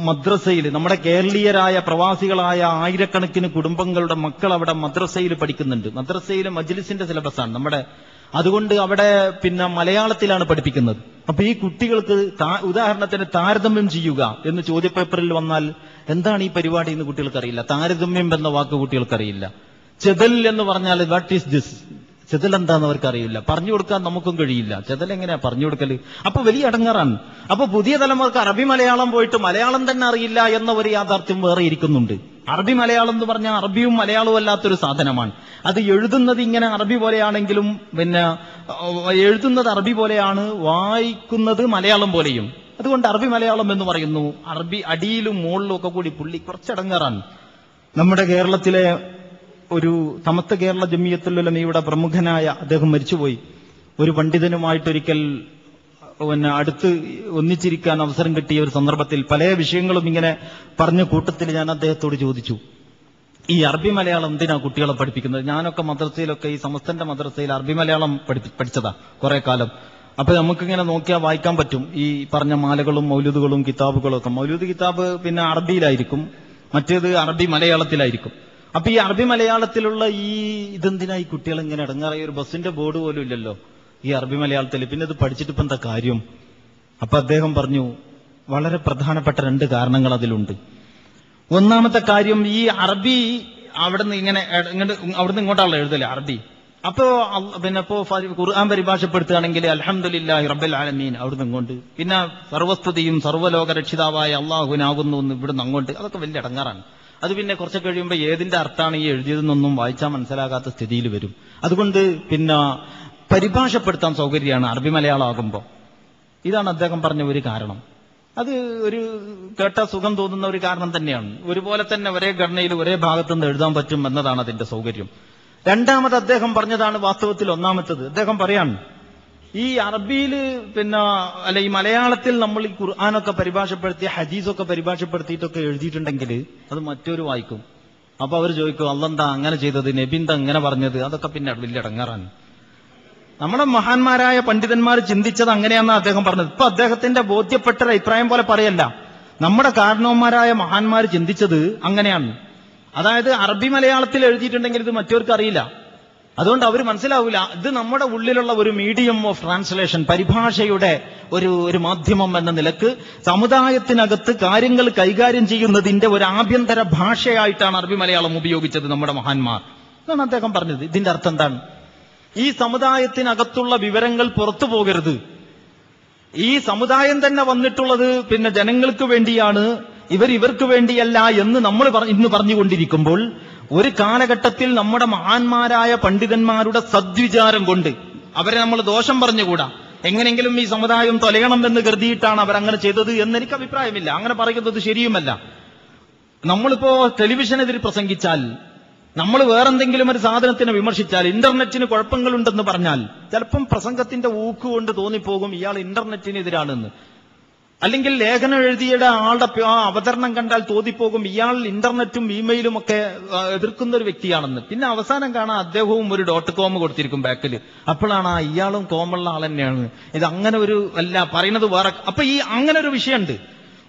മദ്രസയിൽ നമ്മുടെ കേരളീയരായ പ്രവാസികളായ ആയിരക്കണക്കിന് കുടുംബങ്ങളുടെ മക്കൾ അവിടെ മദ്രസയിൽ പഠിക്കുന്നുണ്ട്. മദ്രസയിലെ മജ്ലിസിന്റെ സിലബസാണ് നമ്മുടെ. അതുകൊണ്ട് അവിടെ മലയാളത്തിലാണ് പഠിപ്പിക്കുന്നത്. അപ്പൊ ഈ കുട്ടികൾക്ക് ഉദാഹരണത്തിന് താരതമ്യം ചെയ്യുക എന്ന് ചോദ്യപേപ്പറിൽ വന്നാൽ എന്താണ് ഈ പരിപാടി എന്ന് കുട്ടികൾക്കറിയില്ല. താരതമ്യം എന്ന വാക്ക് കുട്ടികൾക്കറിയില്ല. ചെതൽ എന്ന് പറഞ്ഞാൽ വാട്ട് ഈസ് ദിസ്, ചെതൽ എന്താന്ന് അവർക്കറിയില്ല. പറഞ്ഞു കൊടുക്കാൻ നമുക്കും കഴിയില്ല. ചെതൽ എങ്ങനെയാ പറഞ്ഞു കൊടുക്കല്? അപ്പൊ വലിയ അടങ്ങാറാണ്. അപ്പൊ പുതിയ തലമുറക്ക് അറബി മലയാളം പോയിട്ട് മലയാളം തന്നെ അറിയില്ല എന്ന ഒരു യാഥാർത്ഥ്യം വേറെ ഇരിക്കുന്നുണ്ട്. അറബി മലയാളം എന്ന് പറഞ്ഞാൽ അറബിയും മലയാളവും അല്ലാത്തൊരു സാധനമാണ്. അത് എഴുതുന്നത് ഇങ്ങനെ അറബി പോലെയാണെങ്കിലും എഴുതുന്നത് അറബി പോലെയാണ്, വായിക്കുന്നത് മലയാളം പോലെയും. അതുകൊണ്ട് അറബി മലയാളം എന്ന് പറയുന്നു. അറബി അടിയിലും മുകളിലും ഒക്കെ കൂടി പുള്ളി കുറച്ചടങ്ങാറാണ്. നമ്മുടെ കേരളത്തിലെ ഒരു സമസ്ത കേരള ജമിയത്തുൽ ഉലമയുടെ പ്രമുഖനായ അദ്ദേഹം മരിച്ചുപോയി. ഒരു പണ്ഡിതനുമായിട്ടൊരിക്കൽ അടുത്ത് ഒന്നിച്ചിരിക്കാൻ അവസരം കിട്ടിയ ഒരു സന്ദർഭത്തിൽ പല വിഷയങ്ങളും ഇങ്ങനെ പറഞ്ഞ കൂട്ടത്തിൽ ഞാൻ അദ്ദേഹത്തോട് ചോദിച്ചു, ഈ അറബി മലയാളം എന്തിനാ കുട്ടികളെ പഠിപ്പിക്കുന്നത്? ഞാനൊക്കെ മദ്രസയിലൊക്കെ ഈ സമസ്തന്റെ മദ്രസയിൽ അറബി മലയാളം പഠിച്ചതാ കുറെ കാലം. അപ്പൊ നമുക്കിങ്ങനെ നോക്കിയാൽ വായിക്കാൻ പറ്റും ഈ പറഞ്ഞ മാലകളും മൗലൂദുകളും കിതാബുകളും ഒക്കെ. മൗലൂദ് കിതാബ് അറബിയിലായിരിക്കും, മറ്റേത് അറബി മലയാളത്തിലായിരിക്കും. അപ്പൊ ഈ അറബി മലയാളത്തിലുള്ള ഇതെന്തിനാ ഈ കുട്ടികൾ ഇങ്ങനെ ഇടങ്ങാറായി? ഒരു ബസ്സിന്റെ ബോർഡ് പോലും ഇല്ലല്ലോ ഈ അറബി മലയാളത്തിൽ, പിന്നെ ഇത് പഠിച്ചിട്ട് ഇപ്പം എന്താ കാര്യം? അപ്പൊ അദ്ദേഹം പറഞ്ഞു, വളരെ പ്രധാനപ്പെട്ട 2 കാരണങ്ങൾ അതിലുണ്ട്. ഒന്നാമത്തെ കാര്യം, ഈ അറബി അവിടുന്ന് ഇങ്ങോട്ടാണല്ലോ എഴുതല്ലേ അറബി. അപ്പോ ഖുർആൻ പരിഭാഷപ്പെടുത്തുകയാണെങ്കിൽ അൽഹംദുലില്ലാഹി റബ്ബിൽ ആലമീൻ അവിടുന്ന് ഇങ്ങോട്ട്, പിന്നെ സർവസ്തുതിയും സർവ്വലോക രക്ഷിതാവായ അള്ളാഹുവിനാകുന്നു എന്ന് ഇവിടുന്ന് അങ്ങോട്ട്. അതൊക്കെ വലിയ ഇടങ്ങാറാണ്. അത് പിന്നെ കുറച്ച് കഴിയുമ്പോൾ ഏതിന്റെ അർത്ഥമാണ് ഈ എഴുതിയതെന്നൊന്നും വായിച്ചാൽ മനസ്സിലാകാത്ത സ്ഥിതിയിൽ വരും. അതുകൊണ്ട് പരിഭാഷപ്പെടുത്താൻ സൗകര്യമാണ് അറബി മലയാളം ആകുമ്പോൾ. ഇതാണ് അദ്ദേഹം പറഞ്ഞ ഒരു കാരണം. അത് ഒരു കേട്ട സുഖം തോന്നുന്ന ഒരു കാരണം തന്നെയാണ്. ഒരുപോലെ തന്നെ ഒരേ ഘടനയിൽ ഒരേ ഭാഗത്തുനിന്ന് എഴുതാൻ പറ്റും എന്നതാണ് അതിന്റെ സൗകര്യം. രണ്ടാമത് അദ്ദേഹം പറഞ്ഞതാണ് വാസ്തവത്തിൽ ഒന്നാമത്തത്. അദ്ദേഹം പറയാണ്, ഈ അറബിയിൽ ഈ മലയാളത്തിൽ നമ്മൾ ഈ ഖുർആനൊക്കെ പരിഭാഷപ്പെടുത്തി ഹദീസൊക്കെ പരിഭാഷപ്പെടുത്തിയിട്ടൊക്കെ എഴുതിയിട്ടുണ്ടെങ്കിൽ അത് മറ്റൊരു വായിക്കും. അപ്പൊ അവർ ചോദിക്കും, അള്ളെന്താ അങ്ങനെ ചെയ്തത്, നബിന്താ അങ്ങനെ പറഞ്ഞത്? അതൊക്കെ പിന്നെ വലിയ ഇടങ്ങാറാണ്. നമ്മുടെ മഹാന്മാരായ പണ്ഡിതന്മാർ ചിന്തിച്ചത് അങ്ങനെയാണെന്ന് അദ്ദേഹം പറഞ്ഞത്. ഇപ്പൊ അദ്ദേഹത്തിന്റെ ബോധ്യപ്പെട്ട അഭിപ്രായം പോലെ പറയല്ല, നമ്മുടെ കാരണവന്മാരായ മഹാന്മാർ ചിന്തിച്ചത് അങ്ങനെയാണ്. അതായത് അറബി മലയാളത്തിൽ എഴുതിയിട്ടുണ്ടെങ്കിൽ ഇത് മറ്റവർക്ക് അറിയില്ല, അതുകൊണ്ട് അവർ മനസ്സിലാവില്ല. ഇത് നമ്മുടെ ഉള്ളിലുള്ള ഒരു മീഡിയം ഓഫ് ട്രാൻസ്ലേഷൻ, പരിഭാഷയുടെ ഒരു മാധ്യമം എന്ന നിലക്ക് സമുദായത്തിനകത്ത് കാര്യങ്ങൾ കൈകാര്യം ചെയ്യുന്നതിന്റെ ഒരു ആഭ്യന്തര ഭാഷയായിട്ടാണ് അറബി മലയാളം ഉപയോഗിച്ചത് നമ്മുടെ മഹാന്മാർ. എന്നാണ് അദ്ദേഹം പറഞ്ഞത്. ഇതിന്റെ അർത്ഥം എന്താണ്? ഈ സമുദായത്തിനകത്തുള്ള വിവരങ്ങൾ പുറത്തു പോകരുത്. ഈ സമുദായം തന്നെ വന്നിട്ടുള്ളത് ജനങ്ങൾക്ക് വേണ്ടിയാണ്, ഇവർക്ക് വേണ്ടിയല്ല എന്ന് നമ്മൾ ഇന്ന് പറഞ്ഞുകൊണ്ടിരിക്കുമ്പോൾ ഒരു കാലഘട്ടത്തിൽ നമ്മുടെ മഹാന്മാരായ പണ്ഡിതന്മാരുടെ സദ്വിചാരം കൊണ്ട് അവരെ നമ്മൾ ദോഷം പറഞ്ഞുകൂടാ. എങ്ങനെങ്കിലും ഈ സമുദായം തൊലയണം എന്ന് കരുതിയിട്ടാണ് അവരങ്ങനെ ചെയ്തത് എന്നെനിക്ക് അഭിപ്രായമില്ല. അങ്ങനെ പറയുന്നത് ശരിയുമല്ല. നമ്മളിപ്പോ ടെലിവിഷനെതിരെ പ്രസംഗിച്ചാൽ, നമ്മൾ വേറെന്തെങ്കിലും ഒരു സാധനത്തിനെ വിമർശിച്ചാൽ, ഇന്റർനെറ്റിന് കുഴപ്പങ്ങളുണ്ടെന്ന് പറഞ്ഞാൽ ചിലപ്പം പ്രസംഗത്തിന്റെ ഊക്കുകൊണ്ട് തോന്നിപ്പോകും ഇയാൾ ഇന്റർനെറ്റിനെതിരാണെന്ന്. അല്ലെങ്കിൽ ലേഖനം എഴുതിയുടെ ആളുടെ അവതരണം കണ്ടാൽ തോന്നിപ്പോകും ഇയാൾ ഇന്റർനെറ്റും ഇമെയിലും ഒക്കെ എതിർക്കുന്ന ഒരു വ്യക്തിയാണെന്ന്. പിന്നെ അവസാനം കാണാൻ അദ്ദേഹവും ഒരു .com കൊടുത്തിരിക്കും ബാക്കിൽ. അപ്പോഴാണ് ഇയാളും കോമുള്ള ആൾ തന്നെയാണ്. ഇത് അങ്ങനെ ഒരു അല്ല പറയുന്നത് വേറെ. അപ്പൊ അങ്ങനെ ഒരു വിഷയമുണ്ട്.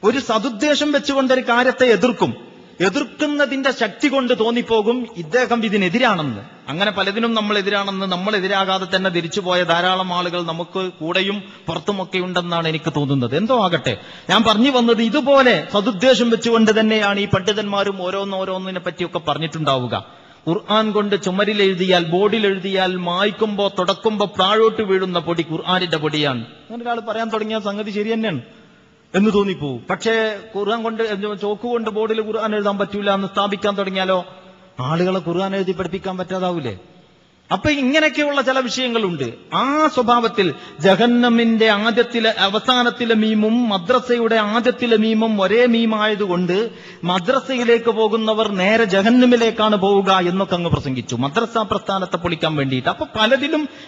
ഒരു സതുദ്ദേശം വെച്ചുകൊണ്ട് ഒരു കാര്യത്തെ എതിർക്കുന്നതിന്റെ ശക്തി കൊണ്ട് തോന്നിപ്പോകും ഇദ്ദേഹം ഇതിനെതിരാണെന്ന്. അങ്ങനെ പലതിനും നമ്മൾ എതിരാണെന്ന്, നമ്മൾ എതിരാകാതെ തന്നെ തിരിച്ചുപോയ ധാരാളം ആളുകൾ നമുക്ക് കൂടെയും പുറത്തുമൊക്കെ ഉണ്ടെന്നാണ് എനിക്ക് തോന്നുന്നത്. എന്തോ ആകട്ടെ, ഞാൻ പറഞ്ഞു വന്നത് ഇതുപോലെ സതുദ്ദേശം വെച്ചുകൊണ്ട് തന്നെയാണ് ഈ പണ്ഡിതന്മാരും ഓരോന്നോരോന്നിനെ പറ്റിയൊക്കെ പറഞ്ഞിട്ടുണ്ടാവുക. ഖുർആൻ കൊണ്ട് ചുമരിൽ എഴുതിയാൽ, ബോർഡിൽ എഴുതിയാൽ മായ്ക്കുമ്പോ തുടക്കുമ്പോ പ്രാഴോട്ട് വീഴുന്ന പൊടി ഖുർആനിന്റെ പൊടിയാണ്. അങ്ങനെ ഒരാൾ പറയാൻ തുടങ്ങിയ സംഗതി ശരി തന്നെയാണ് എന്ന് തോന്നിപ്പോവും. പക്ഷേ ഖുർആൻ കൊണ്ട് ചോക്കുകൊണ്ട് ബോർഡിൽ ഖുർആൻ എഴുതാൻ പറ്റൂല എന്ന് സ്ഥാപിക്കാൻ തുടങ്ങിയാലോ ആളുകളെ ഖുർആൻ എഴുതി പഠിപ്പിക്കാൻ പറ്റാതാവൂലേ? അപ്പൊ ഇങ്ങനെയൊക്കെയുള്ള ചില വിഷയങ്ങളുണ്ട്. ആ സ്വഭാവത്തിൽ ജഹന്നമിന്റെ അവസാനത്തിലെ മീമും മദ്രസയുടെ ആദ്യത്തിലെ മീമും ഒരേ മീമായതുകൊണ്ട് മദ്രസയിലേക്ക് പോകുന്നവർ നേരെ ജഹന്നമിലേക്കാണ് പോവുക എന്നൊക്കെ അങ്ങ് പ്രസംഗിച്ചു, മദ്രസ പ്രസ്ഥാനത്തെ പൊളിക്കാൻ വേണ്ടിയിട്ട്. അപ്പൊ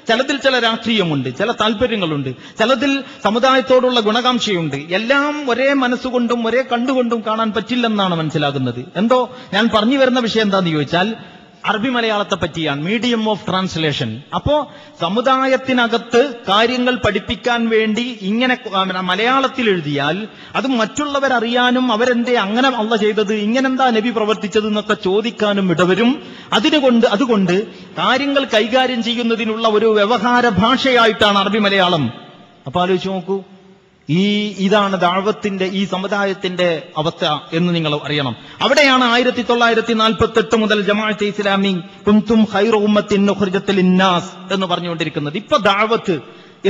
ചിലതിൽ ചില രാഷ്ട്രീയമുണ്ട്, ചില താല്പര്യങ്ങളുണ്ട്, ചിലതിൽ സമുദായത്തോടുള്ള ഗുണകാംക്ഷയുണ്ട്. എല്ലാം ഒരേ മനസ്സുകൊണ്ടും ഒരേ കണ്ടുകൊണ്ടും കാണാൻ പറ്റില്ലെന്നാണ് മനസ്സിലാകുന്നത്. എന്തോ ഞാൻ പറഞ്ഞു വരുന്ന വിഷയം എന്താന്ന് ചോദിച്ചാൽ അറബി മലയാളത്തെ പറ്റിയാണ്, മീഡിയം ഓഫ് ട്രാൻസ്ലേഷൻ. അപ്പോ സമുദായത്തിനകത്ത് കാര്യങ്ങൾ പഠിപ്പിക്കാൻ വേണ്ടി ഇങ്ങനെ മലയാളത്തിൽ എഴുതിയാൽ അത് മറ്റുള്ളവരറിയാനും അവരെന്തേ അങ്ങനെ അള്ള ചെയ്തത്, ഇങ്ങനെന്താ നബി പ്രവർത്തിച്ചത് എന്നൊക്കെ ചോദിക്കാനും ഇടവരും. അതുകൊണ്ട് കാര്യങ്ങൾ കൈകാര്യം ചെയ്യുന്നതിനുള്ള ഒരു വ്യവഹാര ഭാഷയായിട്ടാണ് അറബി മലയാളം. അപ്പൊ ആലോചിച്ച് നോക്കൂ, ഇതാണ് ദഅവത്തിന്റെ ഈ സമുദായത്തിന്റെ അവസ്ഥ എന്ന് നിങ്ങൾ അറിയണം. അവിടെയാണ് 1948 മുതൽ ജമാഅത്തെ ഇസ്ലാമി കുൻതും ഖൈറ ഉമ്മത്തിൻ ഉഖ്രിജത് ലിന്നാസ് എന്ന് പറഞ്ഞുകൊണ്ടിരിക്കുന്നത്. ഇപ്പൊ ദഅവത്ത്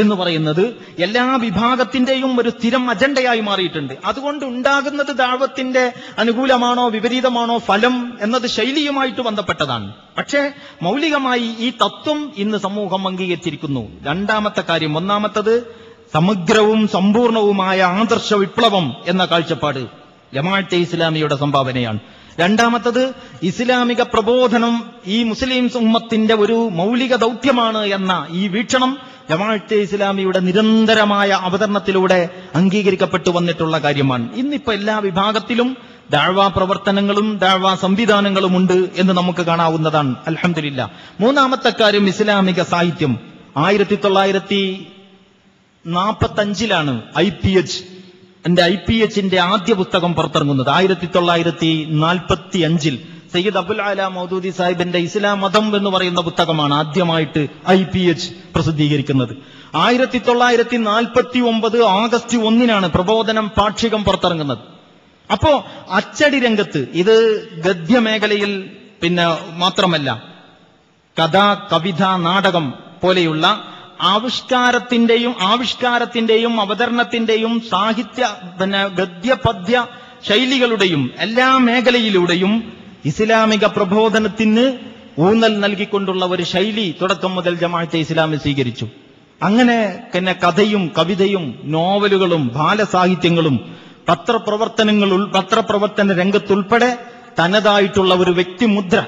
എന്ന് പറയുന്നത് എല്ലാ വിഭാഗത്തിന്റെയും ഒരു സ്ഥിരം അജണ്ടയായി മാറിയിട്ടുണ്ട്. അതുകൊണ്ട് ഉണ്ടാകുന്നത് ദഅവത്തിന്റെ അനുകൂലമാണോ വിപരീതമാണോ ഫലം എന്നത് ശൈലിയുമായിട്ട് ബന്ധപ്പെട്ടതാണ്. പക്ഷേ മൗലികമായി ഈ തത്വം ഇന്ന് സമൂഹം അംഗീകരിച്ചിരിക്കുന്നു. രണ്ടാമത്തെ കാര്യം, ഒന്നാമത്തത് സമഗ്രവും സമ്പൂർണവുമായ ആദർശ വിപ്ലവം എന്ന കാഴ്ചപ്പാട് ജമാഅത്തെ ഇസ്ലാമിയുടെ സംഭാവനയാണ്. രണ്ടാമത്തത് ഇസ്ലാമിക പ്രബോധനം ഈ മുസ്ലിം ഉമ്മത്തിന്റെ ഒരു മൗലിക ദൗത്യമാണ് എന്ന ഈ വീക്ഷണം ജമാഅത്തെ ഇസ്ലാമിയുടെ നിരന്തരമായ അവതരണത്തിലൂടെ അംഗീകരിക്കപ്പെട്ടു വന്നിട്ടുള്ള കാര്യമാണ്. ഇന്നിപ്പോ എല്ലാ വിഭാഗത്തിലും ദഅവ പ്രവർത്തനങ്ങളും ദഅവ സംവിധാനങ്ങളും ഉണ്ട് എന്ന് നമുക്ക് കാണാവുന്നതാണ്. അൽഹംദുലില്ലാഹ്. മൂന്നാമത്തെ കാര്യം, ഇസ്ലാമിക സാഹിത്യം. 1945 IPHന്റെ ആദ്യ പുസ്തകം പുറത്തിറങ്ങുന്നത്. 1945 സയ്യിദ് അബുൽ ആല മൗദൂദി സാഹിബിന്റെ ഇസ്ലാം മതം എന്ന് പറയുന്ന പുസ്തകമാണ് ആദ്യമായിട്ട് IPH പ്രസിദ്ധീകരിക്കുന്നത്. 1949 ഓഗസ്റ്റ് 1 പ്രബോധനം പാക്ഷികം പുറത്തിറങ്ങുന്നത്. അപ്പോ അച്ചടി രംഗത്ത് ഇത് ഗദ്യമേഖലയിൽ മാത്രമല്ല, കഥ, കവിത, നാടകം പോലെയുള്ള ആവിഷ്കാരത്തിന്റെയും അവതരണത്തിന്റെയും സാഹിത്യ ഗദ്യപദ്യ ശൈലികളുടെയും എല്ലാ മേഖലയിലൂടെയും ഇസ്ലാമിക പ്രബോധനത്തിന് ഊന്നൽ നൽകിക്കൊണ്ടുള്ള ഒരു ശൈലി തുടക്കം മുതൽ ജമാഅത്തെ ഇസ്ലാമി സ്വീകരിച്ചു. അങ്ങനെ കഥയും കവിതയും നോവലുകളും ബാലസാഹിത്യങ്ങളും പത്രപ്രവർത്തന രംഗത്തുൾപ്പെടെ തനതായിട്ടുള്ള ഒരു വ്യക്തിമുദ്ര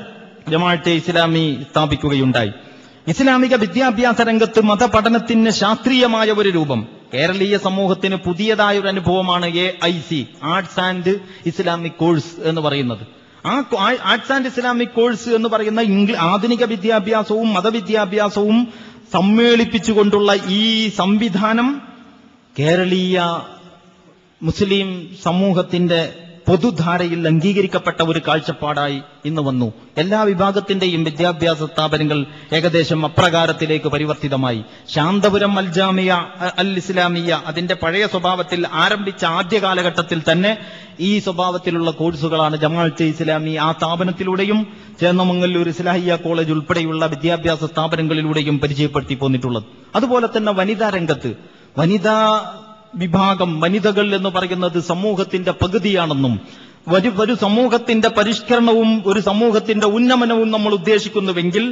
ജമാഅത്തെ ഇസ്ലാമി സ്ഥാപിക്കുകയുണ്ടായി. ഇസ്ലാമിക വിദ്യാഭ്യാസ രംഗത്ത് മതപഠനത്തിന് ശാസ്ത്രീയമായ ഒരു രൂപം. കേരളീയ സമൂഹത്തിന് പുതിയതായ ഒരു അനുഭവമാണ് AIC, arts and Islamic course എന്ന് പറയുന്നത്. ആ ആർട്സ് ആൻഡ് ഇസ്ലാമിക് കോഴ്സ് എന്ന് പറയുന്ന ആധുനിക വിദ്യാഭ്യാസവും മതവിദ്യാഭ്യാസവും സമ്മേളിപ്പിച്ചുകൊണ്ടുള്ള ഈ സംവിധാനം കേരളീയ മുസ്ലിം സമൂഹത്തിന്റെ പൊതുധാരയിൽ അംഗീകരിക്കപ്പെട്ട ഒരു കാഴ്ചപ്പാടായി ഇന്ന് വന്നു. എല്ലാ വിഭാഗത്തിന്റെയും വിദ്യാഭ്യാസ സ്ഥാപനങ്ങൾ ഏകദേശം അപ്രകാരത്തിലേക്ക് പരിവർത്തിതമായി. ശാന്തപുരം അൽ ഇസ്ലാമിയ അതിന്റെ പഴയ സ്വഭാവത്തിൽ ആരംഭിച്ച ആദ്യ കാലഘട്ടത്തിൽ തന്നെ ഈ സ്വഭാവത്തിലുള്ള കോഴ്സുകളാണ് ജമാഅത്തെ ഇസ്ലാമി ആ സ്ഥാപനത്തിലൂടെയും ചേന്നമംഗല്ലൂർ ഇസ്ലാഹിയ കോളേജ് ഉൾപ്പെടെയുള്ള വിദ്യാഭ്യാസ സ്ഥാപനങ്ങളിലൂടെയും പരിചയപ്പെടുത്തി പോന്നിട്ടുള്ളത്. അതുപോലെ തന്നെ വനിതാ രംഗത്ത് വിഭാഗം, വനിതകൾ എന്ന് പറയുന്നത് സമൂഹത്തിന്റെ പകുതിയാണെന്നും ഒരു സമൂഹത്തിന്റെ പരിഷ്കരണവും ഒരു സമൂഹത്തിന്റെ ഉന്നമനവും നമ്മൾ ഉദ്ദേശിക്കുന്നുവെങ്കിൽ,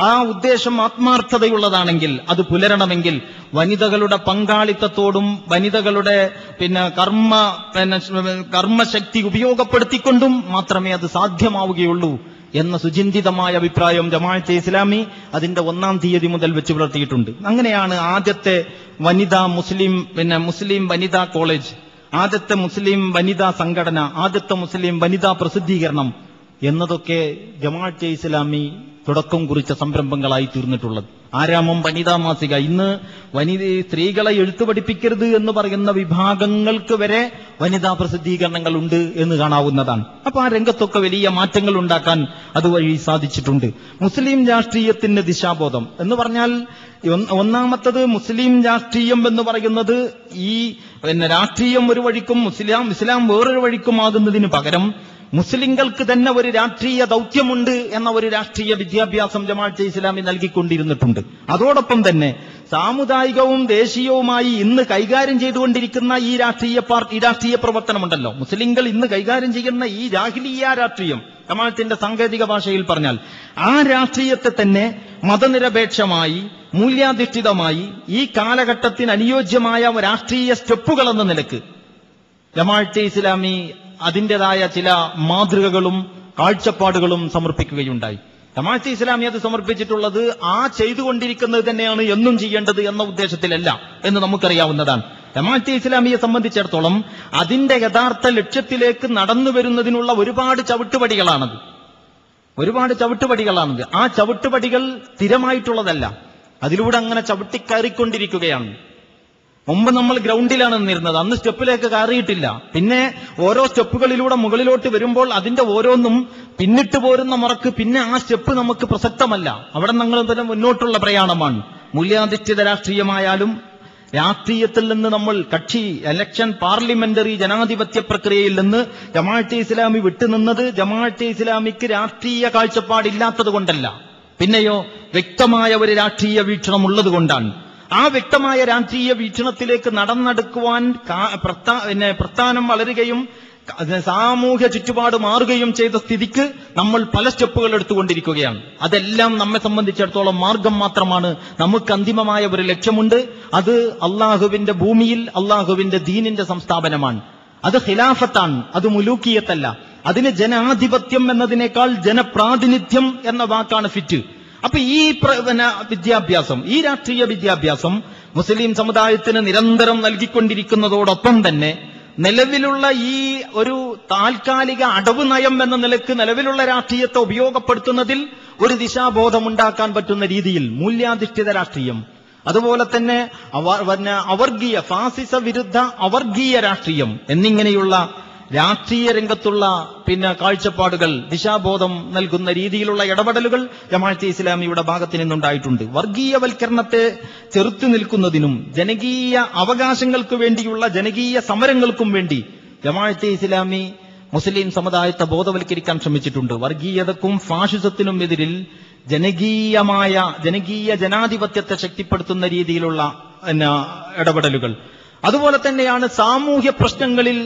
ആ ഉദ്ദേശം ആത്മാർത്ഥതയുള്ളതാണെങ്കിൽ, അത് പുലരണമെങ്കിൽ വനിതകളുടെ പങ്കാളിത്തത്തോടും വനിതകളുടെ കർമ്മശക്തി ഉപയോഗപ്പെടുത്തിക്കൊണ്ടും മാത്രമേ അത് സാധ്യമാവുകയുള്ളൂ എന്ന സുചിന്തിതമായ അഭിപ്രായം ജമാഅത്തെ ഇസ്ലാമി അതിന്റെ 1-ാം തീയതി മുതൽ വെച്ച് പുലർത്തിയിട്ടുണ്ട്. അങ്ങനെയാണ് ആദ്യത്തെ മുസ്ലിം വനിതാ കോളേജ്, ആദ്യത്തെ മുസ്ലിം വനിതാ സംഘടന, ആദ്യത്തെ മുസ്ലിം വനിതാ പ്രസിദ്ധീകരണം എന്നതൊക്കെ ജമാഅത്തെ ഇസ്ലാമി തുടക്കം കുറിച്ച സംരംഭങ്ങളായി തീർന്നിട്ടുള്ളത്. ആരാമം വനിതാ മാസിക, ഇന്ന് സ്ത്രീകളെ എഴുത്തു പഠിപ്പിക്കരുത് എന്ന് പറയുന്ന വിഭാഗങ്ങൾക്ക് വരെ വനിതാ പ്രസിദ്ധീകരണങ്ങൾ ഉണ്ട് എന്ന് കാണാവുന്നതാണ്. അപ്പൊ ആ രംഗത്തൊക്കെ വലിയ മാറ്റങ്ങൾ ഉണ്ടാക്കാൻ അതുവഴി സാധിച്ചിട്ടുണ്ട്. മുസ്ലിം രാഷ്ട്രീയത്തിന് ദിശാബോധം എന്ന് പറഞ്ഞാൽ, ഒന്നാമത്തത് മുസ്ലിം രാഷ്ട്രീയം എന്ന് പറയുന്നത് ഈ രാഷ്ട്രീയം ഒരു വഴിക്കും ഇസ്ലാം വേറൊരു വഴിക്കുമാകുന്നതിന് പകരം മുസ്ലിങ്ങൾക്ക് തന്നെ ഒരു രാഷ്ട്രീയ ദൗത്യമുണ്ട് എന്ന ഒരു രാഷ്ട്രീയ വിദ്യാഭ്യാസം ജമാഅത്തെ ഇസ്ലാമി നൽകിക്കൊണ്ടിരുന്നിട്ടുണ്ട്. അതോടൊപ്പം തന്നെ സാമുദായികവും ദേശീയവുമായി ഇന്ന് കൈകാര്യം ചെയ്തുകൊണ്ടിരിക്കുന്ന ഈ രാഷ്ട്രീയ പ്രവർത്തനമുണ്ടല്ലോ, മുസ്ലിങ്ങൾ ഇന്ന് കൈകാര്യം ചെയ്യുന്ന ഈ ജാഹിലിയ്യ രാഷ്ട്രീയം, ജമാഅത്തിന്റെ സാങ്കേതിക ഭാഷയിൽ പറഞ്ഞാൽ ആ രാഷ്ട്രീയത്തെ തന്നെ മതനിരപേക്ഷമായി മൂല്യാധിഷ്ഠിതമായി ഈ കാലഘട്ടത്തിന് അനുയോജ്യമായ രാഷ്ട്രീയ സ്റ്റെപ്പുകൾ എന്ന നിലക്ക് ജമാഅത്തെ ഇസ്ലാമി അതിൻ്റെതായ ചില മാതൃകകളും കാഴ്ചപ്പാടുകളും സമർപ്പിക്കുകയുണ്ടായി. ജമാഅത്തെ ഇസ്ലാമി അത് സമർപ്പിച്ചിട്ടുള്ളത് ചെയ്തുകൊണ്ടിരിക്കുന്നത് തന്നെയാണ് എന്നും ചെയ്യേണ്ടത് എന്ന ഉദ്ദേശത്തിലല്ല എന്ന് നമുക്കറിയാവുന്നതാണ്. ജമാഅത്തെ ഇസ്ലാമിയെ സംബന്ധിച്ചിടത്തോളം അതിന്റെ യഥാർത്ഥ ലക്ഷ്യത്തിലേക്ക് നടന്നു വരുന്നതിനുള്ള ഒരുപാട് ചവിട്ടുപടികളാണത്. ആ ചവിട്ടുപടികൾ സ്ഥിരമായിട്ടുള്ളതല്ല, അതിലൂടെ അങ്ങനെ ചവിട്ടിക്കയറിക്കൊണ്ടിരിക്കുകയാണ്. മുമ്പ് നമ്മൾ ഗ്രൗണ്ടിലാണ് നിന്നിരുന്നത്, അന്ന് സ്റ്റെപ്പിലേക്ക് കയറിയിട്ടില്ല. പിന്നെ ഓരോ സ്റ്റെപ്പുകളിലൂടെ മുകളിലോട്ട് വരുമ്പോൾ അതിന്റെ ഓരോന്നും പിന്നിട്ട് പോരുന്ന മുറക്ക് പിന്നെ ആ സ്റ്റെപ്പ് നമുക്ക് പ്രസക്തമല്ല. അവിടെ നമ്മൾ തന്നെ മുന്നോട്ടുള്ള പ്രയാണമാണ്. മൂല്യാധിഷ്ഠിത രാഷ്ട്രീയമായാലും രാഷ്ട്രീയത്തിൽ നിന്ന് നമ്മൾ ഇലക്ഷൻ പാർലമെന്ററി ജനാധിപത്യ പ്രക്രിയയിൽ നിന്ന് ജമാഅത്തെ ഇസ്ലാമി വിട്ടുനിന്നത് ജമാഅത്തെ ഇസ്ലാമിക്ക് രാഷ്ട്രീയ കാഴ്ചപ്പാടില്ലാത്തത് കൊണ്ടല്ല, പിന്നെയോ വ്യക്തമായ ഒരു രാഷ്ട്രീയ വീക്ഷണം ഉള്ളതുകൊണ്ടാണ്. ആ വ്യക്തമായ രാഷ്ട്രീയ വീക്ഷണത്തിലേക്ക് നടന്നെടുക്കുവാൻ പ്രസ്ഥാനം വളരുകയും സാമൂഹ്യ ചുറ്റുപാട് മാറുകയും ചെയ്ത സ്ഥിതിക്ക് നമ്മൾ പല സ്റ്റെപ്പുകൾ എടുത്തുകൊണ്ടിരിക്കുകയാണ്. അതെല്ലാം നമ്മെ സംബന്ധിച്ചിടത്തോളം മാർഗം മാത്രമാണ്. നമുക്ക് അന്തിമമായ ഒരു ലക്ഷ്യമുണ്ട്. അത് അള്ളാഹുവിന്റെ ഭൂമിയിൽ അള്ളാഹുവിന്റെ ദീനിന്റെ സംസ്ഥാപനമാണ്. അത് ഖിലാഫത്താണ്, അത് മുലൂക്കിയത്തല്ല. അതിന് ജനാധിപത്യം എന്നതിനേക്കാൾ ജനപ്രാതിനിധ്യം എന്ന വാക്കാണ് ഫിറ്റ്. അപ്പൊ ഈ വിദ്യാഭ്യാസം, ഈ രാഷ്ട്രീയ വിദ്യാഭ്യാസം മുസ്ലിം സമുദായത്തിന് നിരന്തരം നൽകിക്കൊണ്ടിരിക്കുന്നതോടൊപ്പം തന്നെ നിലവിലുള്ള ഈ ഒരു താൽക്കാലിക അടവ് നയം എന്ന നിലക്ക് നിലവിലുള്ള രാഷ്ട്രീയത്തെ ഉപയോഗപ്പെടുത്തുന്നതിൽ ഒരു ദിശാബോധമുണ്ടാക്കാൻ പറ്റുന്ന രീതിയിൽ മൂല്യാധിഷ്ഠിത രാഷ്ട്രീയം, അതുപോലെ തന്നെ അവർഗീയ ഫാസിസ വിരുദ്ധ അവർഗീയ രാഷ്ട്രീയം എന്നിങ്ങനെയുള്ള രാഷ്ട്രീയ രംഗത്തുള്ള കാഴ്ചപ്പാടുകൾ, ദിശാബോധം നൽകുന്ന രീതിയിലുള്ള ഇടപെടലുകൾ ജമാഅത്തെ ഇസ്ലാമിയുടെ ഭാഗത്ത് നിന്നുണ്ടായിട്ടുണ്ട്. വർഗീയവൽക്കരണത്തെ ചെറുത്തു നിൽക്കുന്നതിനും ജനകീയ അവകാശങ്ങൾക്ക് വേണ്ടിയുള്ള ജനകീയ സമരങ്ങൾക്കും വേണ്ടി ജമാഅത്തെ ഇസ്ലാമി മുസ്ലിം സമുദായത്തെ ബോധവൽക്കരിക്കാൻ ശ്രമിച്ചിട്ടുണ്ട്. വർഗീയതക്കും ഫാഷിസത്തിനും എതിരിൽ ജനകീയ ജനാധിപത്യത്തെ ശക്തിപ്പെടുത്തുന്ന രീതിയിലുള്ള ഇടപെടലുകൾ. അതുപോലെ തന്നെയാണ് സാമൂഹ്യ പ്രശ്നങ്ങളിൽ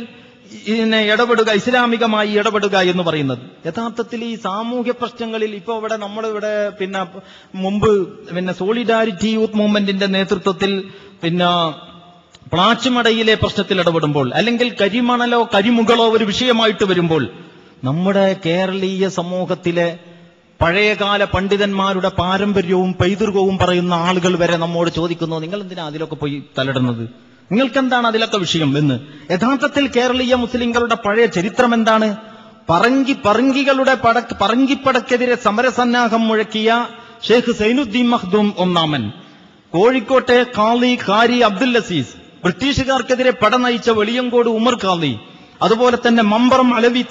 ഇസ്ലാമികമായി ഇടപെടുക എന്ന് പറയുന്നത്. യഥാർത്ഥത്തിൽ ഈ സാമൂഹ്യ പ്രശ്നങ്ങളിൽ ഇപ്പൊ നമ്മളിവിടെ മുമ്പ് സോളിഡാരിറ്റി യൂത്ത് മൂവ്മെന്റിന്റെ നേതൃത്വത്തിൽ പ്ലാച്ചിമടയിലെ പ്രശ്നത്തിൽ ഇടപെടുമ്പോൾ, അല്ലെങ്കിൽ കരിമണലോ കരിമുകളോ ഒരു വിഷയമായിട്ട് വരുമ്പോൾ, നമ്മുടെ കേരളീയ സമൂഹത്തിലെ പഴയകാല പണ്ഡിതന്മാരുടെ പാരമ്പര്യവും പൈതൃകവും പറയുന്ന ആളുകൾ വരെ നമ്മോട് ചോദിക്കുന്നു, നിങ്ങൾ എന്തിനാ അതിലൊക്കെ പോയി തലയിടുന്നത്, നിങ്ങൾക്കെന്താണ് അതിലൊക്കെ വിഷയം എന്ന്. യഥാർത്ഥത്തിൽ കേരളീയ മുസ്ലിങ്ങളുടെ പഴയ ചരിത്രം എന്താണ്? പറങ്കിപ്പടക്കെതിരെ സമരസന്നാഹം മുഴക്കിയ ഷെയ്ഖ് സൈനുദ്ദീൻ മഖ്ദൂം ഒന്നാമൻ, കോഴിക്കോട്ടെ ഖാരി അബ്ദുൽ അസീസ്, ബ്രിട്ടീഷുകാർക്കെതിരെ പട നയിച്ച വെളിയങ്കോട് ഉമർ ഖാദി, അതുപോലെ തന്നെ മമ്പറം അലവി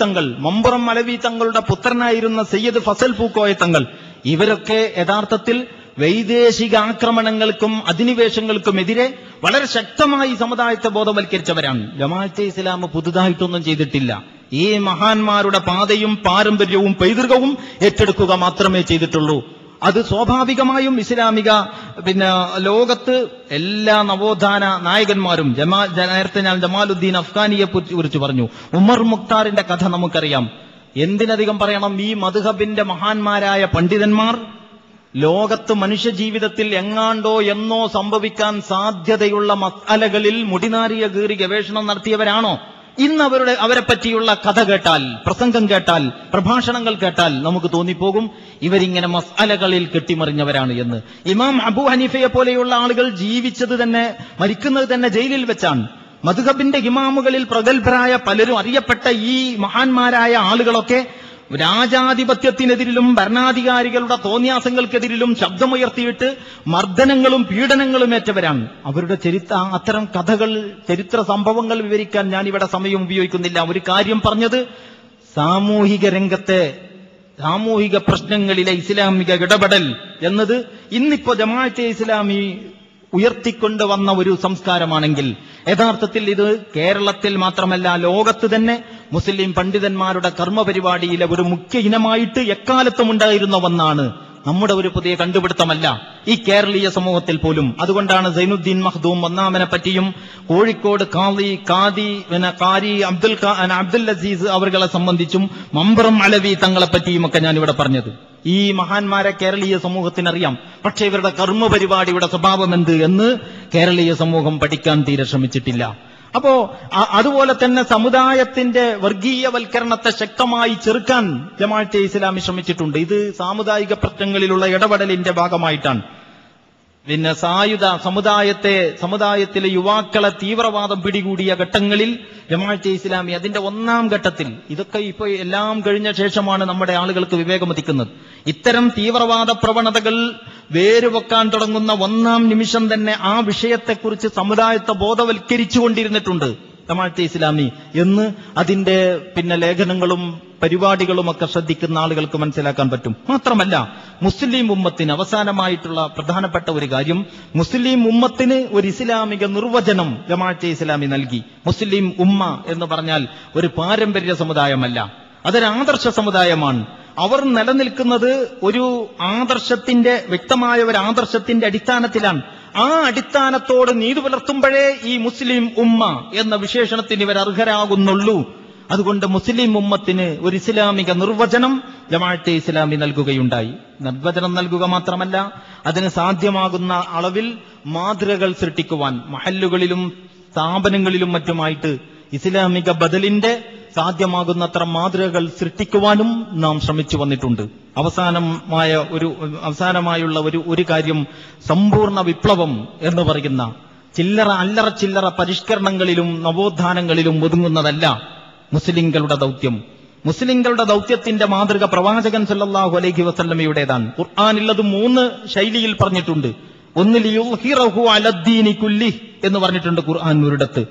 തങ്ങളുടെ പുത്രനായിരുന്ന സയ്യിദ് ഫസൽ പൂക്കോയ തങ്ങൾ, ഇവരൊക്കെ യഥാർത്ഥത്തിൽ വൈദേശിക ആക്രമണങ്ങൾക്കും അധിനിവേശങ്ങൾക്കുമെതിരെ വളരെ ശക്തമായി സമുദായത്തെ ബോധവൽക്കരിച്ചവരാണ്. ജമാഅത്തെ ഇസ്ലാം പുതുതായിട്ടൊന്നും ചെയ്തിട്ടില്ല. ഈ മഹാന്മാരുടെ പാതയും പാരമ്പര്യവും പൈതൃകവും ഏറ്റെടുക്കുക മാത്രമേ ചെയ്തിട്ടുള്ളൂ. അത് സ്വാഭാവികമായും ഇസ്ലാമിക ലോകത്ത് എല്ലാ നവോത്ഥാന നായകന്മാരും, നേരത്തെ ഞാൻ ജമാലുദ്ദീൻ അഫ്ഗാനിയെ കുറിച്ച് പറഞ്ഞു, ഉമർ മുഖ്താറിന്റെ കഥ നമുക്കറിയാം. എന്തിനധികം പറയണം, ഈ മദ്ഹബിന്റെ മഹാന്മാരായ പണ്ഡിതന്മാർ ലോകത്ത് മനുഷ്യജീവിതത്തിൽ എങ്ങാണ്ടോ എന്നോ സംഭവിക്കാൻ സാധ്യതയുള്ള മസ്അലകളിൽ മുടിനാരിയ കീറി ഗവേഷണം നടത്തിയവരാണോ? ഇന്ന് അവരെ പറ്റിയുള്ള കഥ കേട്ടാൽ, പ്രസംഗം കേട്ടാൽ, പ്രഭാഷണങ്ങൾ കേട്ടാൽ നമുക്ക് തോന്നിപ്പോകും ഇവരിങ്ങനെ മസ്അലകളിൽ കെട്ടിമറിഞ്ഞവരാണ് എന്ന്. ഇമാം അബൂ ഹനീഫയെ പോലെയുള്ള ആളുകൾ മരിക്കുന്നത് തന്നെ ജയിലിൽ വെച്ചാണ്. മദ്ഹബിന്റെ ഇമാമുകളിൽ പ്രഗത്ഭരായ പലരും, അറിയപ്പെട്ട ഈ മഹാന്മാരായ ആളുകളൊക്കെ രാജാധിപത്യത്തിനെതിരിലും ഭരണാധികാരികളുടെ തോന്നിയാസങ്ങൾക്കെതിരിലും ശബ്ദമുയർത്തിയിട്ട് മർദ്ദനങ്ങളും പീഡനങ്ങളും ഏറ്റവരാണ്. അവരുടെ അത്തരം കഥകൾ, ചരിത്ര സംഭവങ്ങൾ വിവരിക്കാൻ ഞാനിവിടെ സമയം ഉപയോഗിക്കുന്നില്ല. ഒരു കാര്യം പറഞ്ഞത്, സാമൂഹിക രംഗത്തെ സാമൂഹിക പ്രശ്നങ്ങളിലെ ഇസ്ലാമിക ഇടപെടൽ എന്നത് ഇന്നിപ്പോ ജമാഅത്തെ ഇസ്ലാമി ഉയർത്തിക്കൊണ്ടുവന്ന ഒരു സംസ്കാരമാണെങ്കിൽ യഥാർത്ഥത്തിൽ ഇത് കേരളത്തിൽ മാത്രമല്ല ലോകത്ത് തന്നെ മുസ്ലിം പണ്ഡിതന്മാരുടെ കർമ്മപരിപാടിയിലെ ഒരു മുഖ്യ ഇനമായിട്ട് എക്കാലത്തും ഉണ്ടായിരുന്ന ഒന്നാണ്. നമ്മുടെ ഒരു പുതിയ കണ്ടുപിടുത്തമല്ല ഈ കേരളീയ സമൂഹത്തിൽ പോലും. അതുകൊണ്ടാണ് സൈനുദ്ദീൻ മഖ്ദൂം ഒന്നാമനെ പറ്റിയും കോഴിക്കോട് കാരി അബ്ദുൽ അസീസ് അവരുടെ സംബന്ധിച്ചും മമ്പറം അലവി തങ്ങളെ പറ്റിയും ഒക്കെ ഞാൻ ഇവിടെ പറഞ്ഞത്. ഈ മഹാന്മാരെ കേരളീയ സമൂഹത്തിനറിയാം. പക്ഷേ ഇവരുടെ കർമ്മപരിപാടിയുടെ സ്വഭാവം എന്ത് എന്ന് കേരളീയ സമൂഹം പഠിക്കാൻ തീരെ ശ്രമിച്ചിട്ടില്ല. അപ്പോ അതുപോലെ തന്നെ സമുദായത്തിന്റെ വർഗീയവൽക്കരണത്തെ ശക്തമായി ചെറുക്കാൻ ജമാഅത്തെ ഇസ്ലാമി ശ്രമിച്ചിട്ടുണ്ട്. ഇത് സാമുദായിക പ്രശ്നങ്ങളിലുള്ള ഇടപെടലിന്റെ ഭാഗമായിട്ടാണ്. പിന്നെ സമുദായത്തിലെ യുവാക്കളെ തീവ്രവാദം പിടികൂടിയ ഘട്ടങ്ങളിൽ ജമാഅത്തെ ഇസ്ലാമി അതിന്റെ ഒന്നാം ഘട്ടത്തിൽ, ഇതൊക്കെ ഇപ്പൊ എല്ലാം കഴിഞ്ഞ ശേഷമാണ് നമ്മുടെ ആളുകൾക്ക് വിവേകമതിക്കുന്നത്, ഇത്തരം തീവ്രവാദ പ്രവണതകൾ വേരുവെക്കാൻ തുടങ്ങുന്ന ഒന്നാം നിമിഷം തന്നെ ആ വിഷയത്തെക്കുറിച്ച് സമുദായത്തെ ബോധവൽക്കരിച്ചുകൊണ്ടിരുന്നിട്ടുണ്ട് ജമാഅത്തെ ഇസ്ലാമി എന്ന് അതിന്റെ പിന്നെ ലേഖനങ്ങളും പരിപാടികളുമൊക്കെ ശ്രദ്ധിക്കുന്ന ആളുകൾക്ക് മനസ്സിലാക്കാൻ പറ്റും. മാത്രമല്ല മുസ്ലിം ഉമ്മത്തിന് അവസാനമായിട്ടുള്ള പ്രധാനപ്പെട്ട ഒരു കാര്യം, മുസ്ലിം ഉമ്മത്തിന് ഒരു ഇസ്ലാമിക നിർവചനം ജമാഅത്തെ ഇസ്ലാമി നൽകി. മുസ്ലിം ഉമ്മ എന്ന് പറഞ്ഞാൽ ഒരു പാരമ്പര്യ സമുദായമല്ല, അതൊരു ആദർശ സമുദായമാണ്. അവർ നിലനിൽക്കുന്നത് ഒരു ആദർശത്തിന്റെ, വ്യക്തമായ ഒരു ആദർശത്തിന്റെ അടിസ്ഥാനത്തിലാണ്. ആ അടിസ്ഥാനത്തോട് നീതി പുലർത്തുമ്പോഴേ ഈ മുസ്ലിം ഉമ്മ എന്ന വിശേഷണത്തിന് ഇവർ അർഹരാകുന്നുള്ളൂ. അതുകൊണ്ട് മുസ്ലിം ഉമ്മത്തിന് ഒരു ഇസ്ലാമിക നിർവചനം ജമാഅത്തെ ഇസ്ലാമി നൽകുകയുണ്ടായി. നിർവചനം നൽകുക മാത്രമല്ല, അതിന് സാധ്യമാകുന്ന അളവിൽ മാതൃകകൾ സൃഷ്ടിക്കുവാൻ മഹല്ലുകളിലും സ്ഥാപനങ്ങളിലും മറ്റുമായിട്ട് ഇസ്ലാമിക ബദലിന്റെ സാധ്യമാകുന്നത്ര മാതൃകകൾ സൃഷ്ടിക്കുവാനും നാം ശ്രമിച്ചു വന്നിട്ടുണ്ട്. അവസാനമായുള്ള ഒരു കാര്യം, സമ്പൂർണ്ണ വിപ്ലവം എന്ന് പറയുന്ന അല്ലറ ചില്ലറ പരിഷ്കരണങ്ങളിലും നവോത്ഥാനങ്ങളിലും ഒതുങ്ങുന്നതല്ല മുസ്ലിങ്ങളുടെ ദൗത്യം. മുസ്ലിങ്ങളുടെ ദൗത്യത്തിന്റെ മാതൃക പ്രവാചകൻ സല്ലല്ലാഹു അലൈഹി വസല്ലമയുടേതാണ്. ഖുർആനിലത് 3 ശൈലിയിൽ പറഞ്ഞിട്ടുണ്ട്. ഒന്നിൽ യുൽഹിറഹു അലദ്ദീനി കുല്ലി എന്ന് പറഞ്ഞിട്ടുണ്ട് ഖുർആൻ ഒരിടത്ത്,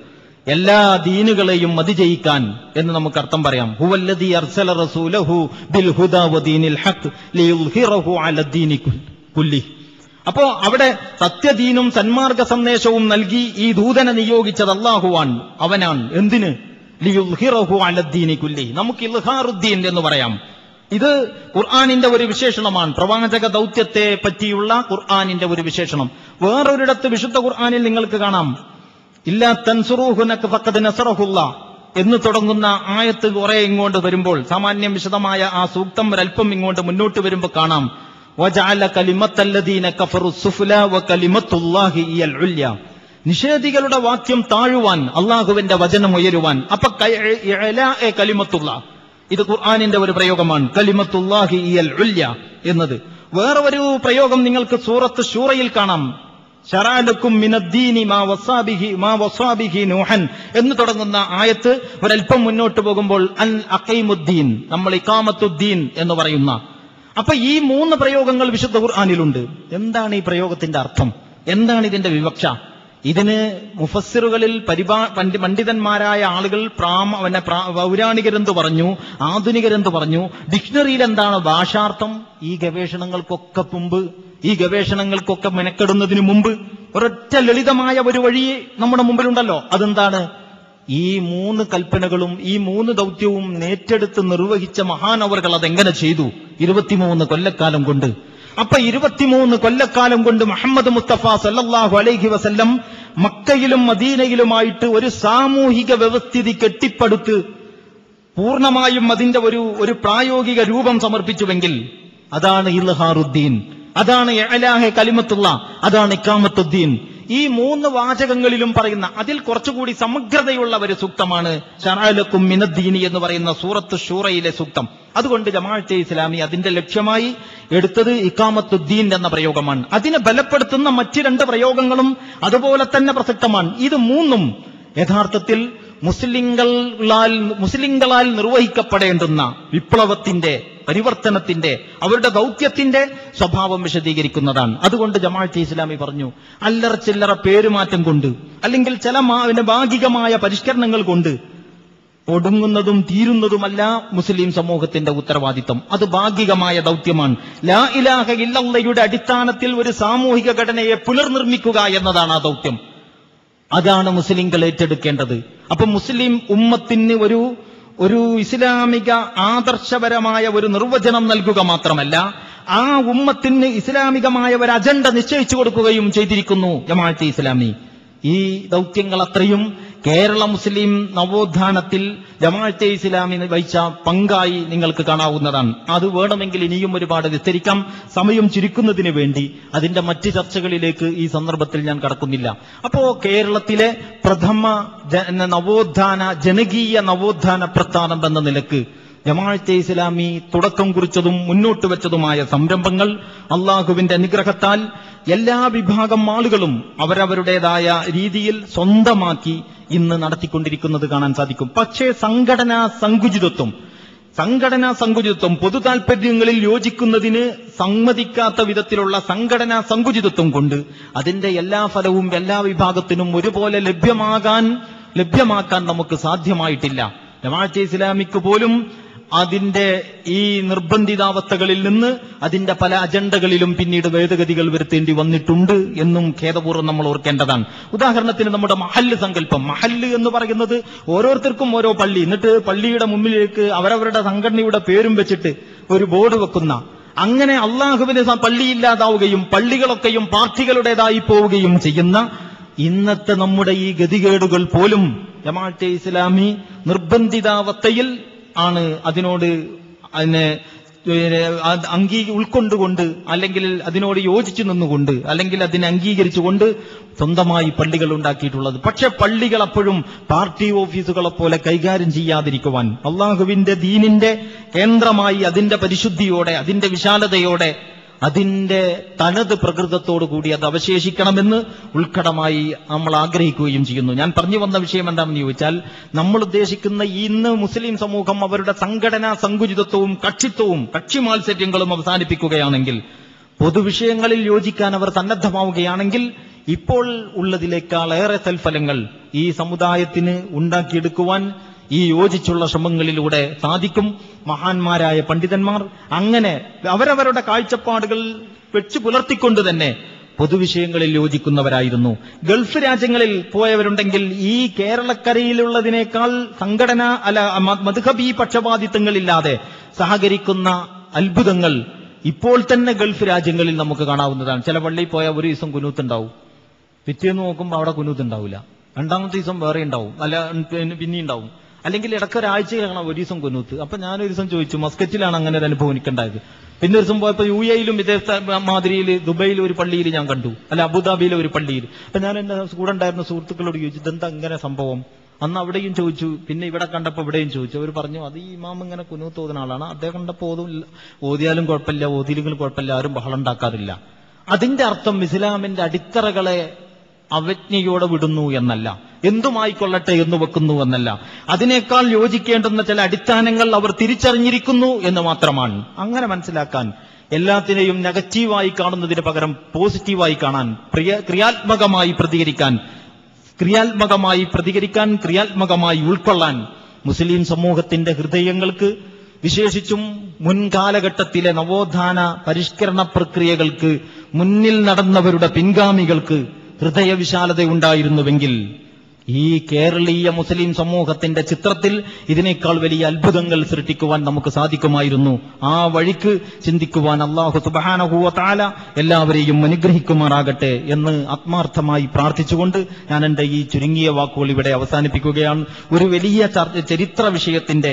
എല്ലാ ദീനുകളെയും അതിജയിക്കാൻ എന്ന് നമുക്ക് അർത്ഥം പറയാം. ഹുവല്ലദീ അർസല റസൂലഹു ബിൽ ഹുദാ വദീനിൽ ഹഖ് ലിയുൽഹിറഹു അലദ്ദീനി കുല്ലി. അപ്പോ അവിടെ സത്യദീനും സന്മാർഗ സന്ദേശവും നൽകി ഈ ദൂതനെ നിയോഗിച്ചത് അല്ലാഹുവാണ്, അവനാണ്. എന്തിന്? ലിയുൽഹിറഹു അലദ്ദീനി കുല്ലി. നമുക്ക് ഇൽഹാറുദ്ദീൻ എന്ന് പറയാം. ഇത് ഖുർആനിന്റെ ഒരു വിശേഷണമാണ്, പ്രവാചക ദൗത്യത്തെ പറ്റിയുള്ള ഖുർആനിന്റെ ഒരു വിശേഷണം. വേറൊരിടത്ത് വിശുദ്ധ ഖുർആനിൽ നിങ്ങൾക്ക് കാണാം, ഇല്ലാ തൻസുറൂഹു ഫഖദ് നസറഹുല്ലാ എന്ന് തുടങ്ങുന്ന ആയത്ത് കുറെ ഇങ്ങോട്ട് വരുമ്പോൾ, സാമാന്യം വിശദമായ ആ സൂക്തം ഒരൽപ്പം ഇങ്ങോട്ട് മുന്നോട്ട് വരുമ്പോൾ കാണാം, വജഅല കലിമത്തല്ലദീന കഫറു സുഫ്ലാ വകലിമത്തുല്ലാഹി ഹിയൽ ഉല്യ. നിഷേധികളുടെ വാക്യം താഴുവാൻ, അള്ളാഹുവിന്റെ വചനം ഉയരുവാൻ. അപ്പൊ കലിമത്തുള്ള, ഇത് ഖുർആനിന്റെ ഒരു പ്രയോഗമാണ്, കലിമത്തുല്ലാഹി ഹിയൽ ഉല്യ എന്നത്. വേറെ ഒരു പ്രയോഗം നിങ്ങൾക്ക് സൂറത്ത് ശൂറയിൽ കാണാം, ശറഅലക്കും മിനദ്ദീനി മാ വസാബിഹി നൂഹൻ എന്ന് തുടങ്ങുന്ന ആയത്ത് ഒരൽപ്പം മുന്നോട്ട് പോകുമ്പോൾ അൽ അഖീമുദ്ദീൻ, നമ്മൾ ഇഖാമത്തുദ്ദീൻ എന്ന് പറയുന്ന. അപ്പൊ ഈ 3 പ്രയോഗങ്ങൾ വിശുദ്ധ ഖുർആനിലുണ്ട്. എന്താണ് ഈ പ്രയോഗത്തിന്റെ അർത്ഥം? എന്താണ് ഇതിന്റെ വിവക്ഷ? ഇതിന് മുഫസ്സിറുകളിൽ പണ്ഡിതന്മാരായ ആളുകൾ പൗരാണികരെന്ത് പറഞ്ഞു, ആധുനികരെന്ത് പറഞ്ഞു, ഡിക്ഷണറിയിൽ എന്താണ് ഭാഷാർത്ഥം? ഈ ഗവേഷണങ്ങൾക്കൊക്കെ മെനക്കെടുന്നതിന് മുമ്പ് ഒരൊറ്റ ലളിതമായ ഒരു വഴി നമ്മുടെ മുമ്പിലുണ്ടല്ലോ. അതെന്താണ്? ഈ 3 കൽപ്പനകളും ഈ 3 ദൗത്യവും ഏറ്റെടുത്ത് നിർവഹിച്ച മഹാനവറുകൾ അതെങ്ങനെ ചെയ്തു? 23 കൊല്ലക്കാലം കൊണ്ട്. അപ്പൊ 23 കൊല്ലക്കാലം കൊണ്ട് മുഹമ്മദ് മുസ്തഫ സല്ലല്ലാഹു അലൈഹി വസല്ലം മക്കയിലും മദീനയിലുമായിട്ട് ഒരു സാമൂഹിക വ്യവസ്ഥിതി കെട്ടിപ്പടുത്ത് പൂർണ്ണമായും അതിന്റെ ഒരു പ്രായോഗിക രൂപം സമർപ്പിച്ചുവെങ്കിൽ അതാണ് ഇൽഹാറുദ്ദീൻ, അതാണ് ഇഅ്ലാഹെ കലിമത്തുള്ള, അതാണ് ഇഖാമത്തുദ്ദീൻ. ഈ 3 വാചകങ്ങളിലും പറയുന്ന അതിൽ കുറച്ചുകൂടി സമഗ്രതയുള്ള ഒരു സൂക്തമാണ് ശറഅലക്കും മിനദ്ദീനി എന്ന് പറയുന്ന സൂറത്ത് ശൂറയിലെ സൂക്തം. അതുകൊണ്ട് ജമാഅത്തെ ഇസ്ലാമി അതിന്റെ ലക്ഷ്യമായി എടുത്തത് ഇഖാമത്തുദ്ദീൻ എന്ന പ്രയോഗമാണ്. അതിനെ ബലപ്പെടുത്തുന്ന മറ്റ് 2 പ്രയോഗങ്ങളും അതുപോലെ തന്നെ പ്രസക്തമാണ്. ഇത് 3ഉം യഥാർത്ഥത്തിൽ മുസ്ലിങ്ങളാൽ നിർവഹിക്കപ്പെടേണ്ടുന്ന വിപ്ലവത്തിന്റെ, പരിവർത്തനത്തിന്റെ, അവരുടെ ദൗത്യത്തിന്റെ സ്വഭാവം വിശദീകരിക്കുന്നതാണ്. അതുകൊണ്ട് ജമാഅത്തെ ഇസ്ലാമി പറഞ്ഞു, അല്ലറ ചില്ലറ പേരുമാറ്റം കൊണ്ട് അല്ലെങ്കിൽ ചില ഭാഗികമായ പരിഷ്കരണങ്ങൾ കൊണ്ട് ഒടുങ്ങുന്നതും തീരുന്നതുമല്ല മുസ്ലിം സമൂഹത്തിന്റെ ഉത്തരവാദിത്വം. അത് ഭാഗികമായ ദൗത്യമാണ്. ലാ ഇലാഹ ഇല്ലല്ലാഹയുടെ അടിസ്ഥാനത്തിൽ ഒരു സാമൂഹിക ഘടനയെ പുനർനിർമ്മിക്കുക എന്നതാണ് ആ ദൗത്യം. അതാണ് മുസ്ലിങ്ങൾ ഏറ്റെടുക്കേണ്ടത്. അപ്പൊ മുസ്ലിം ഉമ്മത്തിന് ഒരു ഇസ്ലാമിക ആദർശപരമായ ഒരു നിർവചനം നൽകുക മാത്രമല്ല, ആ ഉമ്മത്തിന് ഇസ്ലാമികമായ ഒരു അജണ്ട നിശ്ചയിച്ചു കൊടുക്കുകയും ചെയ്തിരിക്കുന്നു ജമാഅത്തെ ഇസ്ലാമി. ഈ ദൗത്യങ്ങൾ അത്രയും കേരള മുസ്ലിം നവോത്ഥാനത്തിൽ ജമാഅത്തെ ഇസ്ലാമി വഹിച്ച പങ്കായി നിങ്ങൾക്ക് കാണാവുന്നതാണ്. അത് വേണമെങ്കിൽ ഇനിയും ഒരുപാട് വിസ്തരിക്കാം. സമയം ചുരുക്കുന്നതിന് വേണ്ടി അതിന്റെ മറ്റ് ചർച്ചകളിലേക്ക് ഈ സന്ദർഭത്തിൽ ഞാൻ കടക്കുന്നില്ല. അപ്പോ കേരളത്തിലെ പ്രഥമ ജനകീയ നവോത്ഥാന പ്രസ്ഥാനം എന്ന നിലക്ക് ജമാഅത്തെ ഇസ്ലാമി തുടക്കം കുറിച്ചതും മുന്നോട്ട് വെച്ചതുമായ സംരംഭങ്ങൾ അള്ളാഹുവിന്റെ അനുഗ്രഹത്താൽ എല്ലാ വിഭാഗം ആളുകളും അവരവരുടേതായ രീതിയിൽ സ്വന്തമാക്കി ഇന്ന് നടത്തിക്കൊണ്ടിരിക്കുന്നത് കാണാൻ സാധിക്കും. പക്ഷേ സംഘടനാ സങ്കുചിതത്വം പൊതു താൽപര്യങ്ങളിൽ യോജിക്കുന്നതിന് സമ്മതിക്കാത്ത വിധത്തിലുള്ള സംഘടനാ സങ്കുചിതത്വം കൊണ്ട് അതിന്റെ എല്ലാ ഫലവും എല്ലാ വിഭാഗത്തിനും ഒരുപോലെ ലഭ്യമാക്കാൻ നമുക്ക് സാധ്യമായിട്ടില്ല. ജമാഅത്തെ ഇസ്ലാമിക്ക് പോലും അതിന്റെ ഈ നിർബന്ധിതാവസ്ഥകളിൽ നിന്ന് അതിന്റെ പല അജണ്ടകളിലും പിന്നീട് ഭേദഗതികൾ വരുത്തേണ്ടി വന്നിട്ടുണ്ട് എന്നും ഖേദപൂർവ്വം നമ്മൾ ഓർക്കേണ്ടതാണ്. ഉദാഹരണത്തിന് നമ്മുടെ മഹല്ല് സങ്കല്പം. മഹല്ല് എന്ന് പറയുന്നത് ഓരോരുത്തർക്കും ഓരോ പള്ളി, എന്നിട്ട് പള്ളിയുടെ മുമ്പിലേക്ക് അവരവരുടെ സംഘടനയുടെ പേരും വെച്ചിട്ട് ഒരു ബോർഡ് വെക്കുന്ന, അങ്ങനെ അള്ളാഹുവിന് പള്ളിയില്ലാതാവുകയും പള്ളികളൊക്കെയും പാർട്ടികളുടേതായി പോവുകയും ചെയ്യുന്ന ഇന്നത്തെ നമ്മുടെ ഈ ഗതികേടുകൾ പോലും ജമാഅത്തെ ഇസ്ലാമി നിർബന്ധിതാവസ്ഥയിൽ ആണ് അതിനോട് ഉൾക്കൊണ്ടുകൊണ്ട്, അല്ലെങ്കിൽ അതിനോട് യോജിച്ചു നിന്നുകൊണ്ട്, അല്ലെങ്കിൽ അതിനെ അംഗീകരിച്ചുകൊണ്ട് സ്വന്തമായി പള്ളികൾ ഉണ്ടാക്കിയിട്ടുള്ളത്. പക്ഷെ പള്ളികൾ അപ്പോഴും പാർട്ടി ഓഫീസുകളെ പോലെ കൈകാര്യം ചെയ്യാതിരിക്കുവാൻ, അള്ളാഹുവിന്റെ ദീനിന്റെ കേന്ദ്രമായി അതിന്റെ പരിശുദ്ധിയോടെ, അതിന്റെ വിശാലതയോടെ, അതിന്റെ തനത് പ്രകൃതത്തോടുകൂടി അത് അവശേഷിക്കണമെന്ന് ഉൾക്കടമായി നമ്മൾ ആഗ്രഹിക്കുകയും ചെയ്യുന്നു. ഞാൻ പറഞ്ഞു വന്ന വിഷയം എന്താണെന്ന് ചോദിച്ചാൽ, നമ്മൾ ഉദ്ദേശിക്കുന്ന ഇന്ന് മുസ്ലിം സമൂഹം അവരുടെ സംഘടനാ സങ്കുചിതത്വവും കക്ഷി മാത്സര്യങ്ങളും അവസാനിപ്പിക്കുകയാണെങ്കിൽ, പൊതുവിഷയങ്ങളിൽ യോജിക്കാൻ അവർ സന്നദ്ധമാവുകയാണെങ്കിൽ, ഇപ്പോൾ ഉള്ളതിനേക്കാളേറെ സൽഫലങ്ങൾ ഈ സമുദായത്തിന് ഉണ്ടാക്കിയെടുക്കുവാൻ ഈ യോജിച്ചുള്ള ശ്രമങ്ങളിലൂടെ സാധിക്കും. മഹാന്മാരായ പണ്ഡിതന്മാർ അങ്ങനെ അവരവരുടെ കാഴ്ചപ്പാടുകൾ വെച്ചു പുലർത്തിക്കൊണ്ട് തന്നെ പൊതുവിഷയങ്ങളിൽ യോജിക്കുന്നവരായിരുന്നു. ഗൾഫ് രാജ്യങ്ങളിൽ പോയവരുണ്ടെങ്കിൽ ഈ കേരളക്കരയിലുള്ളതിനേക്കാൾ മദ്ഹബി പക്ഷപാതിത്വങ്ങളില്ലാതെ സഹകരിക്കുന്ന അത്ഭുതങ്ങൾ ഇപ്പോൾ തന്നെ ഗൾഫ് രാജ്യങ്ങളിൽ നമുക്ക് കാണാവുന്നതാണ്. ചില പള്ളിയിൽ പോയാൽ ഒരു ദിവസം കുനൂത്തുണ്ടാവും, പിറ്റേന്ന് നോക്കുമ്പോൾ അവിടെ കുനൂത്തുണ്ടാവില്ല, രണ്ടാമത്തെ ദിവസം വേറെ ഉണ്ടാവും, പിന്നെയും ഉണ്ടാവും, അല്ലെങ്കിൽ ഇടയ്ക്കൊരാഴ്ചയിലാണ് ഒരു ദിവസം കുനൂത്ത്. അപ്പൊ ഞാനൊരു ദിവസം ചോദിച്ചു, മസ്കറ്റിലാണ് അങ്ങനെ ഒരു അനുഭവം എനിക്കുണ്ടായത്. പിന്നെ ഒരു ദിവസം പോയപ്പോൾ UAE-യിലും ഇതേ മാതിരിയിൽ ദുബൈയിൽ ഒരു പള്ളിയിൽ ഞാൻ കണ്ടു, അബുദാബിയിലെ ഒരു പള്ളിയിൽ. അപ്പൊ ഞാൻ എന്റെ കൂടെ ഉണ്ടായിരുന്ന സുഹൃത്തുക്കളോട് ചോദിച്ചു, ഇതെന്താ അങ്ങനെ സംഭവം? അന്ന് അവിടെയും ചോദിച്ചു, പിന്നെ ഇവിടെ കണ്ടപ്പോൾ ഇവിടെയും ചോദിച്ചു. അവർ പറഞ്ഞു, അത് ഈ ഇമാം ഇങ്ങനെ കുനൂത്ത് ഓതുന്ന ആളാണ്, അദ്ദേഹം കണ്ടപ്പോൾ ഓതിയാലും കുഴപ്പമില്ല, ഓതിയില്ലെങ്കിലും കുഴപ്പമില്ല, ആരും ബഹളം ഉണ്ടാക്കാറില്ല. അതിന്റെ അർത്ഥം ഇസ്ലാമിന്റെ അടിത്തറകളെ അവജ്ഞയോടെ വിടുന്നു എന്നല്ല, എന്തുമായിക്കൊള്ളട്ടെ എന്ന് വെക്കുന്നു എന്നല്ല, അതിനേക്കാൾ യോജിക്കേണ്ടുന്ന ചില അടിസ്ഥാനങ്ങൾ അവർ തിരിച്ചറിഞ്ഞിരിക്കുന്നു എന്ന് മാത്രമാണ്. അങ്ങനെ മനസ്സിലാക്കാൻ, എല്ലാത്തിനെയും നെഗറ്റീവായി കാണുന്നതിന് പകരം പോസിറ്റീവായി കാണാൻ, ക്രിയാത്മകമായി പ്രതികരിക്കാൻ, ക്രിയാത്മകമായി ഉൾക്കൊള്ളാൻ മുസ്ലിം സമൂഹത്തിന്റെ ഹൃദയങ്ങൾക്ക്, വിശേഷിച്ചും മുൻകാലഘട്ടത്തിലെ നവോത്ഥാന പരിഷ്കരണ പ്രക്രിയകൾക്ക് മുന്നിൽ നടന്നവരുടെ പിൻഗാമികൾക്ക് ഹൃദയവിശാലതയുണ്ടായിരുന്നുവെങ്കിൽ ഈ കേരളീയ മുസ്ലിം സമൂഹത്തിന്റെ ചിത്രത്തിൽ ഇതിനേക്കാൾ വലിയ അത്ഭുതങ്ങൾ സൃഷ്ടിക്കുവാൻ നമുക്ക് സാധിക്കുമായിരുന്നു. ആ വഴിക്ക് ചിന്തിക്കുവാൻ അല്ലാഹു സുബ്ഹാനഹു വ തആല എല്ലാവരെയും അനുഗ്രഹിക്കുമാറാകട്ടെ എന്ന് ആത്മാർത്ഥമായി പ്രാർത്ഥിച്ചുകൊണ്ട് ഞാൻ എന്റെ ഈ ചുരുങ്ങിയ വാക്കുകൾ ഇവിടെ അവസാനിപ്പിക്കുകയാണ്. ഒരു വലിയ ചരിത്ര വിഷയത്തിന്റെ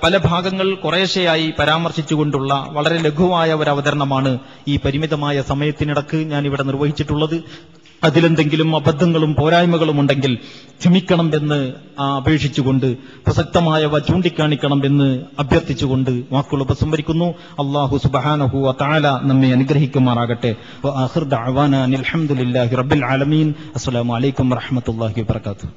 പല ഭാഗങ്ങൾ കുറേശ്ശെയായി പരാമർശിച്ചുകൊണ്ടുള്ള വളരെ ലഘുവായ ഒരു അവതരണമാണ് ഈ പരിമിതമായ സമയത്തിനിടക്ക് ഞാൻ ഇവിടെ നിർവഹിച്ചിട്ടുള്ളത്. അതിലെന്തെങ്കിലും അബദ്ധങ്ങളും പോരായ്മകളും ഉണ്ടെങ്കിൽ ക്ഷമിക്കണം എന്ന് അപേക്ഷിച്ചുകൊണ്ട്, പ്രസക്തമായവ ചൂണ്ടിക്കാണിക്കണം എന്ന് അഭ്യർത്ഥിച്ചുകൊണ്ട് വാക്കുകൾ ഉപസംഹരിക്കുന്നു. അല്ലാഹു സുബ്ഹാനഹു വ തആല നമ്മെ അനുഗ്രഹിക്കുമാറാകട്ടെ. വ ആഖിറു ദഅവാനാ അൽഹംദുലില്ലാഹി റബ്ബിൽ ആലമീൻ. അസ്സലാമു അലൈക്കും വറഹ്മത്തുള്ളാഹി വബറകാതുഹു.